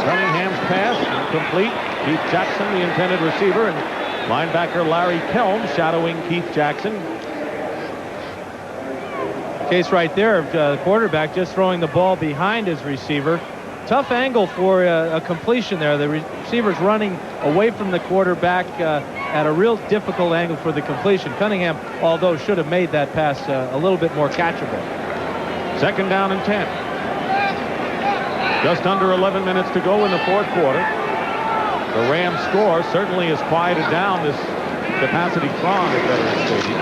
Cunningham's pass incomplete. Keith Jackson, the intended receiver, and linebacker Larry Kelm shadowing Keith Jackson. Case right there of the quarterback just throwing the ball behind his receiver. Tough angle for a completion there. The receiver's running away from the quarterback at a real difficult angle for the completion. Cunningham, although, should have made that pass a little bit more catchable. Second down and 10. Just under 11 minutes to go in the fourth quarter. The Rams score certainly has quieted down this capacity throng at Veterans Stadium.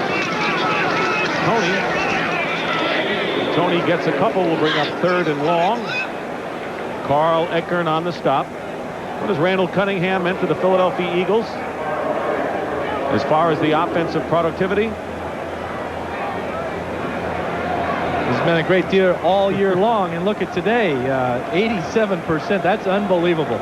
Tony gets a couple, will bring up third and long. Carl Eckern on the stop. What has Randall Cunningham meant to the Philadelphia Eagles as far as the offensive productivity? He's been a great deal all year long, and look at today, 87%. That's unbelievable.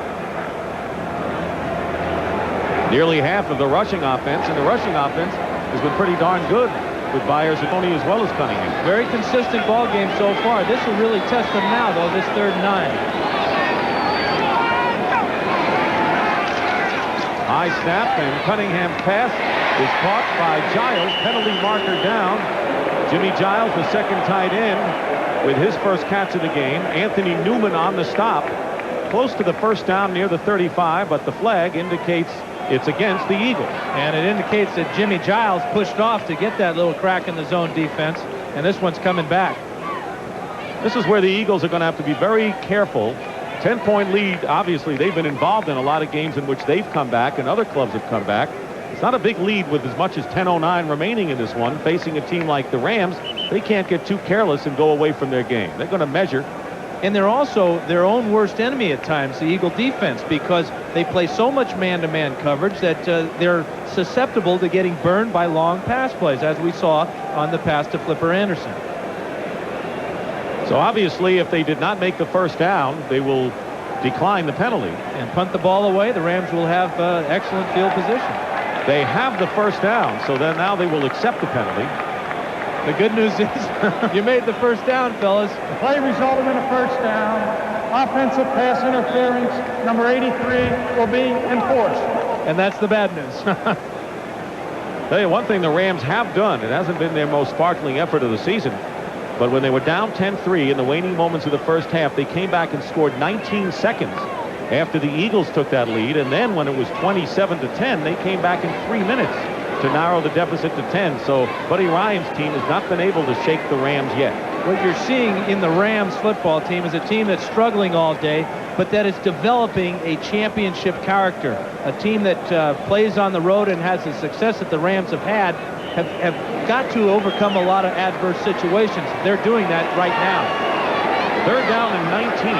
Nearly half of the rushing offense, and the rushing offense has been pretty darn good with Byers and Tony as well as Cunningham. Very consistent ball game so far. This will really test them now, though, this 3rd and 9. High snap, and Cunningham's pass is caught by Giles. Penalty marker down. Jimmy Giles, the second tight end, with his first catch of the game. Anthony Newman on the stop. Close to the first down near the 35, but the flag indicates it's against the Eagles. And it indicates that Jimmy Giles pushed off to get that little crack in the zone defense, and this one's coming back. This is where the Eagles are going to have to be very careful. 10-point lead, obviously, they've been involved in a lot of games in which they've come back and other clubs have come back. It's not a big lead with as much as 10:09 remaining in this one. Facing a team like the Rams, they can't get too careless and go away from their game. They're going to measure. And they're also their own worst enemy at times, the Eagle defense, because they play so much man-to-man coverage that they're susceptible to getting burned by long pass plays, as we saw on the pass to Flipper Anderson. So obviously, if they did not make the first down, they will decline the penalty and punt the ball away. The Rams will have excellent field position. They have the first down, so then now they will accept the penalty. The good news is you made the first down, fellas. The play resulted in a first down. Offensive pass interference, number 83, will be enforced. And that's the bad news. Tell you one thing the Rams have done, it hasn't been their most sparkling effort of the season, but when they were down 10-3 in the waning moments of the first half, they came back and scored 19 seconds after the Eagles took that lead. And then when it was 27-10, they came back in 3 minutes to narrow the deficit to 10. So Buddy Ryan's team has not been able to shake the Rams yet. What you're seeing in the Rams football team is a team that's struggling all day, but that is developing a championship character. A team that plays on the road and has the success that the Rams have had have got to overcome a lot of adverse situations. They're doing that right now. Third down and 19.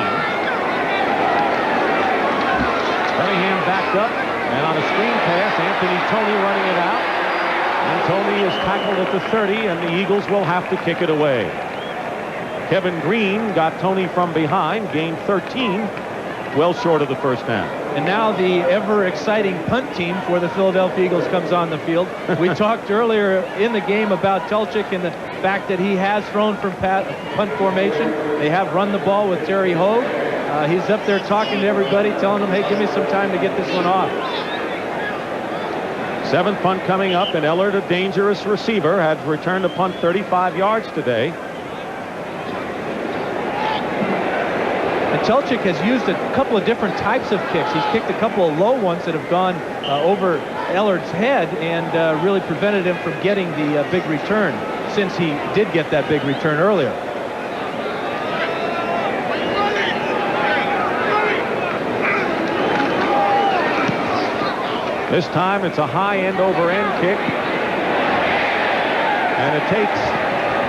Cunningham backed up, and on a screen pass, Anthony Toney running it out. And Toney is tackled at the 30, and the Eagles will have to kick it away. Kevin Green got Toney from behind, gained 13, well short of the first down. And now the ever-exciting punt team for the Philadelphia Eagles comes on the field. We talked earlier in the game about Telchik and the fact that he has thrown from punt formation. They have run the ball with Terry Hogue. He's up there talking to everybody, telling them, hey, give me some time to get this one off. Seventh punt coming up, and Ellard, a dangerous receiver, had returned a punt 35 yards today. And Telchik has used a couple of different types of kicks. He's kicked a couple of low ones that have gone over Ellard's head and really prevented him from getting the big return, since he did get that big return earlier. This time it's a high end-over-end kick, and it takes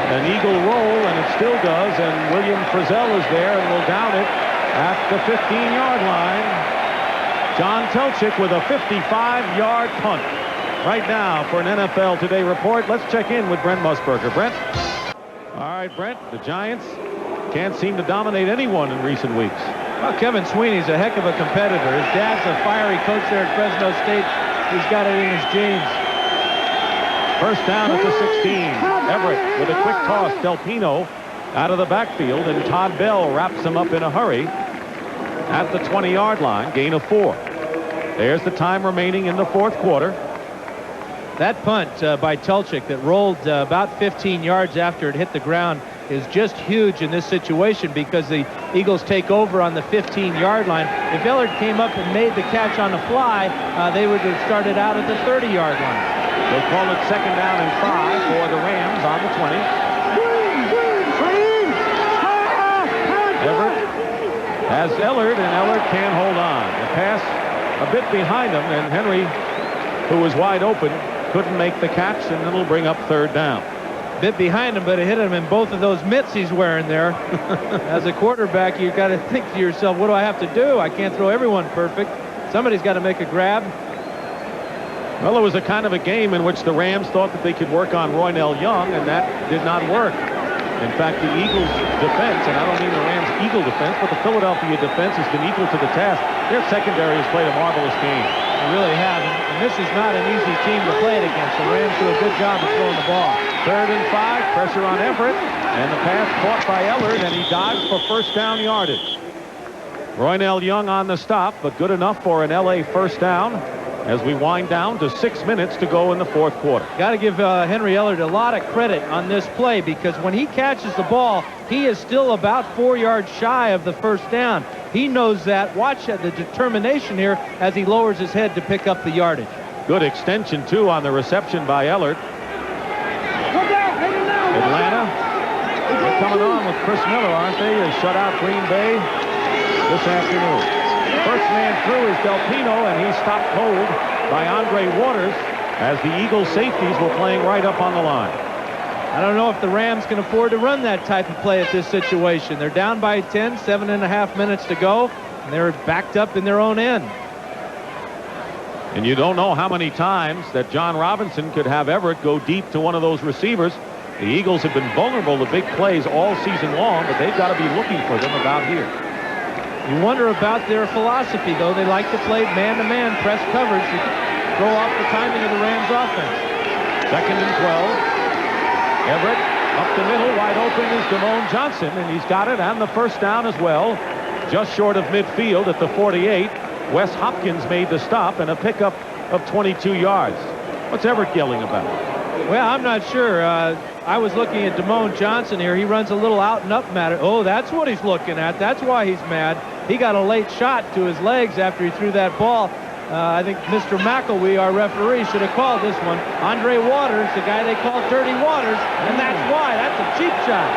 an Eagle roll, and it still does, and William Frizzell is there and will down it at the 15-yard line. John Telchik with a 55-yard punt. Right now for an NFL Today report, let's check in with Brent Musburger. Brent? All right, Brent, the Giants can't seem to dominate anyone in recent weeks. Well, Kevin Sweeney's a heck of a competitor. His dad's a fiery coach there at Fresno State. He's got it in his genes. First down at the 16. Everett with a quick toss. Delpino out of the backfield, and Todd Bell wraps him up in a hurry at the 20-yard line. Gain of 4. There's the time remaining in the fourth quarter. That punt by Telchik that rolled about 15 yards after it hit the ground is just huge in this situation, because the Eagles take over on the 15-yard line. If Ellard came up and made the catch on the fly, they would have started out at the 30-yard line. They'll call it second down and 5 for the Rams on the 20. Everett has Ellard, and Ellard can't hold on. The pass a bit behind him, and Henry, who was wide open, couldn't make the catch, and it'll bring up third down. Bit behind him, but it hit him in both of those mitts he's wearing there. As a quarterback, you've got to think to yourself, what do I have to do? I can't throw everyone perfect. Somebody's got to make a grab. Well, it was a kind of a game in which the Rams thought that they could work on Roynell Young, and that did not work. In fact, the Eagles' defense, and I don't mean the Rams' Eagle defense, but the Philadelphia defense has been equal to the task. Their secondary has played a marvelous game. They really have, and this is not an easy team to play it against. The Rams do a good job of throwing the ball. Third and 5, pressure on Everett, and the pass caught by Ellard, and he dives for first down yardage. Roynell Young on the stop, but good enough for an LA first down as we wind down to 6 minutes to go in the fourth quarter. Got to give Henry Ellard a lot of credit on this play, because when he catches the ball, he is still about 4 yards shy of the first down. He knows that. Watch the determination here as he lowers his head to pick up the yardage. Good extension, too, on the reception by Ellard. Atlanta, they're coming on with Chris Miller, aren't they? They shut out Green Bay this afternoon. First man through is Delpino, and he's stopped cold by Andre Waters as the Eagles safeties were playing right up on the line. I don't know if the Rams can afford to run that type of play at this situation. They're down by 10, 7.5 minutes to go, and they're backed up in their own end. And you don't know how many times that John Robinson could have Everett go deep to one of those receivers. The Eagles have been vulnerable to big plays all season long, but they've got to be looking for them about here. You wonder about their philosophy, though. They like to play man-to-man press coverage to throw off the timing of the Rams offense. 2nd and 12. Everett up the middle, wide open is Damone Johnson, and he's got it, and the first down as well. Just short of midfield at the 48. Wes Hopkins made the stop and a pickup of 22 yards. What's Everett yelling about? Well, I'm not sure. I was looking at Damone Johnson here. He runs a little out and up matter. Oh, that's what he's looking at. That's why he's mad. He got a late shot to his legs after he threw that ball. I think Mr. McElwee, our referee, should have called this one. Andre Waters, the guy they call Dirty Waters, and that's why. That's a cheap shot.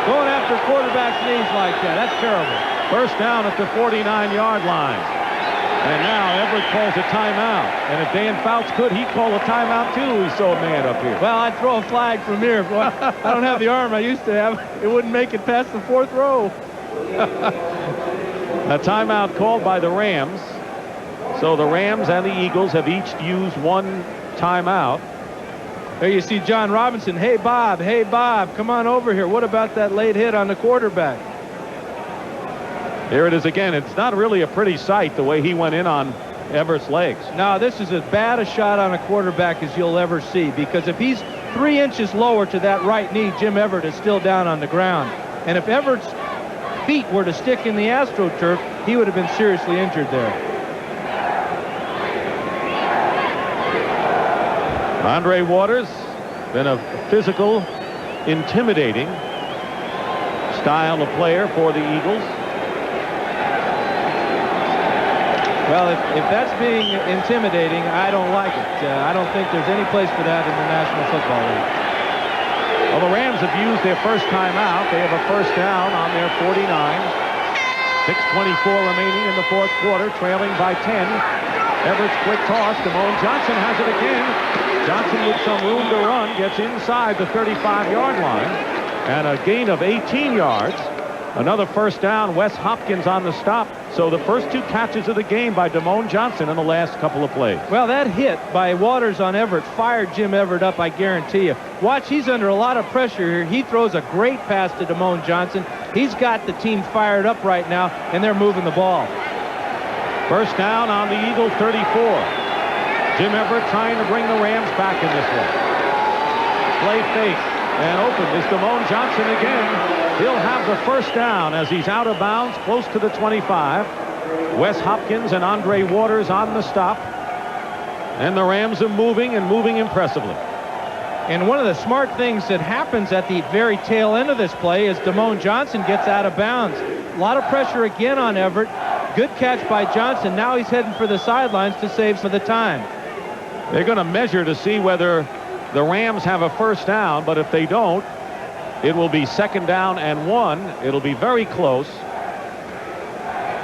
Going after quarterback's knees like that. That's terrible. First down at the 49-yard line. And now Everett calls a timeout. And if Dan Fouts could, he'd call a timeout too. He's so mad up here. Well, I'd throw a flag from here. I don't have the arm I used to have. It wouldn't make it past the 4th row. A timeout called by the Rams. So the Rams and the Eagles have each used one timeout. There you see John Robinson. Hey, Bob, come on over here. What about that late hit on the quarterback? Here it is again. It's not really a pretty sight the way he went in on Everett's legs. No, this is as bad a shot on a quarterback as you'll ever see, because if he's 3 inches lower to that right knee, Jim Everett is still down on the ground. And if Everett's feet were to stick in the AstroTurf, he would have been seriously injured there. Andre Waters, been a physical, intimidating style of player for the Eagles. Well, if that's being intimidating, I don't like it. I don't think there's any place for that in the National Football League. Well, the Rams have used their first timeout. They have a first down on their 49. 6:24 remaining in the 4th quarter, trailing by 10. Everett's quick toss. Damone Johnson has it again. Johnson with some room to run gets inside the 35-yard line. And a gain of 18 yards. Another first down. Wes Hopkins on the stop. So the first 2 catches of the game by Damone Johnson in the last couple of plays. Well, that hit by Waters on Everett fired Jim Everett up, I guarantee you. Watch, he's under a lot of pressure here. He throws a great pass to Damone Johnson. He's got the team fired up right now, and they're moving the ball. First down on the Eagle 34. Jim Everett trying to bring the Rams back in this one. Play fake and open is Damone Johnson again. He'll have the first down as he's out of bounds close to the 25. Wes Hopkins and Andre Waters on the stop. And the Rams are moving and moving impressively. And one of the smart things that happens at the very tail end of this play is Damone Johnson gets out of bounds. A lot of pressure again on Everett. Good catch by Johnson. Now he's heading for the sidelines to save for the time. They're going to measure to see whether the Rams have a first down, but if they don't, it will be 2nd down and 1. It'll be very close.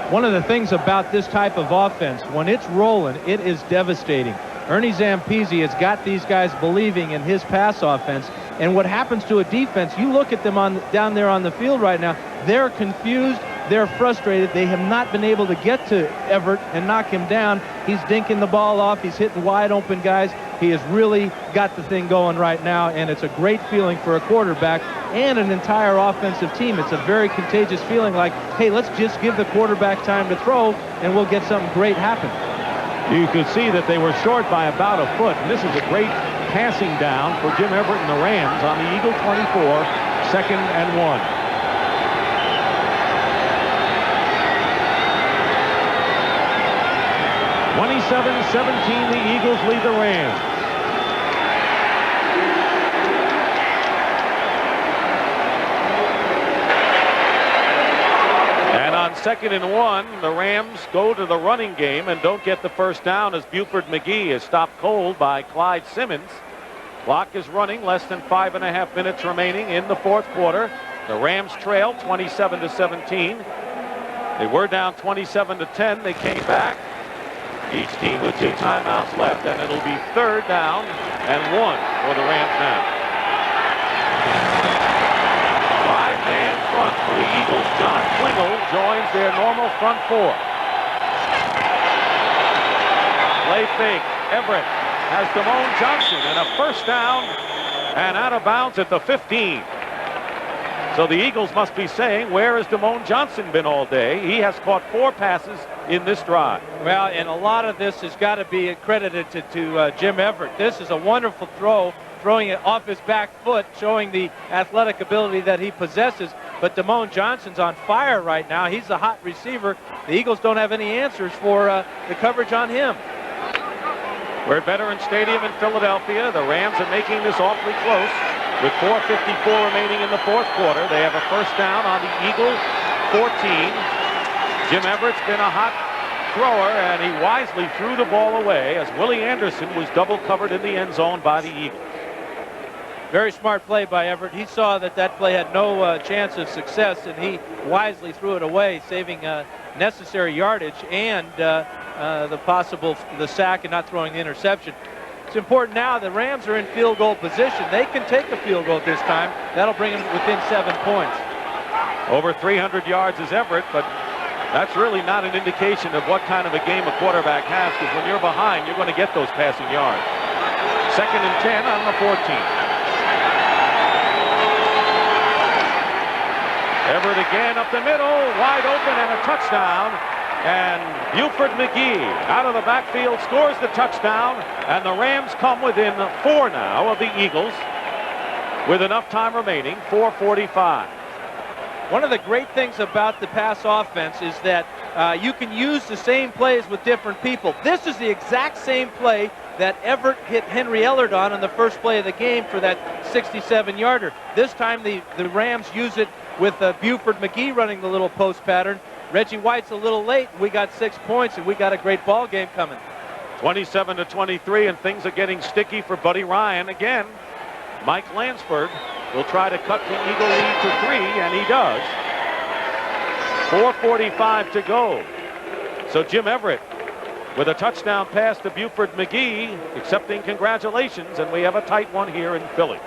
One of the things about this type of offense, when it's rolling, it is devastating. Ernie Zampese has got these guys believing in his pass offense. And what happens to a defense, you look at them down there on the field right now, they're confused, they're frustrated. They have not been able to get to Everett and knock him down. He's dinking the ball off. He's hitting wide open guys. He has really got the thing going right now, and it's a great feeling for a quarterback and an entire offensive team. It's a very contagious feeling like, hey, let's just give the quarterback time to throw, and we'll get something great happen. You could see that they were short by about a foot, and this is a great passing down for Jim Everett and the Rams on the Eagle 24, 2nd and 1. 27-17, the Eagles lead the Rams. And on 2nd and 1, the Rams go to the running game and don't get the first down as Buford McGee is stopped cold by Clyde Simmons. Clock is running, less than 5.5 minutes remaining in the 4th quarter. The Rams trail 27-17. They were down 27-10. They came back. Each team with 2 timeouts left, and it'll be 3rd down and 1 for the Rams now. 5-man front for the Eagles. John Klingel joins their normal front 4. Play fake. Everett has Damone Johnson and a first down and out of bounds at the 15. So the Eagles must be saying, where has Damone Johnson been all day? He has caught 4 passes in this drive. Well, and a lot of this has got to be credited to Jim Everett. This is a wonderful throw, throwing it off his back foot, showing the athletic ability that he possesses. But Damone Johnson's on fire right now. He's the hot receiver. The Eagles don't have any answers for the coverage on him. We're at Veterans Stadium in Philadelphia. The Rams are making this awfully close. With 4:54 remaining in the fourth quarter, they have a first down on the Eagle 14. Jim Everett's been a hot thrower, and he wisely threw the ball away as Willie Anderson was double covered in the end zone by the Eagles. Very smart play by Everett. He saw that that play had no chance of success, and he wisely threw it away, saving necessary yardage and the sack and not throwing the interception. It's important now. The Rams are in field goal position. They can take a field goal this time. That'll bring them within 7 points. Over 300 yards is Everett, but that's really not an indication of what kind of a game a quarterback has, because when you're behind, you're going to get those passing yards. 2nd and 10 on the 14. Everett again up the middle, wide open, and a touchdown. And Buford McGee out of the backfield scores the touchdown, and the Rams come within 4 now of the Eagles with enough time remaining, 4:45. One of the great things about the pass offense is that you can use the same plays with different people. This is the exact same play that Everett hit Henry Ellard on the first play of the game for that 67-yarder. This time the Rams use it with Buford McGee running the little post pattern. Reggie White's a little late. We got 6 points, and we got a great ball game coming. 27-23, and things are getting sticky for Buddy Ryan again. Mike Lansford will try to cut the Eagle lead to 3, and he does. 4:45 to go. So Jim Everett with a touchdown pass to Buford McGee, accepting congratulations, and we have a tight one here in Philly.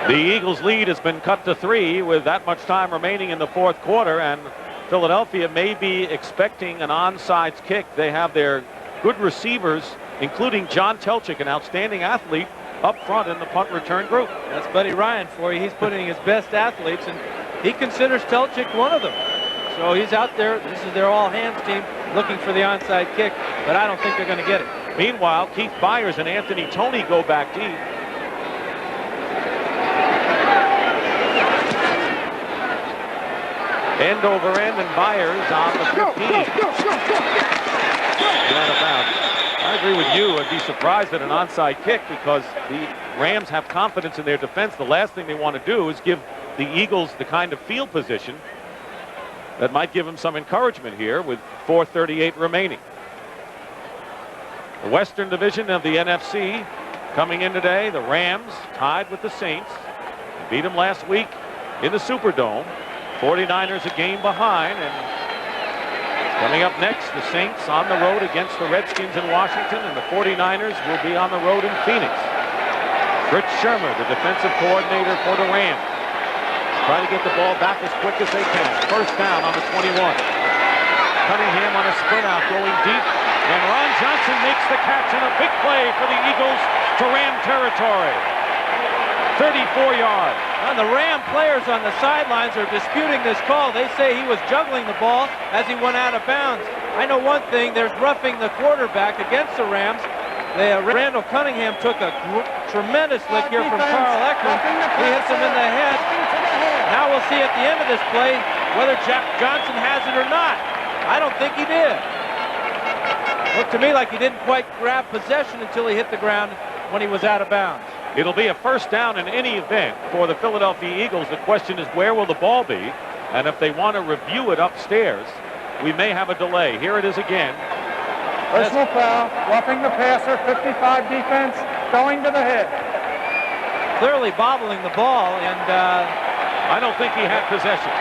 The Eagles' lead has been cut to 3 with that much time remaining in the fourth quarter, and Philadelphia may be expecting an onside kick. They have their good receivers, including John Telchik, an outstanding athlete, up front in the punt return group. That's Buddy Ryan for you. He's putting his best athletes, and he considers Telchik one of them. So he's out there. This is their all-hands team looking for the onside kick, but I don't think they're going to get it. Meanwhile, Keith Byers and Anthony Toney go back deep. End over end, and Byers on the 15. I agree with you. I'd be surprised at an onside kick because the Rams have confidence in their defense. The last thing they want to do is give the Eagles the kind of field position that might give them some encouragement here with 4:38 remaining. The Western Division of the NFC coming in today. The Rams tied with the Saints. They beat them last week in the Superdome. 49ers a game behind, and coming up next, the Saints on the road against the Redskins in Washington, and the 49ers will be on the road in Phoenix. Rich Shermer, the defensive coordinator for the Rams, try to get the ball back as quick as they can. First down on the 21. Cunningham on a sprint out going deep, and Ron Johnson makes the catch, and a big play for the Eagles to Ram territory. 34 yards. And the Ram players on the sidelines are disputing this call. They say he was juggling the ball as he went out of bounds. I know one thing, there's roughing the quarterback against the Rams. Randall Cunningham took a tremendous lick here from Carl Eckert. He hits him in the head. Now we'll see at the end of this play whether Johnson has it or not. I don't think he did. Looked to me like he didn't quite grab possession until he hit the ground when he was out of bounds. It'll be a first down in any event for the Philadelphia Eagles. The question is, where will the ball be? And if they want to review it upstairs, we may have a delay. Here it is again. Personal foul, roughing the passer, 55 defense, going to the head. Clearly bobbling the ball, and I don't think he had possession.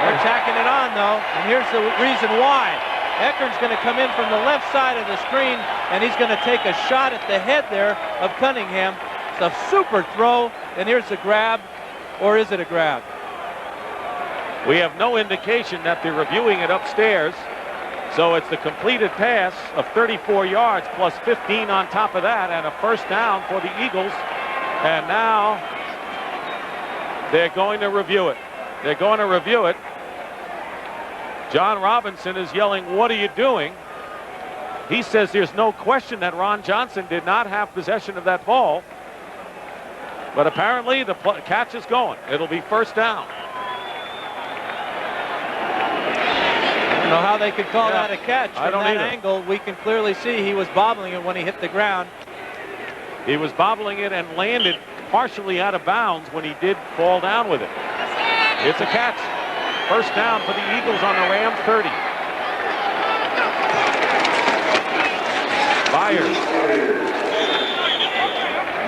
They're tacking it on, though, and here's the reason why. Eckert's going to come in from the left side of the screen, and he's going to take a shot at the head there of Cunningham. It's a super throw, and here's the grab, or is it a grab? We have no indication that they're reviewing it upstairs. So it's the completed pass of 34 yards plus 15 on top of that, and a first down for the Eagles. And now they're going to review it. They're going to review it. John Robinson is yelling, "What are you doing?" He says there's no question that Ron Johnson did not have possession of that ball. But apparently the catch is going. It'll be first down. I don't know how they could call that a catch. I don't From that either. angle, we can clearly see he was bobbling it when he hit the ground. He was bobbling it and landed partially out of bounds when he did fall down with it. It's a catch. First down for the Eagles on the Rams 30. Byers.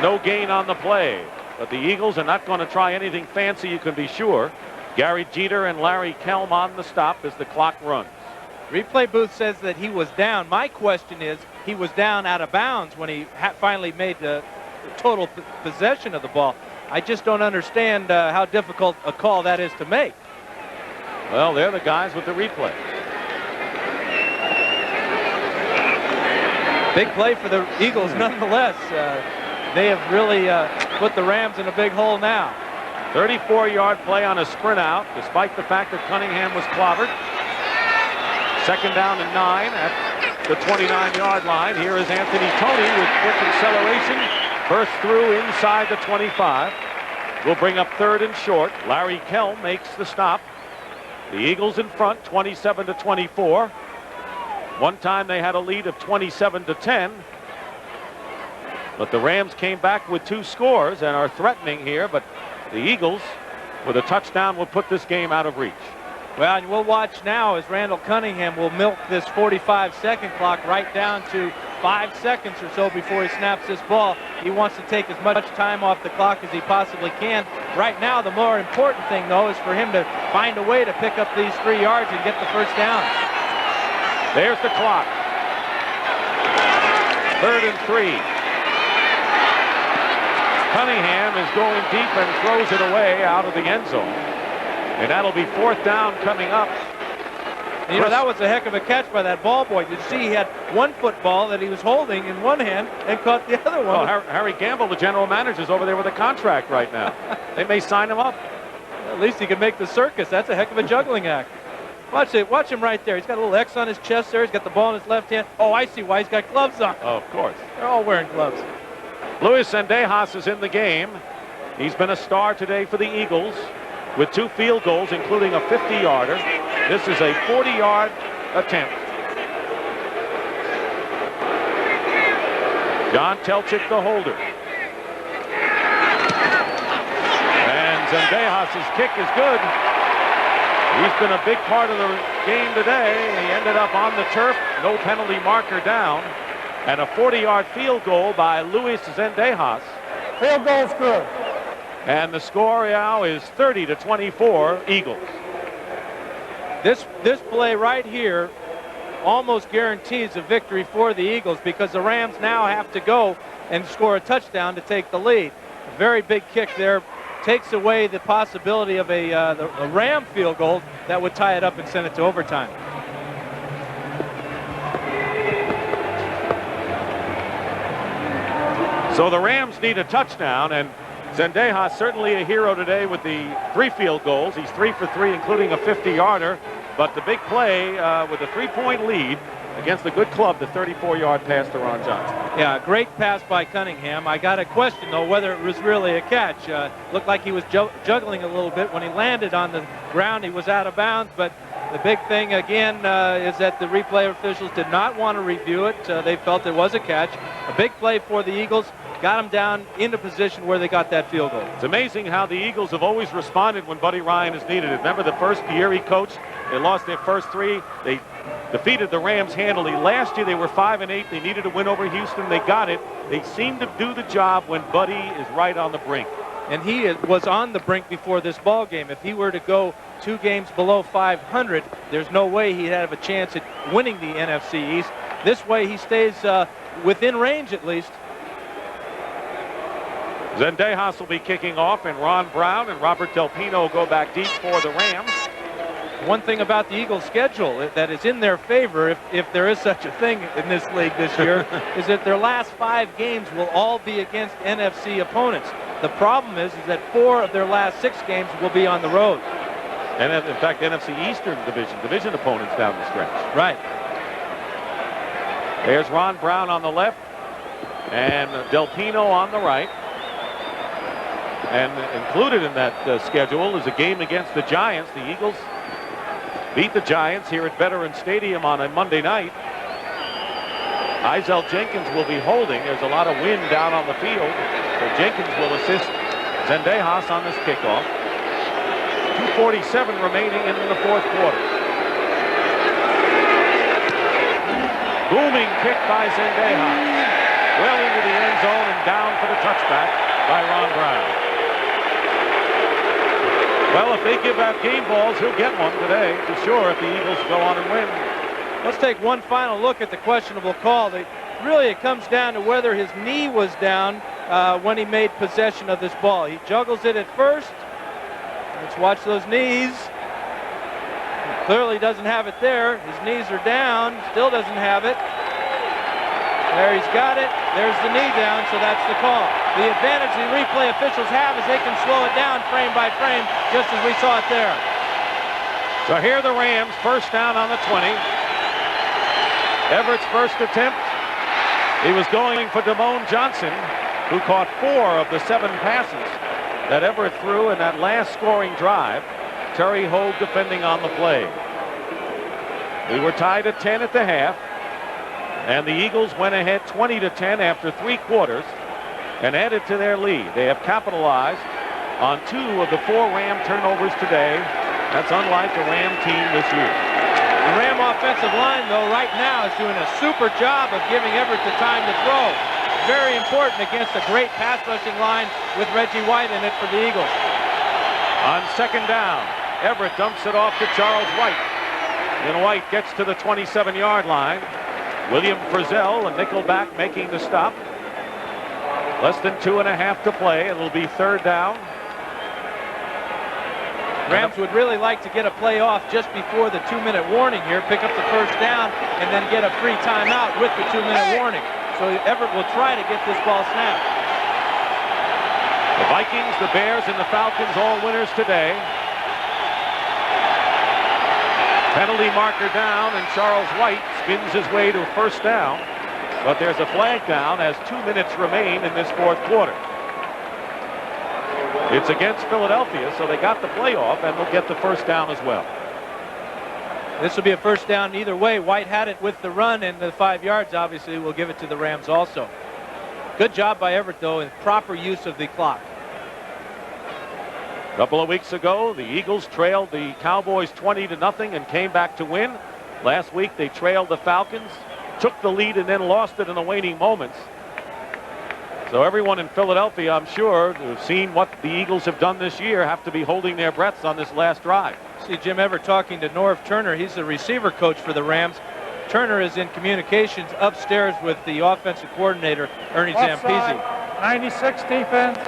No gain on the play, but the Eagles are not going to try anything fancy, you can be sure. Gary Jeter and Larry Kelm on the stop as the clock runs. Replay booth says that he was down. My question is, he was down out of bounds when he finally made the total possession of the ball. I just don't understand how difficult a call that is to make. Well, they're the guys with the replay. Big play for the Eagles nonetheless. They have really put the Rams in a big hole now. 34-yard play on a sprint out, despite the fact that Cunningham was clobbered. Second down and 9 at the 29-yard line. Here is Anthony Toney with quick acceleration. Burst through inside the 25. Will bring up third and short. Larry Kelm makes the stop. The Eagles in front, 27-24. One time they had a lead of 27-10. But the Rams came back with 2 scores and are threatening here. But the Eagles, with a touchdown, will put this game out of reach. Well, and we'll watch now as Randall Cunningham will milk this 45-second clock right down to 5 seconds or so before he snaps this ball. He wants to take as much time off the clock as he possibly can. Right now, the more important thing, though, is for him to find a way to pick up these 3 yards and get the first down. There's the clock. 3rd and 3. Cunningham is going deep and throws it away out of the end zone. And that'll be 4th down coming up. And, you know, that was a heck of a catch by that ball boy. You see he had one football that he was holding in one hand and caught the other one. Well, Harry Gamble, the general manager, is over there with a contract right now. They may sign him up. At least he can make the circus. That's a heck of a juggling act. Watch it. Watch him right there. He's got a little X on his chest there. He's got the ball in his left hand. Oh, I see why he's got gloves on. Oh, of course. They're all wearing gloves. Luis Zendejas is in the game. He's been a star today for the Eagles with 2 field goals, including a 50-yarder. This is a 40-yard attempt. John Telchik, the holder. And Zendejas' kick is good. He's been a big part of the game today. He ended up on the turf, no penalty marker down, and a 40-yard field goal by Luis Zendejas. Field goal's good. And the score now is 30-24 Eagles. This play right here almost guarantees a victory for the Eagles because the Rams now have to go and score a touchdown to take the lead. A very big kick there takes away the possibility of a Ram field goal that would tie it up and send it to overtime. So the Rams need a touchdown, and Zendejas certainly a hero today with the 3 field goals. He's 3 for 3, including a 50-yarder. But the big play with a 3-point lead against a good club, the 34-yard pass to Ron Johnson. Yeah, great pass by Cunningham. I got a question, though, whether it was really a catch. Looked like he was juggling a little bit. When he landed on the ground, he was out of bounds. But the big thing, again, is that the replay officials did not want to review it. They felt it was a catch. A big play for the Eagles. Got them down into position where they got that field goal. It's amazing how the Eagles have always responded when Buddy Ryan has needed it. Remember the first year he coached, they lost their first 3. They defeated the Rams handily. Last year they were 5-8. They needed a win over Houston. They got it. They seem to do the job when Buddy is right on the brink. And he was on the brink before this ball game. If he were to go 2 games below 500, there's no way he'd have a chance at winning the NFC East. This way he stays within range at least. Zendejas will be kicking off, and Ron Brown and Robert Del Pino go back deep for the Rams. One thing about the Eagles' schedule that is in their favor, if there is such a thing in this league this year, is that their last 5 games will all be against NFC opponents. The problem is that 4 of their last 6 games will be on the road. And in fact, NFC Eastern division opponents down the stretch. Right. There's Ron Brown on the left and Del Pino on the right. And included in that schedule is a game against the Giants. The Eagles beat the Giants here at Veterans Stadium on a Monday night. Izell Jenkins will be holding. There's a lot of wind down on the field. So Jenkins will assist Zendejas on this kickoff. 2:47 remaining in the 4th quarter. Booming kick by Zendejas. Well into the end zone and down for the touchback by Ron Brown. Well, if they give out game balls, he'll get one today, for sure, if the Eagles go on and win. Let's take one final look at the questionable call. Really, it comes down to whether his knee was down when he made possession of this ball. He juggles it at first. Let's watch those knees. He clearly doesn't have it there. His knees are down. Still doesn't have it. There, he's got it. There's the knee down, so that's the call. The advantage the replay officials have is they can slow it down frame by frame, just as we saw it there. So here are the Rams, first down on the 20. Everett's first attempt. He was going for Damone Johnson, who caught 4 of the 7 passes that Everett threw in that last scoring drive. Terry Hogue defending on the play. We were tied at 10 at the half. And the Eagles went ahead 20-10 after 3 quarters and added to their lead. They have capitalized on 2 of the 4 Ram turnovers today. That's unlike the Ram team this year. The Ram offensive line, though, right now is doing a super job of giving Everett the time to throw. Very important against a great pass rushing line with Reggie White in it for the Eagles. On second down, Everett dumps it off to Charles White. And White gets to the 27-yard line. William Frizzell, a nickelback, making the stop. Less than 2.5 to play. It'll be 3rd down. Rams would really like to get a play off just before the 2-minute warning here, pick up the first down, and then get a free timeout with the 2-minute warning. So Everett will try to get this ball snapped. The Vikings, the Bears, and the Falcons all winners today. Penalty marker down, and Charles White spins his way to first down. But there's a flag down as 2 minutes remain in this 4th quarter. It's against Philadelphia, so they got the play off, and they'll get the first down as well. This will be a first down either way. White had it with the run, and the 5 yards, obviously, will give it to the Rams also. Good job by Everett, though, in proper use of the clock. A couple of weeks ago, the Eagles trailed the Cowboys 20-0 and came back to win. Last week, they trailed the Falcons, took the lead, and then lost it in the waning moments. So everyone in Philadelphia, I'm sure, who've seen what the Eagles have done this year, have to be holding their breaths on this last drive. See Jim Everett talking to Norv Turner. He's the receiver coach for the Rams. Turner is in communications upstairs with the offensive coordinator, Ernie Zampese. 96 defense.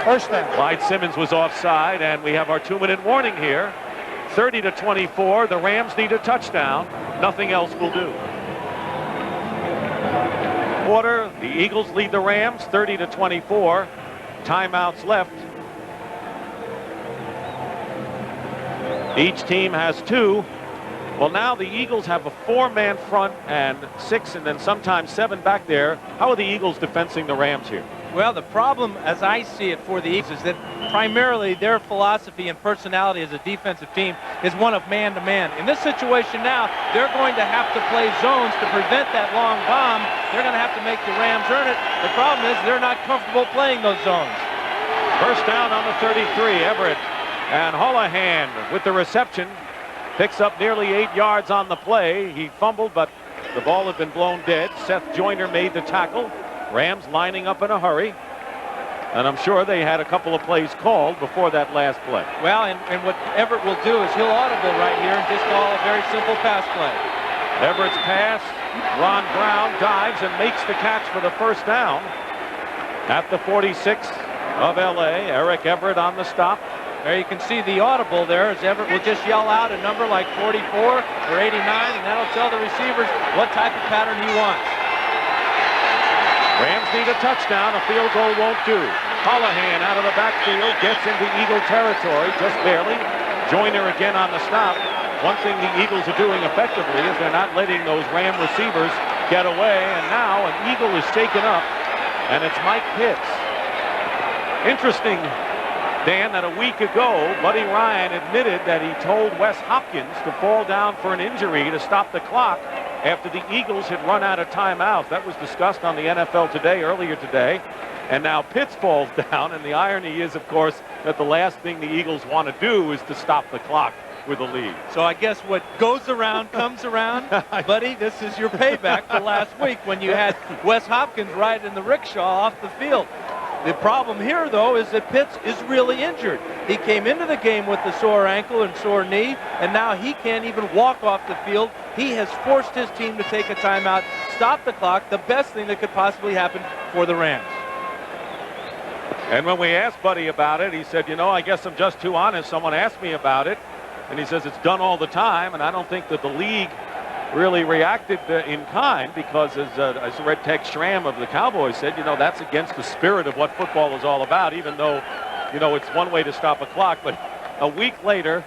First down. Clyde Simmons was offside, and we have our 2-minute warning here. 30-24. The Rams need a touchdown. Nothing else will do. Quarter, the Eagles lead the Rams 30-24. Timeouts left. Each team has 2. Well, now the Eagles have a 4-man front and 6 and then sometimes 7 back there. How are the Eagles defending the Rams here? Well, the problem, as I see it for the Eagles, is that primarily their philosophy and personality as a defensive team is one of man-to-man. In this situation now, they're going to have to play zones to prevent that long bomb. They're going to have to make the Rams earn it. The problem is they're not comfortable playing those zones. First down on the 33. Everett and Holohan with the reception. Picks up nearly 8 yards on the play. He fumbled, but the ball had been blown dead. Seth Joyner made the tackle. Rams lining up in a hurry. And I'm sure they had a couple of plays called before that last play. Well, and what Everett will do is he'll audible right here and just call a very simple pass play. Everett's pass. Ron Brown dives and makes the catch for the first down at the 46 of LA. Eric Everett on the stop. There you can see the audible there as Everett will just yell out a number like 44 or 89, and that'll tell the receivers what type of pattern he wants. Rams need a touchdown. A field goal won't do. Holohan out of the backfield gets into Eagle territory, just barely. Joyner again on the stop. One thing the Eagles are doing effectively is they're not letting those Ram receivers get away, and now an Eagle is shaken up, and it's Mike Pitts. Interesting, Dan, that a week ago, Buddy Ryan admitted that he told Wes Hopkins to fall down for an injury to stop the clock after the Eagles had run out of timeouts. That was discussed on the NFL Today earlier today. And now Pitts falls down, and the irony is, of course, that the last thing the Eagles want to do is to stop the clock with a lead. So I guess what goes around comes around. Buddy, this is your payback for last week when you had Wes Hopkins riding the rickshaw off the field. The problem here, though, is that Pitts is really injured. He came into the game with the sore ankle and sore knee, and now he can't even walk off the field. He has forced his team to take a timeout, stop the clock, the best thing that could possibly happen for the Rams. And when we asked Buddy about it, he said, you know, I guess I'm just too honest. Someone asked me about it, and he says it's done all the time, and I don't think that the league really reacted in kind, because as Red Tex Schramm of the Cowboys said, you know, that's against the spirit of what football is all about, even though, you know, it's one way to stop a clock. But a week later,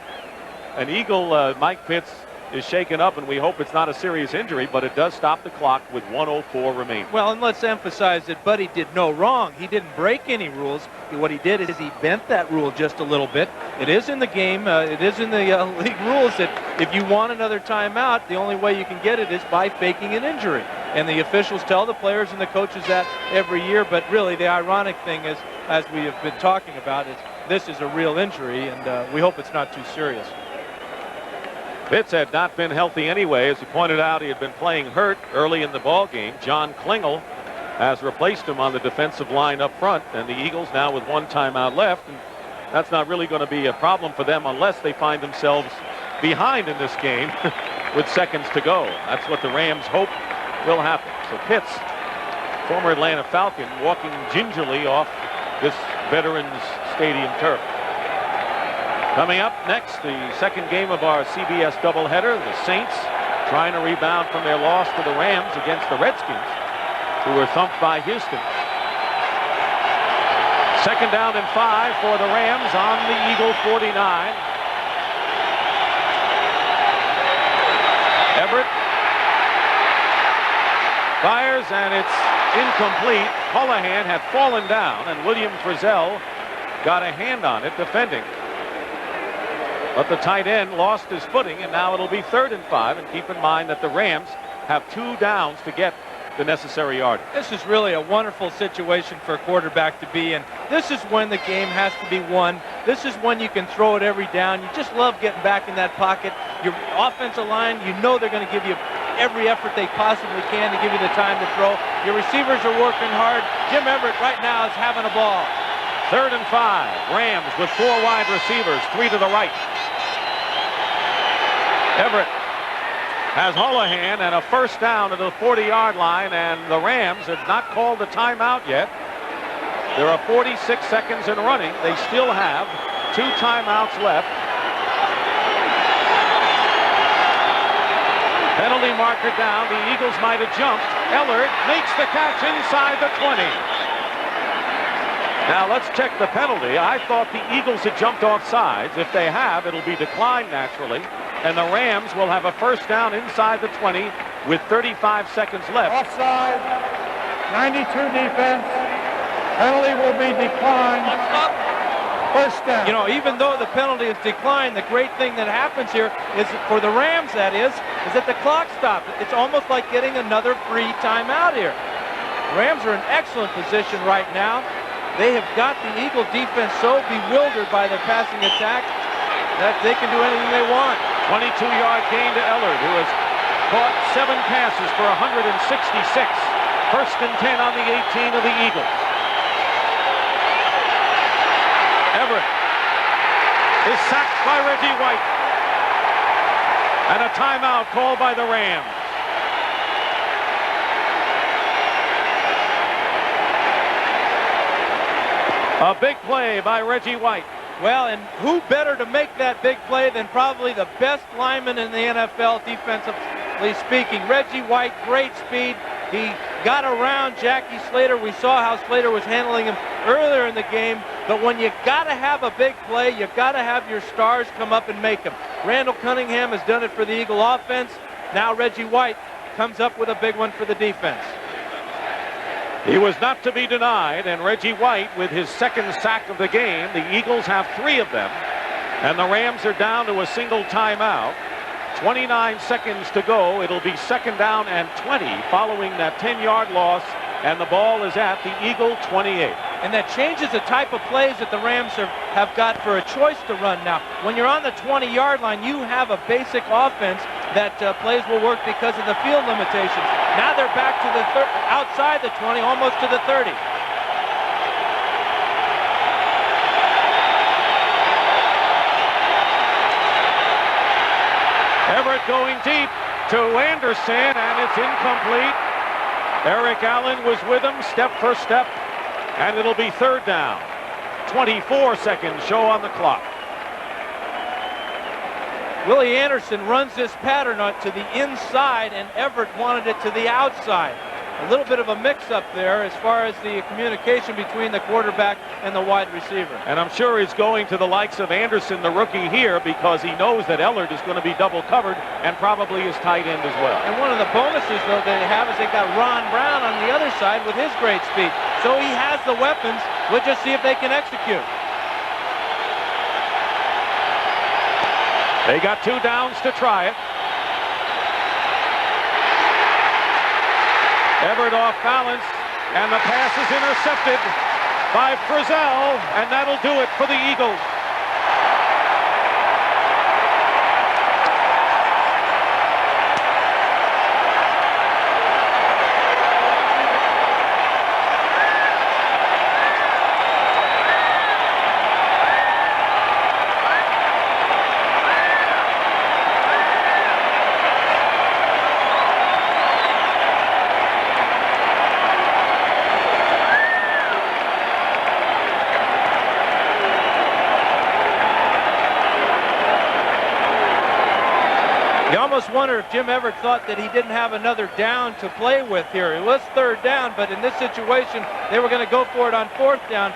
an Eagle, Mike Pitts, is shaken up, and we hope it's not a serious injury, but it does stop the clock with 1:04 remaining. Well, and let's emphasize that Buddy did no wrong. He didn't break any rules. What he did is he bent that rule just a little bit. It is in the game. It is in the league rules that if you want another timeout, the only way you can get it is by faking an injury. And the officials tell the players and the coaches that every year. But really, the ironic thing is, as we have been talking about, is this is a real injury, and we hope it's not too serious. Pitts had not been healthy anyway. As he pointed out, he had been playing hurt early in the ball game. John Klingel has replaced him on the defensive line up front, and the Eagles now with one timeout left, and that's not really going to be a problem for them unless they find themselves behind in this game with seconds to go. That's what the Rams hope will happen. So Pitts, former Atlanta Falcon, walking gingerly off this Veterans Stadium turf. Coming up next, the second game of our CBS doubleheader, the Saints trying to rebound from their loss to the Rams against the Redskins, who were thumped by Houston. Second down and 5 for the Rams on the Eagle 49. Everett fires, and it's incomplete. Holohan had fallen down, and William Frizzell got a hand on it defending. But the tight end lost his footing, and now it'll be 3rd and 5. And keep in mind that the Rams have 2 downs to get the necessary yard. This is really a wonderful situation for a quarterback to be in. This is when the game has to be won. This is when you can throw it every down. You just love getting back in that pocket. Your offensive line, you know they're going to give you every effort they possibly can to give you the time to throw. Your receivers are working hard. Jim Everett right now is having a ball. 3rd and 5. Rams with 4 wide receivers, 3 to the right. Everett has Holohan and a first down to the 40-yard line, and the Rams have not called a timeout yet. There are 46 seconds in running. They still have 2 timeouts left. Penalty marker down. The Eagles might have jumped. Ellard makes the catch inside the 20. Now let's check the penalty. I thought the Eagles had jumped off sides. If they have, it'll be declined naturally. And the Rams will have a first down inside the 20 with 35 seconds left. Offside, 92 defense. Penalty will be declined. First down. You know, even though the penalty is declined, the great thing that happens here is, for the Rams that is that the clock stops. It's almost like getting another free timeout here. The Rams are in excellent position right now. They have got the Eagle defense so bewildered by their passing attack that they can do anything they want. 22-yard gain to Ellard, who has caught 7 passes for 166. First and 10 on the 18 of the Eagles. Everett is sacked by Reggie White. And a timeout called by the Rams. A big play by Reggie White. Well, and who better to make that big play than probably the best lineman in the NFL, defensively speaking. Reggie White, great speed. He got around Jackie Slater. We saw how Slater was handling him earlier in the game. But when you got to have a big play, you got to have your stars come up and make them. Randall Cunningham has done it for the Eagle offense. Now Reggie White comes up with a big one for the defense. He was not to be denied, and Reggie White with his second sack of the game. The Eagles have 3 of them, and the Rams are down to a single timeout. 29 seconds to go. It'll be 2nd down and 20 following that 10-yard loss, and the ball is at the Eagle 28. And that changes the type of plays that the Rams have got for a choice to run now. When you're on the 20-yard line, you have a basic offense that plays will work because of the field limitations. Now they're back to the outside the 20, almost to the 30. Everett going deep to Anderson, and it's incomplete. Eric Allen was with him step for step, and it'll be 3rd down. 24 seconds show on the clock. Willie Anderson runs this pattern to the inside, and Everett wanted it to the outside. A little bit of a mix-up there as far as the communication between the quarterback and the wide receiver. And I'm sure he's going to the likes of Anderson, the rookie, here because he knows that Ellard is going to be double covered and probably his tight end as well. And one of the bonuses, though, they have is they got Ron Brown on the other side with his great speed. So he has the weapons. We'll just see if they can execute. They got 2 downs to try it. Everett off balance, and the pass is intercepted by Frizzell, and that'll do it for the Eagles. You almost wonder if Jim Everett thought that he didn't have another down to play with here. It was 3rd down, but in this situation, they were going to go for it on 4th down.